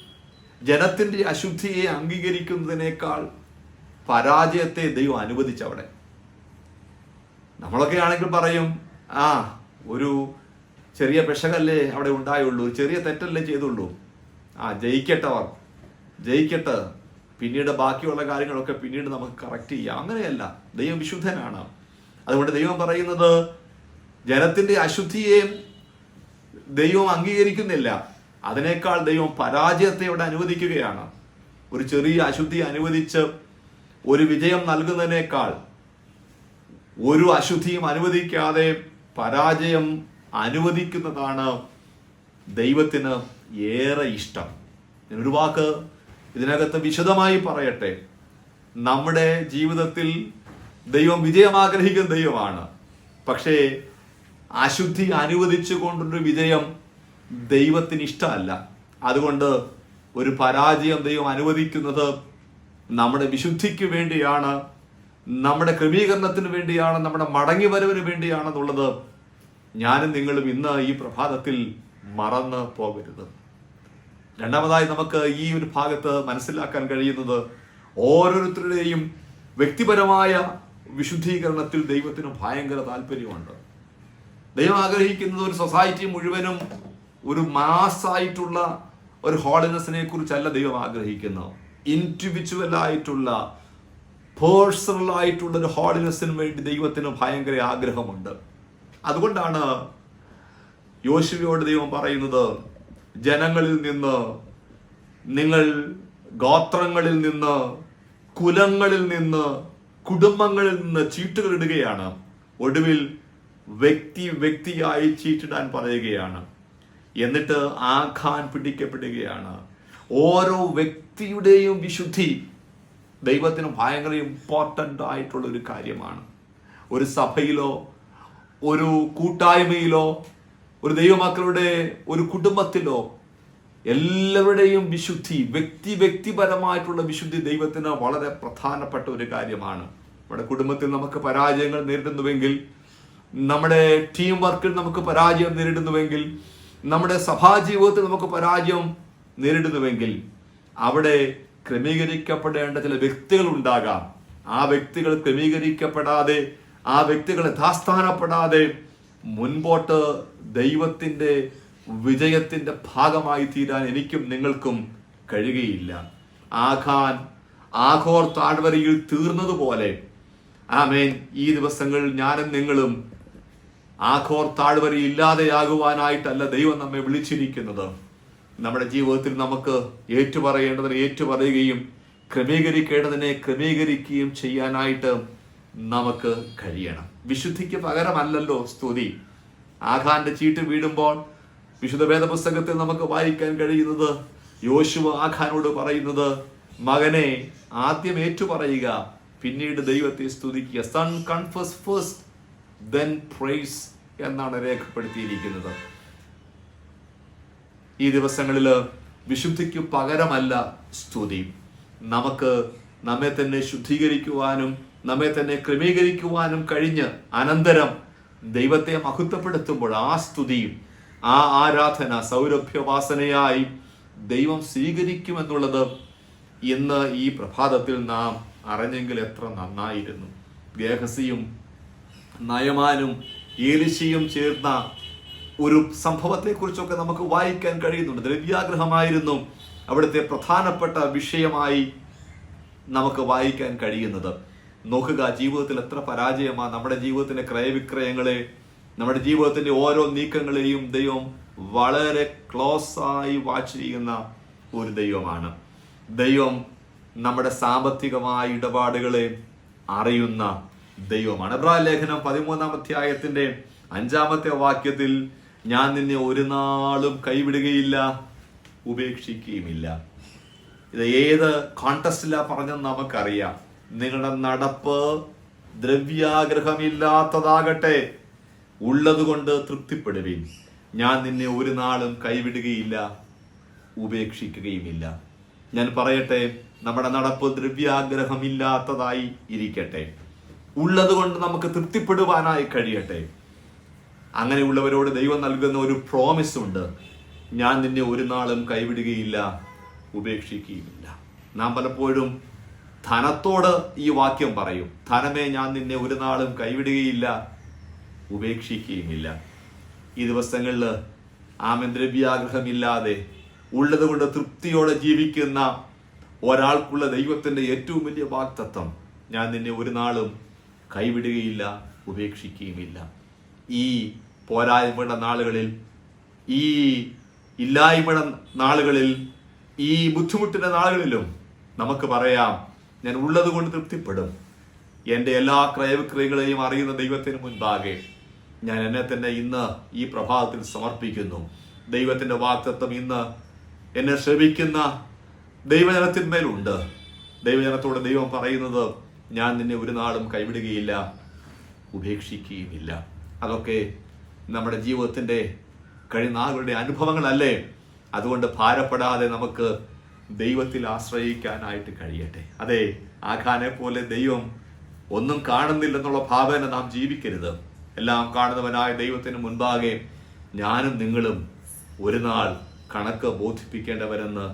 ജനത്തിന്റെ അശുദ്ധിയെ അംഗീകരിക്കുന്നതിനേക്കാൾ പരാജയത്തെ ദൈവം അനുവദിച്ചവിടെ. നമ്മളൊക്കെ ആണെങ്കിൽ പറയും, ഒരു ചെറിയ പെശകല്ലേ അവിടെ ഉണ്ടായുള്ളൂ, ചെറിയ തെറ്റല്ലേ ചെയ്തുള്ളൂ, ജയിക്കട്ടവർ ജയിക്കട്ടെ, പിന്നീട് ബാക്കിയുള്ള കാര്യങ്ങളൊക്കെ പിന്നീട് നമുക്ക് കറക്റ്റ് ചെയ്യാം. അങ്ങനെയല്ല, ദൈവം വിശുദ്ധനാണ്. അതുകൊണ്ട് ദൈവം പറയുന്നത് ജനത്തിന്റെ അശുദ്ധിയെ ദൈവം അംഗീകരിക്കുന്നില്ല, അതിനേക്കാൾ ദൈവം പരാജയത്തെ ഇവിടെ അനുവദിക്കുകയാണ്. ഒരു ചെറിയ അശുദ്ധി അനുവദിച്ച് ഒരു വിജയം നൽകുന്നതിനേക്കാൾ ഒരു അശുദ്ധിയും അനുവദിക്കാതെ പരാജയം അനുവദിക്കുന്നതാണ് ദൈവത്തിന് ഏറെ ഇഷ്ടം. ഒരു വാക്ക് ഇതിനകത്ത് വിശദമായി പറയട്ടെ. നമ്മുടെ ജീവിതത്തിൽ ദൈവം വിജയം ആഗ്രഹിക്കുന്ന ദൈവമാണ്. പക്ഷേ അശുദ്ധി അനുവദിച്ചു കൊണ്ടൊരു വിജയം ദൈവത്തിന് ഇഷ്ടമല്ല. അതുകൊണ്ട് ഒരു പരാജയം ദൈവം അനുവദിക്കുന്നത് നമ്മുടെ വിശുദ്ധിക്ക് വേണ്ടിയാണ്, നമ്മുടെ ക്രമീകരണത്തിന് വേണ്ടിയാണ്, നമ്മുടെ മടങ്ങിവരവിന് വേണ്ടിയാണെന്നുള്ളത് ഞാനും നിങ്ങളും ഇന്ന് ഈ പ്രഭാതത്തിൽ മറന്ന് പോകരുത്. രണ്ടാമതായി നമുക്ക് ഈ ഒരു ഭാഗത്ത് മനസ്സിലാക്കാൻ കഴിയുന്നത് ഓരോരുത്തരുടെയും വ്യക്തിപരമായ വിശുദ്ധീകരണത്തിൽ ദൈവത്തിന് ഭയങ്കര താല്പര്യമുണ്ട്. ദൈവം ആഗ്രഹിക്കുന്നത് ഒരു സൊസൈറ്റി മുഴുവനും ഒരു മാസ്സായിട്ടുള്ള ഒരു ഹോളിനെസ്സിനെ കുറിച്ചല്ല ദൈവം ആഗ്രഹിക്കുന്നത്. ഇൻഡിവിജ്വൽ ആയിട്ടുള്ള പേഴ്സണൽ ആയിട്ടുള്ള ഒരു ഹോളിനെസ്സിന് വേണ്ടി ദൈവത്തിന് ഭയങ്കര ആഗ്രഹമുണ്ട്. അതുകൊണ്ടാണ് യോശുവയോട് ദൈവം പറയുന്നത്, ജനങ്ങളിൽ നിന്ന്, നിങ്ങൾ ഗോത്രങ്ങളിൽ നിന്ന്, കുലങ്ങളിൽ നിന്ന്, കുടുംബങ്ങളിൽ നിന്ന് ചീട്ടുകൾ ഇടുകയാണ്. ഒടുവിൽ വ്യക്തിയായി ചീട്ടിടാൻ പറയുകയാണ്. എന്നിട്ട് ആഖാൻ പിടിക്കപ്പെടുകയാണ്. ഓരോ വ്യക്തിയുടെയും വിശുദ്ധി ദൈവത്തിന് ഭയങ്കര ഇമ്പോർട്ടൻ്റ് ആയിട്ടുള്ള ഒരു കാര്യമാണ്. ഒരു സഭയിലോ ഒരു കൂട്ടായ്മയിലോ ഒരു ദൈവമക്കളുടെ ഒരു കുടുംബത്തിലോ എല്ലാവരുടെയും വിശുദ്ധി, വ്യക്തിപരമായിട്ടുള്ള വിശുദ്ധി ദൈവത്തിന് വളരെ പ്രധാനപ്പെട്ട ഒരു കാര്യമാണ്. നമ്മുടെ കുടുംബത്തിൽ നമുക്ക് പരാജയങ്ങൾ നേരിടുന്നുവെങ്കിൽ, നമ്മുടെ ടീം വർക്കിൽ നമുക്ക് പരാജയം നേരിടുന്നുവെങ്കിൽ, നമ്മുടെ സഭാജീവിതത്തിൽ നമുക്ക് പരാജയം നേരിടുന്നുവെങ്കിൽ, അവിടെ ക്രമീകരിക്കപ്പെടേണ്ട ചില വ്യക്തികൾ ഉണ്ടാകാം. ആ വ്യക്തികൾ ക്രമീകരിക്കപ്പെടാതെ, ആ വ്യക്തികൾ യഥാസ്ഥാനപ്പെടാതെ മുൻപോട്ട് ദൈവത്തിന്റെ വിജയത്തിന്റെ ഭാഗമായി തീരാൻ എനിക്കും നിങ്ങൾക്കും കഴിയുകയില്ല. ആഘോർ താഴ്വരയിൽ തീർന്നതുപോലെ, ആമേൻ, ഈ ദിവസങ്ങളിൽ ഞാനും നിങ്ങളും ആഘോർ താഴ്വര ഇല്ലാതെയാകുവാനായിട്ടല്ല ദൈവം നമ്മെ വിളിച്ചിരിക്കുന്നത്. നമ്മുടെ ജീവിതത്തിൽ നമുക്ക് ഏറ്റുപറയേണ്ടതിനെ ഏറ്റുപറയുകയും ക്രമീകരിക്കേണ്ടതിനെ ക്രമീകരിക്കുകയും ചെയ്യാനായിട്ട് നമുക്ക് കഴിയണം. വിശുദ്ധിക്ക് പകരമല്ലല്ലോ സ്തുതി. ആഖാന്റെ ചീട്ട് വീടുമ്പോൾ വിശുദ്ധ വേദപുസ്തകത്തിൽ നമുക്ക് വായിക്കാൻ കഴിയുന്നത്, യോശുവ ആഖാനോട് പറയുന്നത്, മകനെ ആദ്യം ഏറ്റുപറയുക, പിന്നീട് ദൈവത്തെ സ്തുതിക്കുക. Son confess first then praise എന്നാണ് രേഖപ്പെടുത്തിയിരിക്കുന്നത്. ഈ ദിവസങ്ങളിൽ വിശുദ്ധിക്ക് പകരമല്ല സ്തുതി. നമുക്ക് നമ്മെ തന്നെ ശുദ്ധീകരിക്കുവാനും നമ്മെ തന്നെ ക്രമീകരിക്കുവാനും കഴിഞ്ഞ് അനന്തരം ദൈവത്തെ മഹത്വപ്പെടുത്തുമ്പോൾ ആ സ്തുതി, ആ ആരാധന സൗരഭ്യവാസനയായി ദൈവം സ്വീകരിക്കുമെന്നുള്ളത് ഇന്ന് ഈ പ്രഭാതത്തിൽ നാം അറിഞ്ഞെങ്കിൽ എത്ര നന്നായിരുന്നു. ഗേഹസിയും നയമാനും ഏലിശയും ചേർന്ന ഒരു സംഭവത്തെക്കുറിച്ചൊക്കെ നമുക്ക് വായിക്കാൻ കഴിയുന്നുണ്ട്. ദ്രവ്യാഗ്രഹമായിരുന്നു അവിടുത്തെ പ്രധാനപ്പെട്ട വിഷയമായി നമുക്ക് വായിക്കാൻ കഴിയുന്നത്. നോക്കുക, ജീവിതത്തിൽ എത്ര പരാജയമാണ്. നമ്മുടെ ജീവിതത്തിന്റെ ക്രയവിക്രയങ്ങളെ, നമ്മുടെ ജീവിതത്തിന്റെ ഓരോ നീക്കങ്ങളെയും ദൈവം വളരെ ക്ലോസ് ആയി വാച്ച് ചെയ്യുന്ന ഒരു ദൈവമാണ്. ദൈവം നമ്മുടെ സാമ്പത്തികമായ ഇടപാടുകളെ അറിയുന്ന ദൈവമാണ്. എബ്രായ ലേഖനം 13-ാം അധ്യായത്തിന്റെ 5-ാമത്തെ വാക്യത്തിൽ, ഞാൻ നിന്നെ ഒരു നാളും കൈവിടുകയില്ല, ഉപേക്ഷിക്കുകയുമില്ല. ഇത് ഏത് കോൺടെസ്റ്റിലാ പറഞ്ഞെന്ന് നമുക്കറിയാം. നിങ്ങളുടെ നടപ്പ് ദ്രവ്യാഗ്രഹമില്ലാത്തതാകട്ടെ, ഉള്ളതുകൊണ്ട് തൃപ്തിപ്പെടുവിൻ. ഞാൻ നിന്നെ ഒരു നാളും കൈവിടുകയില്ല, ഉപേക്ഷിക്കുകയുമില്ല. ഞാൻ പറയട്ടെ, നമ്മുടെ നടപ്പ് ദ്രവ്യാഗ്രഹമില്ലാത്തതായി ഇരിക്കട്ടെ, ഉള്ളത് കൊണ്ട് നമുക്ക് തൃപ്തിപ്പെടുവാനായി കഴിയട്ടെ. അങ്ങനെയുള്ളവരോട് ദൈവം നൽകുന്ന ഒരു പ്രോമിസ് ഉണ്ട്, ഞാൻ നിന്നെ ഒരു നാളും കൈവിടുകയില്ല, ഉപേക്ഷിക്കുകയുമില്ല. നാം പലപ്പോഴും ധനത്തോട് ഈ വാക്യം പറയും, ധനമേ ഞാൻ നിന്നെ ഒരു നാളും കൈവിടുകയില്ല, ഉപേക്ഷിക്കുകയുമില്ല. ഈ ദിവസങ്ങളിൽ ആമേൻ ദ്രവ്യാഗ്രഹമില്ലാതെ ഉള്ളത് കൊണ്ട് തൃപ്തിയോടെ ജീവിക്കുന്ന ഒരാൾക്കുള്ള ദൈവത്തിന്റെ ഏറ്റവും വലിയ വാഗ്ദത്തം, ഞാൻ നിന്നെ ഒരു നാളും കൈവിടുകയില്ല, ഉപേക്ഷിക്കുകയുമില്ല. ഈ പോരായ്മയുടെ നാളുകളിൽ, ഈ ഇല്ലായ്മയുടെ നാളുകളിൽ, ഈ ബുദ്ധിമുട്ടിന്റെ നാളുകളിലും നമുക്ക് പറയാം, ഞാൻ ഉള്ളത് കൊണ്ട് തൃപ്തിപ്പെടും. എൻ്റെ എല്ലാ ക്രയവിക്രയങ്ങളെയും അറിയുന്ന ദൈവത്തിന് മുൻപാകെ ഞാൻ എന്നെ തന്നെ ഇന്ന് ഈ പ്രഭാതത്തിൽ സമർപ്പിക്കുന്നു. ദൈവത്തിന്റെ വാഗ്ദത്തം ഇന്ന് എന്നെ ശ്രമിക്കുന്ന ദൈവജനത്തിന്മേലുണ്ട്. ദൈവജനത്തോട് ദൈവം പറയുന്നത്, ഞാൻ നിന്നെ ഒരു നാളും കൈവിടുകയില്ല, ഉപേക്ഷിക്കുകയുമില്ല. അതൊക്കെ നമ്മുടെ ജീവിതത്തിന്റെ കഴിഞ്ഞ അനുഭവങ്ങളല്ലേ. അതുകൊണ്ട് ഭാരപ്പെടാതെ നമുക്ക് ദൈവത്തിൽ ആശ്രയിക്കാനായിട്ട് കഴിയട്ടെ. അതെ, ആഖാനെ പോലെ ദൈവം ഒന്നും കാണുന്നില്ലെന്നുള്ള ഭാവന നാം ജീവിക്കരുത്. എല്ലാം കാണുന്നവനായ ദൈവത്തിന് മുൻപാകെ ഞാനും നിങ്ങളും ഒരു നാൾ കണക്ക് ബോധിപ്പിക്കേണ്ടവരെന്ന്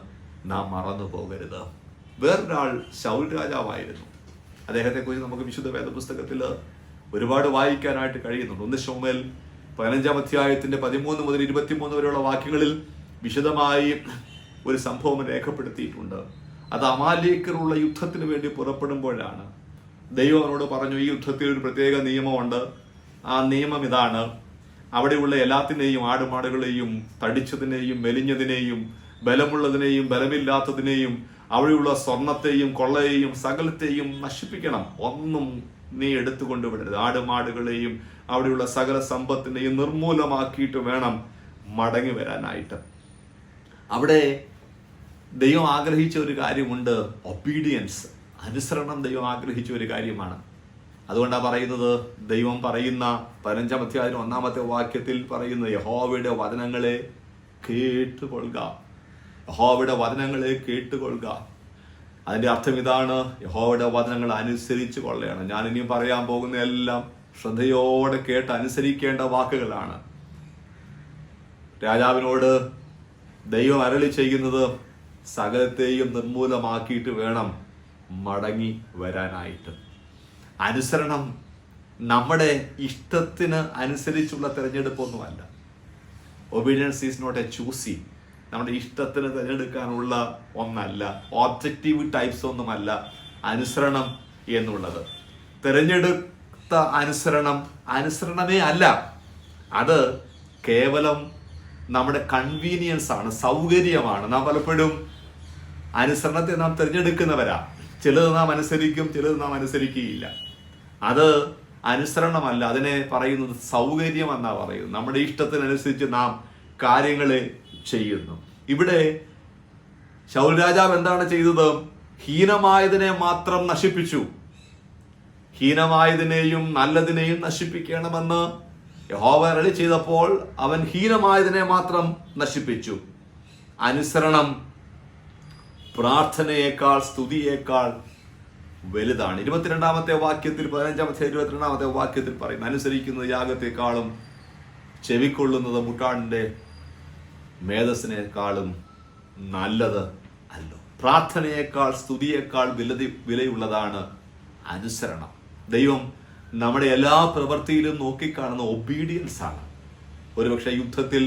നാം മറന്നു പോകരുത്. വേറൊരാൾ ശൗൽ രാജാവായിരുന്നു. അദ്ദേഹത്തെക്കുറിച്ച് നമുക്ക് വിശുദ്ധ വേദപുസ്തകത്തിൽ ഒരുപാട് വായിക്കാനായിട്ട് കഴിയുന്നുണ്ട്. 1 ശമൂവേൽ 15-ാം അധ്യായത്തിന്റെ 13 മുതൽ 23 വരെയുള്ള വാക്യങ്ങളിൽ വിശദമായി ഒരു സംഭവം രേഖപ്പെടുത്തിയിട്ടുണ്ട്. അത് അമാലേക്കറുള്ള യുദ്ധത്തിന് വേണ്ടി പുറപ്പെടുമ്പോഴാണ്. ദൈവം അവനോട് പറഞ്ഞു, ഈ യുദ്ധത്തിൽ ഒരു പ്രത്യേക നിയമമുണ്ട്. ആ നിയമം ഇതാണ്: അവിടെയുള്ള എല്ലാത്തിനെയും, ആടുമാടുകളെയും, തടിച്ചതിനെയും മെലിഞ്ഞതിനെയും ബലമുള്ളതിനെയും ബലമില്ലാത്തതിനെയും അവിടെയുള്ള സ്വർണത്തെയും കൊള്ളയെയും സകലത്തെയും നശിപ്പിക്കണം. ഒന്നും നീ എടുത്തുകൊണ്ട് വിടരുത്. ആടുമാടുകളെയും അവിടെയുള്ള സകല സമ്പത്തിനെയും നിർമൂലമാക്കിയിട്ട് വേണം മടങ്ങി വരാനായിട്ട്. അവിടെ ദൈവം ആഗ്രഹിച്ച ഒരു കാര്യമുണ്ട്, ഒബീഡിയൻസ്, അനുസരണം. ദൈവം ആഗ്രഹിച്ച ഒരു കാര്യമാണ്. അതുകൊണ്ടാണ് പറയുന്നത്, ദൈവം പറയുന്ന 15-ാം അധ്യായം 1-ാമത്തെ വാക്യത്തിൽ പറയുന്നത്, യഹോവയുടെ വചനങ്ങളെ കേട്ടുകൊള്ളുക. യഹോവയുടെ വചനങ്ങളെ കേട്ടുകൊള്ളുക. അതിന്റെ അർത്ഥം ഇതാണ്, യഹോവയുടെ വചനങ്ങൾ അനുസരിച്ച് കൊള്ളയാണ്. ഞാൻ ഇനിയും പറയാൻ പോകുന്ന എല്ലാം ശ്രദ്ധയോടെ കേട്ട് അനുസരിക്കേണ്ട വാക്കുകളാണ്. രാജാവിനോട് ദൈവം അരുളി ചെയ്യുന്നത്, സകലത്തെയും നിർമൂലമാക്കിയിട്ട് വേണം മടങ്ങി വരാനായിട്ട്. അനുസരണം നമ്മുടെ ഇഷ്ടത്തിന് അനുസരിച്ചുള്ള തിരഞ്ഞെടുപ്പൊന്നുമല്ല. Obedience is not a choosy. നമ്മുടെ ഇഷ്ടത്തിന് തിരഞ്ഞെടുക്കാനുള്ള ഒന്നല്ല. ഓബ്ജക്റ്റീവ് ടൈപ്സ് ഒന്നുമല്ല അനുസരണം എന്നുള്ളത്. തിരഞ്ഞെടുത്ത അനുസരണമേ അല്ല. അത് കേവലം നമ്മുടെ കൺവീനിയൻസ് ആണ്, സൗകര്യമാണ്. നാം പലപ്പോഴും അനുസരണത്തെ നാം തിരഞ്ഞെടുക്കുന്നവരാ. ചിലത് നാം അനുസരിക്കും, ചിലത് നാം അനുസരിക്കുകയില്ല. അത് അനുസരണമല്ല, അതിനെ പറയുന്നത് സൗകര്യം എന്നാ പറയുന്നത്. നമ്മുടെ ഇഷ്ടത്തിനനുസരിച്ച് നാം കാര്യങ്ങളെ ചെയ്യുന്നു. ഇവിടെ ശൗൽ രാജാവ് എന്താണ് ചെയ്തത്? ഹീനമായതിനെ മാത്രം നശിപ്പിച്ചു. ഹീനമായതിനെയും നല്ലതിനെയും നശിപ്പിക്കണമെന്ന് യഹോവ അരുളി ചെയ്തപ്പോൾ അവൻ ഹീനമായതിനെ മാത്രം നശിപ്പിച്ചു. അനുസരണം പ്രാർത്ഥനയേക്കാൾ സ്തുതിയേക്കാൾ വലുതാണ്. 22-ാമത്തെ വാക്യത്തിൽ 15-ാമത്തെ 22-ാമത്തെ വാക്യത്തിൽ പറയുന്നു, അനുസരിക്കുന്നത് യാഗത്തെക്കാളും ചെവിക്കൊള്ളുന്നത് മുട്ടാടിന്റെ മേധസ്സിനേക്കാളും നല്ലത് അല്ലോ. പ്രാർത്ഥനയേക്കാൾ സ്തുതിയേക്കാൾ വിലയുള്ളതാണ് അനുസരണം. ദൈവം നമ്മുടെ എല്ലാ പ്രവൃത്തിയിലും നോക്കിക്കാണുന്ന ഒബീഡിയൻസ് ആണ്. ഒരുപക്ഷെ യുദ്ധത്തിൽ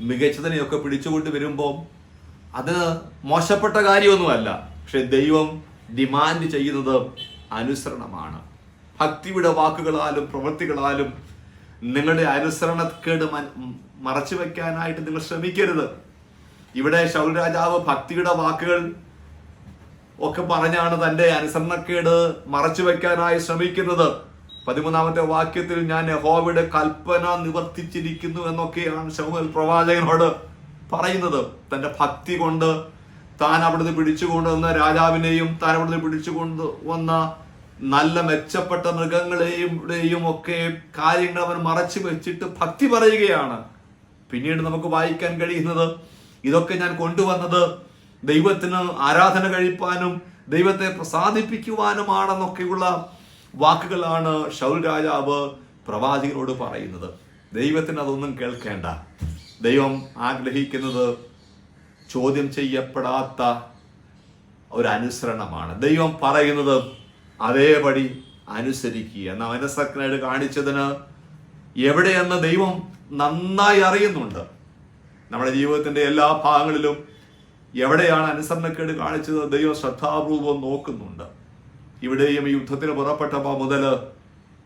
മികച്ചതിനെയൊക്കെ പിടിച്ചുകൊണ്ട് വരുമ്പോൾ അത് മോശപ്പെട്ട കാര്യമൊന്നുമല്ല. പക്ഷെ ദൈവം ഡിമാൻഡ് ചെയ്യുന്നത് അനുസരണമാണ്. ഭക്തിയുടെ വാക്കുകളാലും പ്രവൃത്തികളാലും നിങ്ങളുടെ അനുസരണക്കേട് മറച്ചു വെക്കാനായിട്ട് നിങ്ങൾ ശ്രമിക്കരുത്. ഇവിടെ ശൗൽ രാജാവ് ഭക്തിയുടെ വാക്കുകൾ ഒക്കെ പറഞ്ഞാണ് തന്റെ അനുസരണക്കേട് മറച്ചു വെക്കാനായി ശ്രമിക്കുന്നത്. 13-ാമത്തെ വാക്യത്തിൽ ഞാൻ യഹോവയുടെ കൽപ്പന നിവർത്തിച്ചിരിക്കുന്നു എന്നൊക്കെയാണ് ശമൂവേൽ പ്രവാചകനോട് പറയുന്നത്. തന്റെ ഭക്തി കൊണ്ട് താൻ അവിടുന്ന് പിടിച്ചുകൊണ്ടുവന്ന രാജാവിനെയും താൻ അവിടുന്ന് പിടിച്ചുകൊണ്ട് വന്ന നല്ല മെച്ചപ്പെട്ട മൃഗങ്ങളെയും ഒക്കെ കാര്യങ്ങൾ അവൻ മറച്ചു വെച്ചിട്ട് ഭക്തി പറയുകയാണ്. പിന്നീട് നമുക്ക് വായിക്കാൻ കഴിയുന്നത്, ഇതൊക്കെ ഞാൻ കൊണ്ടുവന്നത് ദൈവത്തിന് ആരാധന കഴിപ്പാനും ദൈവത്തെ പ്രസാദിപ്പിക്കുവാനുമാണെന്നൊക്കെയുള്ള വാക്കുകളാണ് ശൗൽ രാജാവ് പ്രവാചകനോട് പറയുന്നത്. ദൈവത്തിന് അതൊന്നും കേൾക്കേണ്ട. ദൈവം ആഗ്രഹിക്കുന്നത് ചോദ്യം ചെയ്യപ്പെടാത്ത ഒരു അനുസരണമാണ്. ദൈവം പറയുന്നത് അതേപടി അനുസരിക്കുക. നാം മനസ്സക്കനായിട്ട് കാണിച്ചതിന് എവിടെയെന്ന് ദൈവം നന്നായി അറിയുന്നുണ്ട്. നമ്മുടെ ജീവിതത്തിന്റെ എല്ലാ ഭാഗങ്ങളിലും എവിടെയാണ് അനുസരണക്കേട് കാണിച്ചത് ദൈവം ശ്രദ്ധാപൂർവം നോക്കുന്നുണ്ട്. ഇവിടെയും ഈ യുദ്ധത്തിന് പുറപ്പെട്ടപ്പോൾ മുതൽ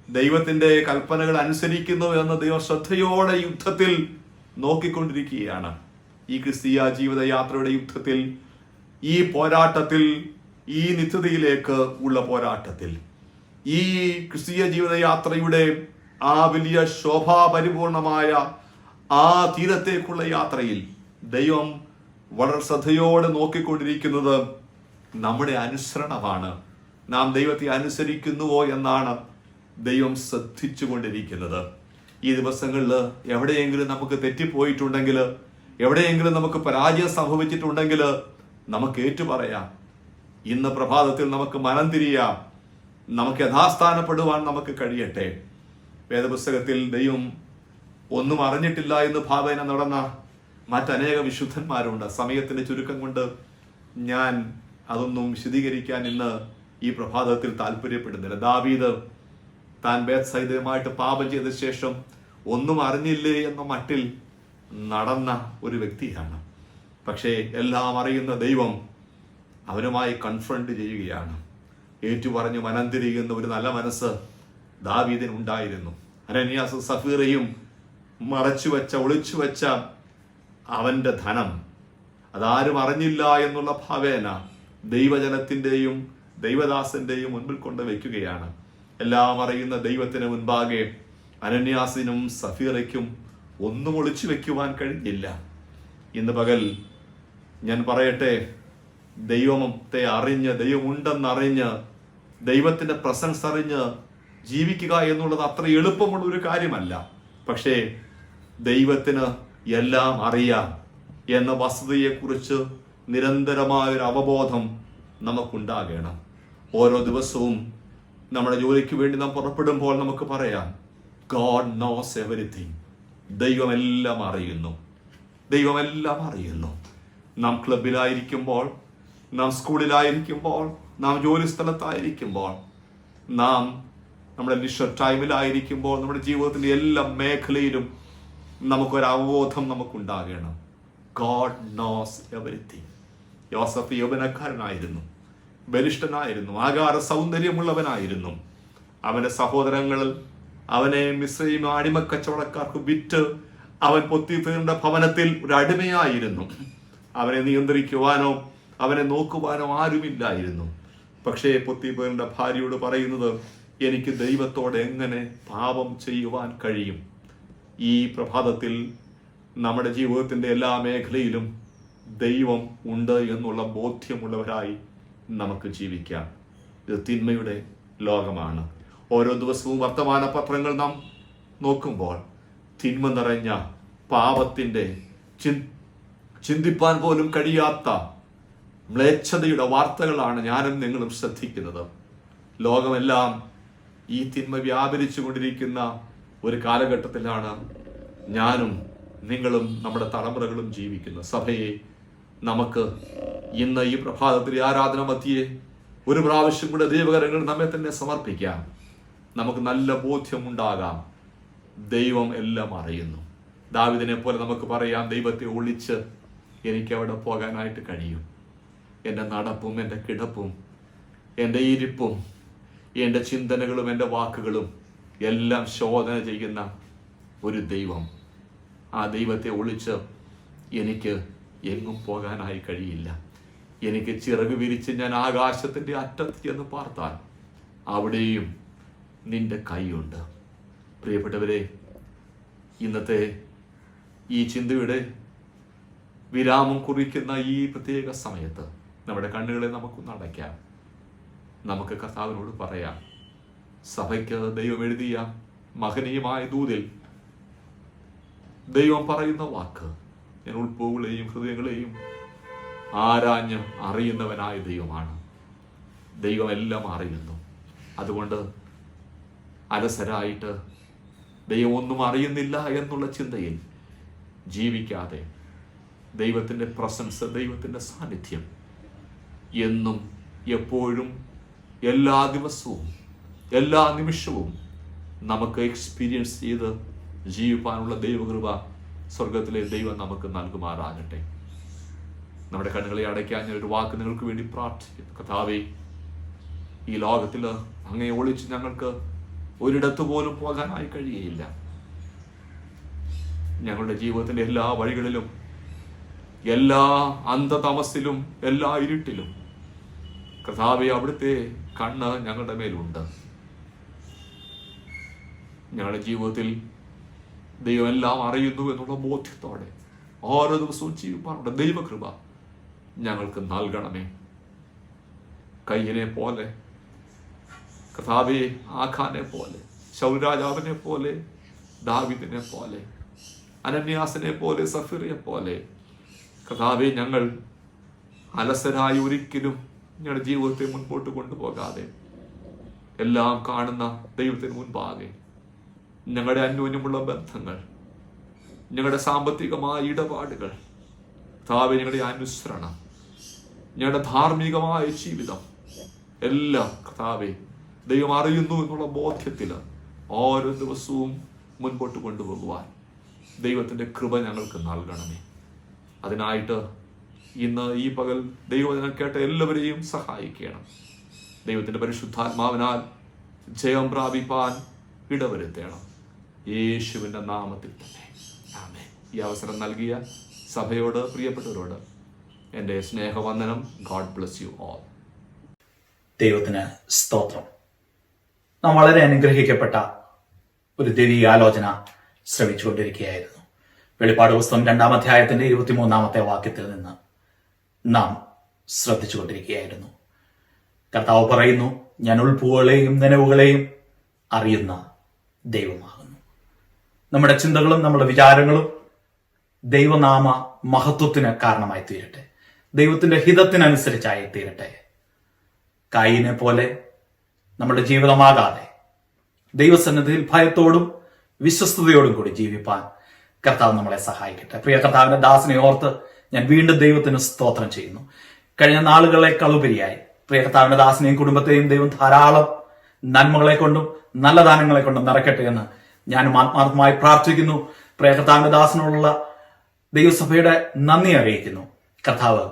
ദൈവത്തിന്റെ കൽപ്പനകൾ അനുസരിക്കുന്നു എന്ന് ദൈവം ശ്രദ്ധയോടെ യുദ്ധത്തിൽ നോക്കിക്കൊണ്ടിരിക്കുകയാണ്. ഈ ക്രിസ്തീയ ജീവിതയാത്രയുടെ യുദ്ധത്തിൽ, ഈ പോരാട്ടത്തിൽ, ഈ നിത്യതയിലേക്ക് ഉള്ള പോരാട്ടത്തിൽ, ഈ ക്രിസ്തീയ ജീവിതയാത്രയുടെ ആ വലിയ ശോഭാപരിപൂർണമായ ആ തീരത്തേക്കുള്ള യാത്രയിൽ ദൈവം വളരെ ശ്രദ്ധയോടെ നോക്കിക്കൊണ്ടിരിക്കുന്നത് നമ്മുടെ അനുസരണമാണ്. നാം ദൈവത്തെ അനുസരിക്കുന്നുവോ എന്നാണ് ദൈവം ശ്രദ്ധിച്ചു കൊണ്ടിരിക്കുന്നത്. ഈ ദിവസങ്ങളിൽ എവിടെയെങ്കിലും നമുക്ക് തെറ്റിപ്പോയിട്ടുണ്ടെങ്കിൽ, എവിടെയെങ്കിലും നമുക്ക് പരാജയം സംഭവിച്ചിട്ടുണ്ടെങ്കിൽ നമുക്ക് ഏറ്റുപറയാം. ഇന്ന് പ്രഭാതത്തിൽ നമുക്ക് മനം തിരിയാം. നമുക്ക് യഥാസ്ഥാനപ്പെടുവാൻ നമുക്ക് കഴിയട്ടെ. വേദപുസ്തകത്തിൽ ദൈവം ഒന്നും അറിഞ്ഞിട്ടില്ല എന്ന് ഭാവേന നടന്ന മറ്റനേക വിശുദ്ധന്മാരുണ്ട്. സമയത്തിന്റെ ചുരുക്കം കൊണ്ട് ഞാൻ അതൊന്നും വിശദീകരിക്കാൻ ഇന്ന് ഈ പ്രഭാതത്തിൽ താല്പര്യപ്പെടുന്നില്ല. ദാവീദ് താൻ ബേത്സൈദയുമായിട്ട് പാപം ചെയ്ത ശേഷം ഒന്നും അറിഞ്ഞില്ലേ എന്ന മട്ടിൽ നടന്ന ഒരു വ്യക്തിയാണ്. പക്ഷേ എല്ലാം അറിയുന്ന ദൈവം അവനുമായി കൺഫ്രണ്ട് ചെയ്യുകയാണ്. ഏറ്റുപറഞ്ഞ് മനംതിരിയുന്ന ഒരു നല്ല മനസ്സ് ദാവീദിന് ഉണ്ടായിരുന്നു. അനന്യാസും സഫീറയും മറച്ചുവെച്ച ഒളിച്ചുവെച്ച അവന്റെ ധനം അതാരും അറിഞ്ഞില്ല എന്നുള്ള ഭാവേന ദൈവജനത്തിന്റെയും ദൈവദാസന്റെയും മുൻപിൽ കൊണ്ട് വെക്കുകയാണ്. എല്ലാം അറിയുന്ന ദൈവത്തിന് മുൻപാകെ അനന്യാസിനും സഫീറയ്ക്കും ഒന്നും ഒളിച്ചു വെക്കുവാൻ കഴിഞ്ഞില്ല. ഇന്ന് പകൽ ഞാൻ പറയട്ടെ, ദൈവത്തെ അറിഞ്ഞ്, ദൈവമുണ്ടെന്നറിഞ്ഞ്, ദൈവത്തിന്റെ പ്രസൻസ് അറിഞ്ഞ് ജീവിക്കുക എന്നുള്ളത് അത്ര എളുപ്പമുള്ള ഒരു കാര്യമല്ല. പക്ഷേ ദൈവത്തിന് എല്ലാം അറിയാം എന്ന വസ്തുതയെക്കുറിച്ച് നിരന്തരമായ ഒരു അവബോധം നമുക്കുണ്ടാകണം. ഓരോ ദിവസവും നമ്മുടെ ജോലിക്ക് വേണ്ടി നാം പുറപ്പെടുമ്പോൾ നമുക്ക് പറയാം, God knows everything. ദൈവമെല്ലാം അറിയുന്നു, ദൈവമെല്ലാം അറിയുന്നു. നാം ക്ലബിലായിരിക്കുമ്പോൾ, നാം സ്കൂളിലായിരിക്കുമ്പോൾ, നാം ജോലി സ്ഥലത്തായിരിക്കുമ്പോൾ, നാം നമ്മുടെ ലിഷർ ടൈമിലായിരിക്കുമ്പോൾ, നമ്മുടെ ജീവിതത്തിന്റെ എല്ലാ മേഖലയിലും നമുക്കൊരു അവബോധം നമുക്കുണ്ടാകണം. God knows everything. യോസഫ് യൗവനക്കാരനായിരുന്നു, ബലിഷ്ഠനായിരുന്നു, ആകാര സൗന്ദര്യമുള്ളവനായിരുന്നു. അവന്റെ സഹോദരങ്ങൾ അവനെ മിസ്രയീം അടിമക്കച്ചവടക്കാർക്ക് വിറ്റ് അവൻ പൊത്തിഫീറിന്റെ ഭവനത്തിൽ ഒരു അടിമയായിരുന്നു. അവനെ നിയന്ത്രിക്കുവാനോ അവനെ നോക്കുവാനോ ആരുമില്ലായിരുന്നു. പക്ഷേ പൊത്തിഫീറിന്റെ ഭാര്യയോട് പറയുന്നത്, എനിക്ക് ദൈവത്തോട് എങ്ങനെ പാപം ചെയ്യുവാൻ കഴിയും? ഈ പ്രഭാതത്തിൽ നമ്മുടെ ജീവിതത്തിന്റെ എല്ലാ മേഖലയിലും ദൈവം ഉണ്ട് എന്നുള്ള ബോധ്യമുള്ളവരായി നമുക്ക് ജീവിക്കാം. ഇത് തിന്മയുടെ ലോകമാണ്. ഓരോ ദിവസവും വർത്തമാന പത്രങ്ങൾ നാം നോക്കുമ്പോൾ തിന്മ നിറഞ്ഞ പാപത്തിന്റെ ചിന്തിപ്പാൻ പോലും കഴിയാത്ത മ്ലേച്ഛതയുടെ വാർത്തകളാണ് ഞാനും നിങ്ങളും ശ്രദ്ധിക്കുന്നത്. ലോകമെല്ലാം ഈ തിന്മ വ്യാപരിച്ചു കൊണ്ടിരിക്കുന്ന ഒരു കാലഘട്ടത്തിലാണ് ഞാനും നിങ്ങളും നമ്മുടെ തലമുറകളും ജീവിക്കുന്നത്. സഭയെ നമുക്ക് ഇന്ന് ഈ പ്രഭാതത്തിൽ ആരാധന മധ്യേ ഒരു പ്രാവശ്യം കൂടെ ദൈവകരങ്ങൾ നമ്മെ തന്നെ സമർപ്പിക്കാം. നമുക്ക് നല്ല ബോധ്യമുണ്ടാകാം, ദൈവം എല്ലാം അറിയുന്നു. ദാവീദിനെ പോലെ നമുക്ക് പറയാം, ദൈവത്തെ ഒളിച്ച് എനിക്ക് അവിടെ പോകാനായിട്ട് കഴിയും. എൻ്റെ നടപ്പും എൻ്റെ കിടപ്പും എൻ്റെ ഇരിപ്പും എൻ്റെ ചിന്തനകളും എൻ്റെ വാക്കുകളും എല്ലാം ശോധന ചെയ്യുന്ന ഒരു ദൈവം. ആ ദൈവത്തെ ഒളിച്ച് എനിക്ക് എങ്ങും പോകാനായി കഴിയില്ല. എനിക്ക് ചിറക് വിരിച്ച് ഞാൻ ആകാശത്തിൻ്റെ അറ്റത്ത് ചെന്ന് പാർത്താൽ അവിടെയും നിന്റെ കൈയുണ്ട്. പ്രിയപ്പെട്ടവരെ, ഇന്നത്തെ ഈ ചിന്തയുടെ വിരാമം കുറിക്കുന്ന ഈ പ്രത്യേക സമയത്ത് നമ്മുടെ കണ്ണുകളെ നമുക്കൊന്ന് അടയ്ക്കാം. നമുക്ക് കർത്താവിനോട് പറയാം, സഭയ്ക്ക് ദൈവം എഴുതിയ മഹനീയമായ ദൂതിൽ ദൈവം പറയുന്ന വാക്ക്, ഞാൻ ഉൾപ്പുകളെയും ഹൃദയങ്ങളെയും ആരാഞ്ഞ് അറിയുന്നവനായ ദൈവമാണ്. ദൈവം എല്ലാം അറിയുന്നു. അതുകൊണ്ട് അലസരായിട്ട് ദൈവം ഒന്നും അറിയുന്നില്ല എന്നുള്ള ചിന്തയിൽ ജീവിക്കാതെ ദൈവത്തിൻ്റെ പ്രസൻസ്, ദൈവത്തിൻ്റെ സാന്നിധ്യം എന്നും എപ്പോഴും എല്ലാ ദിവസവും എല്ലാ നിമിഷവും നമുക്ക് എക്സ്പീരിയൻസ് ചെയ്ത് ജീവിക്കാനുള്ള ദൈവകൃപ സ്വർഗത്തിലെ ദൈവം നമുക്ക് നൽകുമാറാകട്ടെ. നമ്മുടെ കണ്ണുകളെ അടയ്ക്കാൻ ഞാൻ ഒരു വാക്ക് നിങ്ങൾക്ക് വേണ്ടി പ്രാർത്ഥിക്കുന്നു. കർത്താവേ, ഈ ലോകത്തിൽ അങ്ങേ ഒളിച്ച് ഞങ്ങൾക്ക് ഒരിടത്തു പോലും പോകാനായി കഴിയുകയില്ല. ഞങ്ങളുടെ ജീവിതത്തിന്റെ എല്ലാ വഴികളിലും, എല്ലാ അന്ധതമസിലും, എല്ലാ ഇരുട്ടിലും കർത്താവേ, അവിടുത്തെ കണ്ണ് ഞങ്ങളുടെ മേലുണ്ട്. ഞങ്ങളുടെ ജീവിതത്തിൽ ദൈവം എല്ലാം അറിയുന്നു എന്നുള്ള ബോധ്യത്തോടെ ഓരോ ദിവസവും ജീവിക്കാറുണ്ട്. ദൈവകൃപ ഞങ്ങൾക്ക് നൽകണമേ. കയ്യനെ പോലെ, കർത്താവേ, ആഖാനെ പോലെ, ശൗരാജാവിനെ പോലെ, ദാവീദിനെ പോലെ, അനന്യാസിനെ പോലെ, സഫീറിനെ പോലെ കർത്താവേ, ഞങ്ങൾ അലസരായി ഒരിക്കലും ഞങ്ങളുടെ ജീവിതത്തെ മുൻപോട്ട് കൊണ്ടുപോകാതെ എല്ലാം കാണുന്ന ദൈവത്തിന് മുൻപാകെ ഞങ്ങളുടെ അന്യോന്യമുള്ള ബന്ധങ്ങൾ ഞങ്ങളുടെ സാമ്പത്തികമായ ഇടപാടുകൾ, കർത്താവേ ഞങ്ങളുടെ അനുസരണം, ഞങ്ങളുടെ ധാർമ്മികമായ ജീവിതം എല്ലാം കർത്താവേ ദൈവം അറിയുന്നു എന്നുള്ള ബോധ്യത്തിൽ ഓരോ ദിവസവും മുൻപോട്ട് കൊണ്ടുപോകുവാൻ ദൈവത്തിൻ്റെ കൃപ ഞങ്ങൾക്ക് നൽകണമേ. അതിനായിട്ട് ഇന്ന് ഈ പകൽ ദൈവവചനം കേട്ട എല്ലാവരെയും സഹായിക്കണം. ദൈവത്തിൻ്റെ പരിശുദ്ധാത്മാവിനാൽ ജയം പ്രാപിപ്പാൻ ഇടവരുത്തണം. യേശുവിൻ്റെ നാമത്തിൽ തന്നെ ആമേൻ. ഈ അവസരം നൽകിയ സഭയോട്, പ്രിയപ്പെട്ടവരോട് എൻ്റെ സ്നേഹവന്ദനം. God bless you all. ദൈവത്തിന് സ്തോത്രം. നാം വളരെ അനുഗ്രഹിക്കപ്പെട്ട ഒരു ദൈവികാലോചന ശ്രമിച്ചുകൊണ്ടിരിക്കുകയായിരുന്നു. വെളിപ്പാട് പുസ്തകം 2-ാം അധ്യായത്തിന്റെ 23-ാമത്തെ വാക്യത്തിൽ നിന്ന് നാം ശ്രദ്ധിച്ചുകൊണ്ടിരിക്കുകയായിരുന്നു. കർത്താവ് പറയുന്നു, ഞാൻ ഉൾപ്പൂവുകളെയും നനവുകളെയും അറിയുന്ന ദൈവമാകുന്നു. നമ്മുടെ ചിന്തകളും നമ്മുടെ വിചാരങ്ങളും ദൈവനാമ മഹത്വത്തിന് കാരണമായി തീരട്ടെ, ദൈവത്തിന്റെ ഹിതത്തിനനുസരിച്ചായി തീരട്ടെ. കായീനെ പോലെ നമ്മുടെ ജീവിതമാകാതെ ദൈവസന്നിധിയിൽ ഭയത്തോടും വിശ്വസ്തയോടും കൂടി ജീവിപ്പാൻ കർത്താവ് നമ്മളെ സഹായിക്കട്ടെ. പ്രിയ കർത്താവിന്റെ ദാസനെ ഓർത്ത് ഞാൻ വീണ്ടും ദൈവത്തിന് സ്തോത്രം ചെയ്യുന്നു. കഴിഞ്ഞ നാളുകളെക്കാളുപരിയായി പ്രിയ കർത്താവിന്റെ ദാസനെയും കുടുംബത്തെയും ദൈവം ധാരാളം നന്മകളെ കൊണ്ടും നല്ല ദാനങ്ങളെ കൊണ്ടും നിറയ്ക്കട്ടെ എന്ന് ഞാനും ആത്മാർത്ഥമായി പ്രാർത്ഥിക്കുന്നു. പ്രിയ കർത്താവിന്റെ ദാസനോടുള്ള ദൈവസഭയുടെ നന്ദി അറിയിക്കുന്നു. കർത്താവ്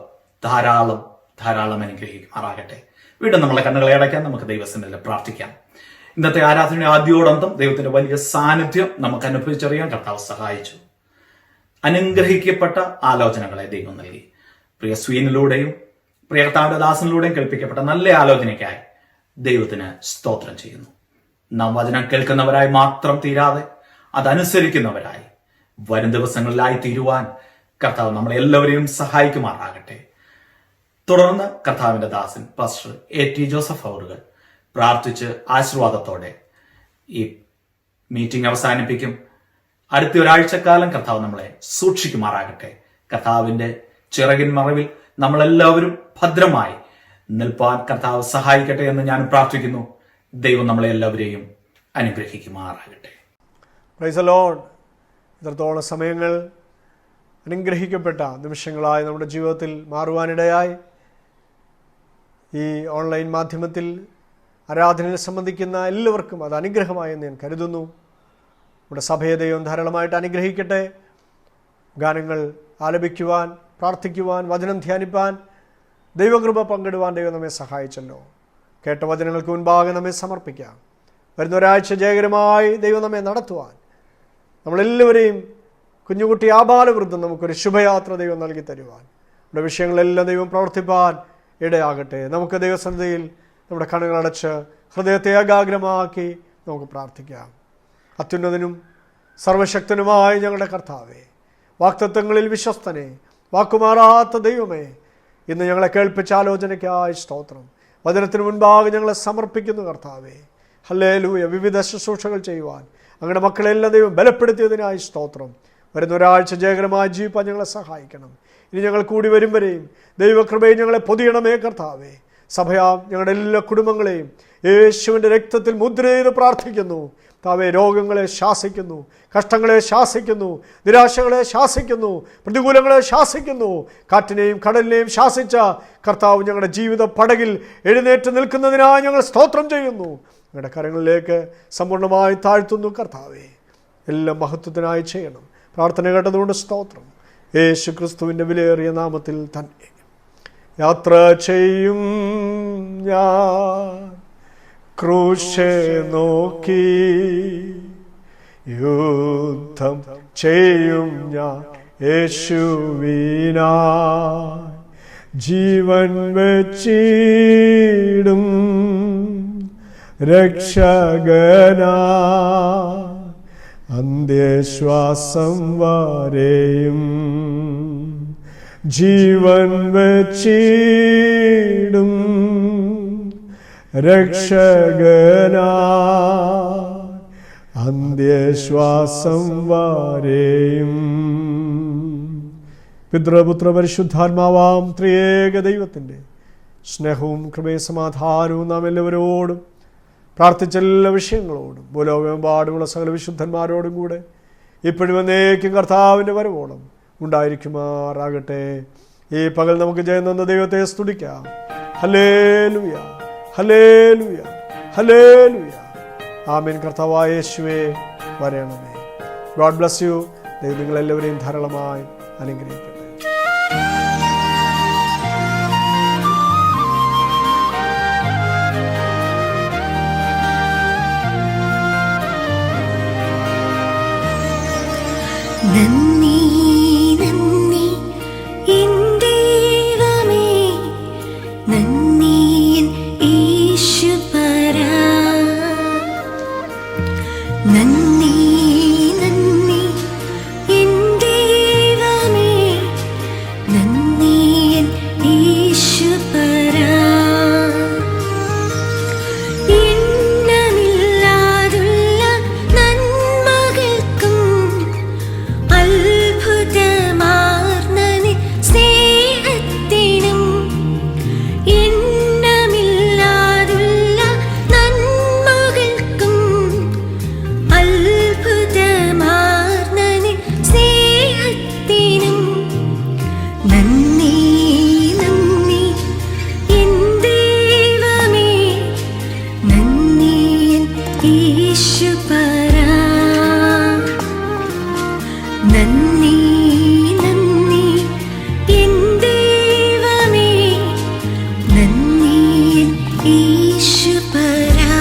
ധാരാളം ധാരാളം അനുഗ്രഹിക്കുമാറാകട്ടെ. വീണ്ടും നമ്മളെ കണ്ണുകളെ അടയ്ക്കാൻ നമുക്ക് ദൈവസന്നിധിയിൽ പ്രാർത്ഥിക്കാം. ഇന്നത്തെ ആരാധനയുടെ ആദ്യോടന്തം ദൈവത്തിന്റെ വലിയ സാന്നിധ്യം നമുക്ക് അനുഭവിച്ചറിയാൻ കർത്താവ് സഹായിച്ചു. അനുഗ്രഹിക്കപ്പെട്ട ആലോചനകളെ ദൈവം നൽകി. പ്രിയ സ്വീനിലൂടെയും പ്രിയ കർത്താവിന്റെ ദാസനിലൂടെയും കേൾപ്പിക്കപ്പെട്ട നല്ല ആലോചനയ്ക്കായി ദൈവത്തിന് സ്തോത്രം ചെയ്യുന്നു. നാം വചനം കേൾക്കുന്നവരായി മാത്രം തീരാതെ അതനുസരിക്കുന്നവരായി വരും ദിവസങ്ങളിലായി തീരുവാൻ കർത്താവ് നമ്മളെ എല്ലാവരെയും സഹായിക്കുമാറാകട്ടെ. തുടർന്ന് കർത്താവിന്റെ ദാസൻ പാസ്റ്റർ A.T. ജോസഫ് അവറുകൾ പ്രാർത്ഥിച്ച് ആശീർവാദത്തോടെ ഈ മീറ്റിംഗ് അവസാനിപ്പിക്കും. അടുത്ത ഒരാഴ്ചക്കാലം കർത്താവ് നമ്മളെ സൂക്ഷിക്കുമാറാകട്ടെ. കർത്താവിന്റെ ചിറകിൻ മറവിൽ നമ്മളെല്ലാവരും ഭദ്രമായി നിൽപ്പാൻ കർത്താവ് സഹായിക്കട്ടെ എന്ന് ഞാൻ പ്രാർത്ഥിക്കുന്നു. ദൈവം നമ്മളെ എല്ലാവരെയും അനുഗ്രഹിക്കുമാറാകട്ടെ. Price the Lord. ഇത്രത്തോളം സമയങ്ങൾ അനുഗ്രഹിക്കപ്പെട്ട നിമിഷങ്ങളായി നമ്മുടെ ജീവിതത്തിൽ മാറുവാനിടയായി ഈ ഓൺലൈൻ മാധ്യമത്തിൽ ആരാധനയിൽ സംബന്ധിക്കുന്ന എല്ലാവർക്കും അത് അനുഗ്രഹമായി ഞാൻ കരുതുന്നു. നമ്മുടെ സഭയെ ദൈവം ധാരാളമായിട്ട് അനുഗ്രഹിക്കട്ടെ. ഗാനങ്ങൾ ആലപിക്കുവാൻ, പ്രാർത്ഥിക്കുവാൻ, വചനം ധ്യാനിപ്പാൻ, ദൈവകൃപ പങ്കിടുവാൻ ദൈവം നമ്മെ സഹായിച്ചല്ലോ. കേട്ട വചനങ്ങൾക്ക് മുൻപാകെ നമ്മെ സമർപ്പിക്കാം. വരുന്ന ഒരാഴ്ച ജയകരമായി ദൈവം നമ്മെ നടത്തുവാൻ നമ്മളെല്ലാവരെയും കുഞ്ഞുകുട്ടി ആബാലവൃദ്ധം നമുക്കൊരു ശുഭയാത്ര ദൈവം നൽകി തരുവാൻ നമ്മുടെ വിഷയങ്ങളെല്ലാം ദൈവം പ്രവർത്തിപ്പാൻ ഇടയാകട്ടെ. നമുക്ക് ദൈവസന്നിധിയിൽ നമ്മുടെ കണ്ണുകളടച്ച് ഹൃദയത്തെ ഏകാഗ്രമാക്കി നമുക്ക് പ്രാർത്ഥിക്കാം. അത്യുന്നതനും സർവശക്തനുമായ ഞങ്ങളുടെ കർത്താവേ, വാഗ്ദത്തങ്ങളിൽ വിശ്വസ്തനെ, വാക്കുമാറാത്ത ദൈവമേ, ഇന്ന് ഞങ്ങളെ കേൾപ്പിച്ച ആലോചനയ്ക്കായി സ്തോത്രം. വചനത്തിന് മുൻപാകെ ഞങ്ങളെ സമർപ്പിക്കുന്നു കർത്താവേ. ഹല്ലേലൂയ. വിവിധ ശുശ്രൂഷകൾ ചെയ്യുവാൻ അങ്ങയുടെ മക്കളെല്ലാം ദൈവം ബലപ്പെടുത്തിയതിനായി സ്തോത്രം. വരുന്ന ഒരാഴ്ച ജയകരമായി ജീവിപ്പാൻ ഞങ്ങളെ സഹായിക്കണം. ഇനി ഞങ്ങൾ കൂടി വരും വരെയും ദൈവകൃപയും ഞങ്ങളെ പൊതിയണമേ കർത്താവേ. സഭയാം ഞങ്ങളുടെ എല്ലാ കുടുംബങ്ങളെയും യേശുവിൻ്റെ രക്തത്തിൽ മുദ്ര ചെയ്ത് പ്രാർത്ഥിക്കുന്നു. താവേ, രോഗങ്ങളെ ശാസിക്കുന്നു, കഷ്ടങ്ങളെ ശാസിക്കുന്നു, നിരാശകളെ ശാസിക്കുന്നു, പ്രതികൂലങ്ങളെ ശാസിക്കുന്നു. കാറ്റിനെയും കടലിനെയും ശാസിച്ച കർത്താവ് ഞങ്ങളുടെ ജീവിത പടകിൽ എഴുന്നേറ്റ് നിൽക്കുന്നതിനായി ഞങ്ങൾ സ്തോത്രം ചെയ്യുന്നു. ഞങ്ങളുടെ കരങ്ങളിലേക്ക് സമ്പൂർണ്ണമായി താഴ്ത്തുന്നു കർത്താവേ. എല്ലാം മഹത്വത്തിനായി ചെയ്യണം. പ്രാർത്ഥന കേട്ടതുകൊണ്ട് സ്തോത്രം. യേശു ക്രിസ്തുവിൻ്റെ വിലയേറിയ നാമത്തിൽ തന്നെ യാത്ര ചെയ്യും ഞാൻ ക്രൂശെ നോക്കി, യുദ്ധം ചെയ്യും ഞാൻ യേശുവിനായി, ജീവൻ വെച്ചിടും രക്ഷകനായി അന്ത്യശ്വാസം വരെയും, ജീവൻ വെച്ചിടും രക്ഷകനായി അന്ത്യശ്വാസം വരെയും. പിതൃപുത്ര പരിശുദ്ധാത്മാവാം ത്രിയേക ദൈവത്തിൻ്റെ സ്നേഹവും കൃപയും സമാധാനവും നാം എല്ലാവരോടും പ്രാർത്ഥിച്ച എല്ലാ വിഷയങ്ങളോടും ഭൂലോകമെമ്പാടുമുള്ള സകല വിശുദ്ധന്മാരോടും കൂടെ ഇപ്പോഴും എന്നേക്കും കർത്താവിൻ്റെ വരവോളം ഉണ്ടായിരിക്കുമാറാകട്ടെ. ഈ പകൽ നമുക്ക് ജയം തന്ന ദൈവത്തെ സ്തുതിക്കാം. ഹല്ലേലൂയ, ഹല്ലേലൂയ, ഹല്ലേലൂയ. ആമേൻ. കർത്താവായ യേശുവേ വരണമേ. God bless you. ദൈവം നിങ്ങളെല്ലാവരെയും ധാരാളമായി അനുഗ്രഹിക്കട്ടെ. നന്ദി നന്ദി എൻ ദൈവമേ, നന്ദി എൻ യേശുപരാ. നന്ദി നന്ദി എൻ ദൈവമേ, നന്ദി എൻ യേശുപരാ. എണ്ണമില്ലാതുള്ള നന്മകൾക്കും അത്ഭുതമാർന്ന നിൻ സ്നേഹത്തിനും, എണ്ണമില്ലാതുള്ള നന്മകൾക്കും അത്ഭുതമാർന്ന നിൻ സ്നേഹത്തിനും നന്ദി നന്ദി എൻ ദൈവമേ, നന്ദി എൻ യേശുപരാ. നന്ദി നന്ദി എൻ ദൈവമേ, നന്ദി എൻ യേശുപരാ.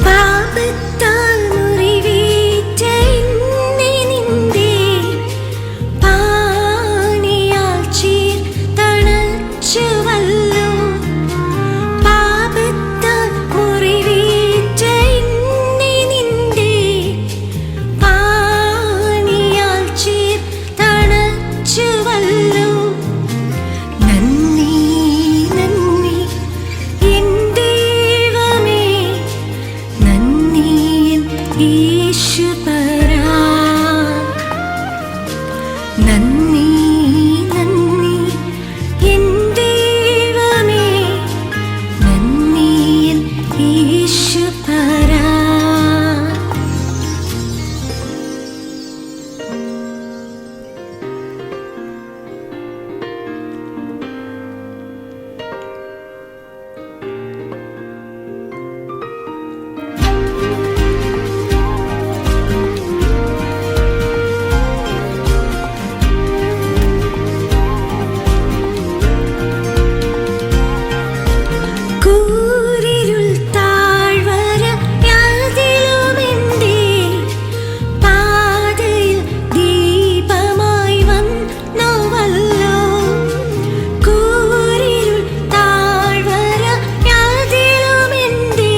പാപത്താൽ മുറിവേറ്റ എന്നെ നിന്റെ പാണിയാൽ ചീർത്തണച്ചുവല്ലോ. പാപത്താൽ മുറിവേറ്റ എന്നെ നിന്റെ പാണിയാൽ ചീർത്തണച്ചുവല്ലോ. നന്ദി നന്ദി എൻ ദൈവമേ, നന്ദി എൻ യേശുപരാ. നന്ദി നന്ദി എൻ ദൈവമേ, നന്ദി എൻ യേശുപരാ. കൂരിരുൾ താഴ്വര യാതിലുമെന്റെ പാതയിൽ ദീപമായി വന്നുവല്ലോ. കൂരിരുൾ താഴ്വര യാതിലുമെന്റെ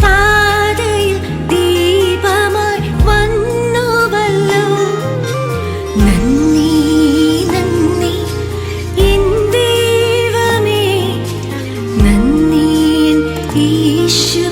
പാതയിൽ ദീപമായി വന്നുവല്ലോ. നന്ദി നന്ദി എൻ ദൈവമേ, നന്ദി എൻ യേശു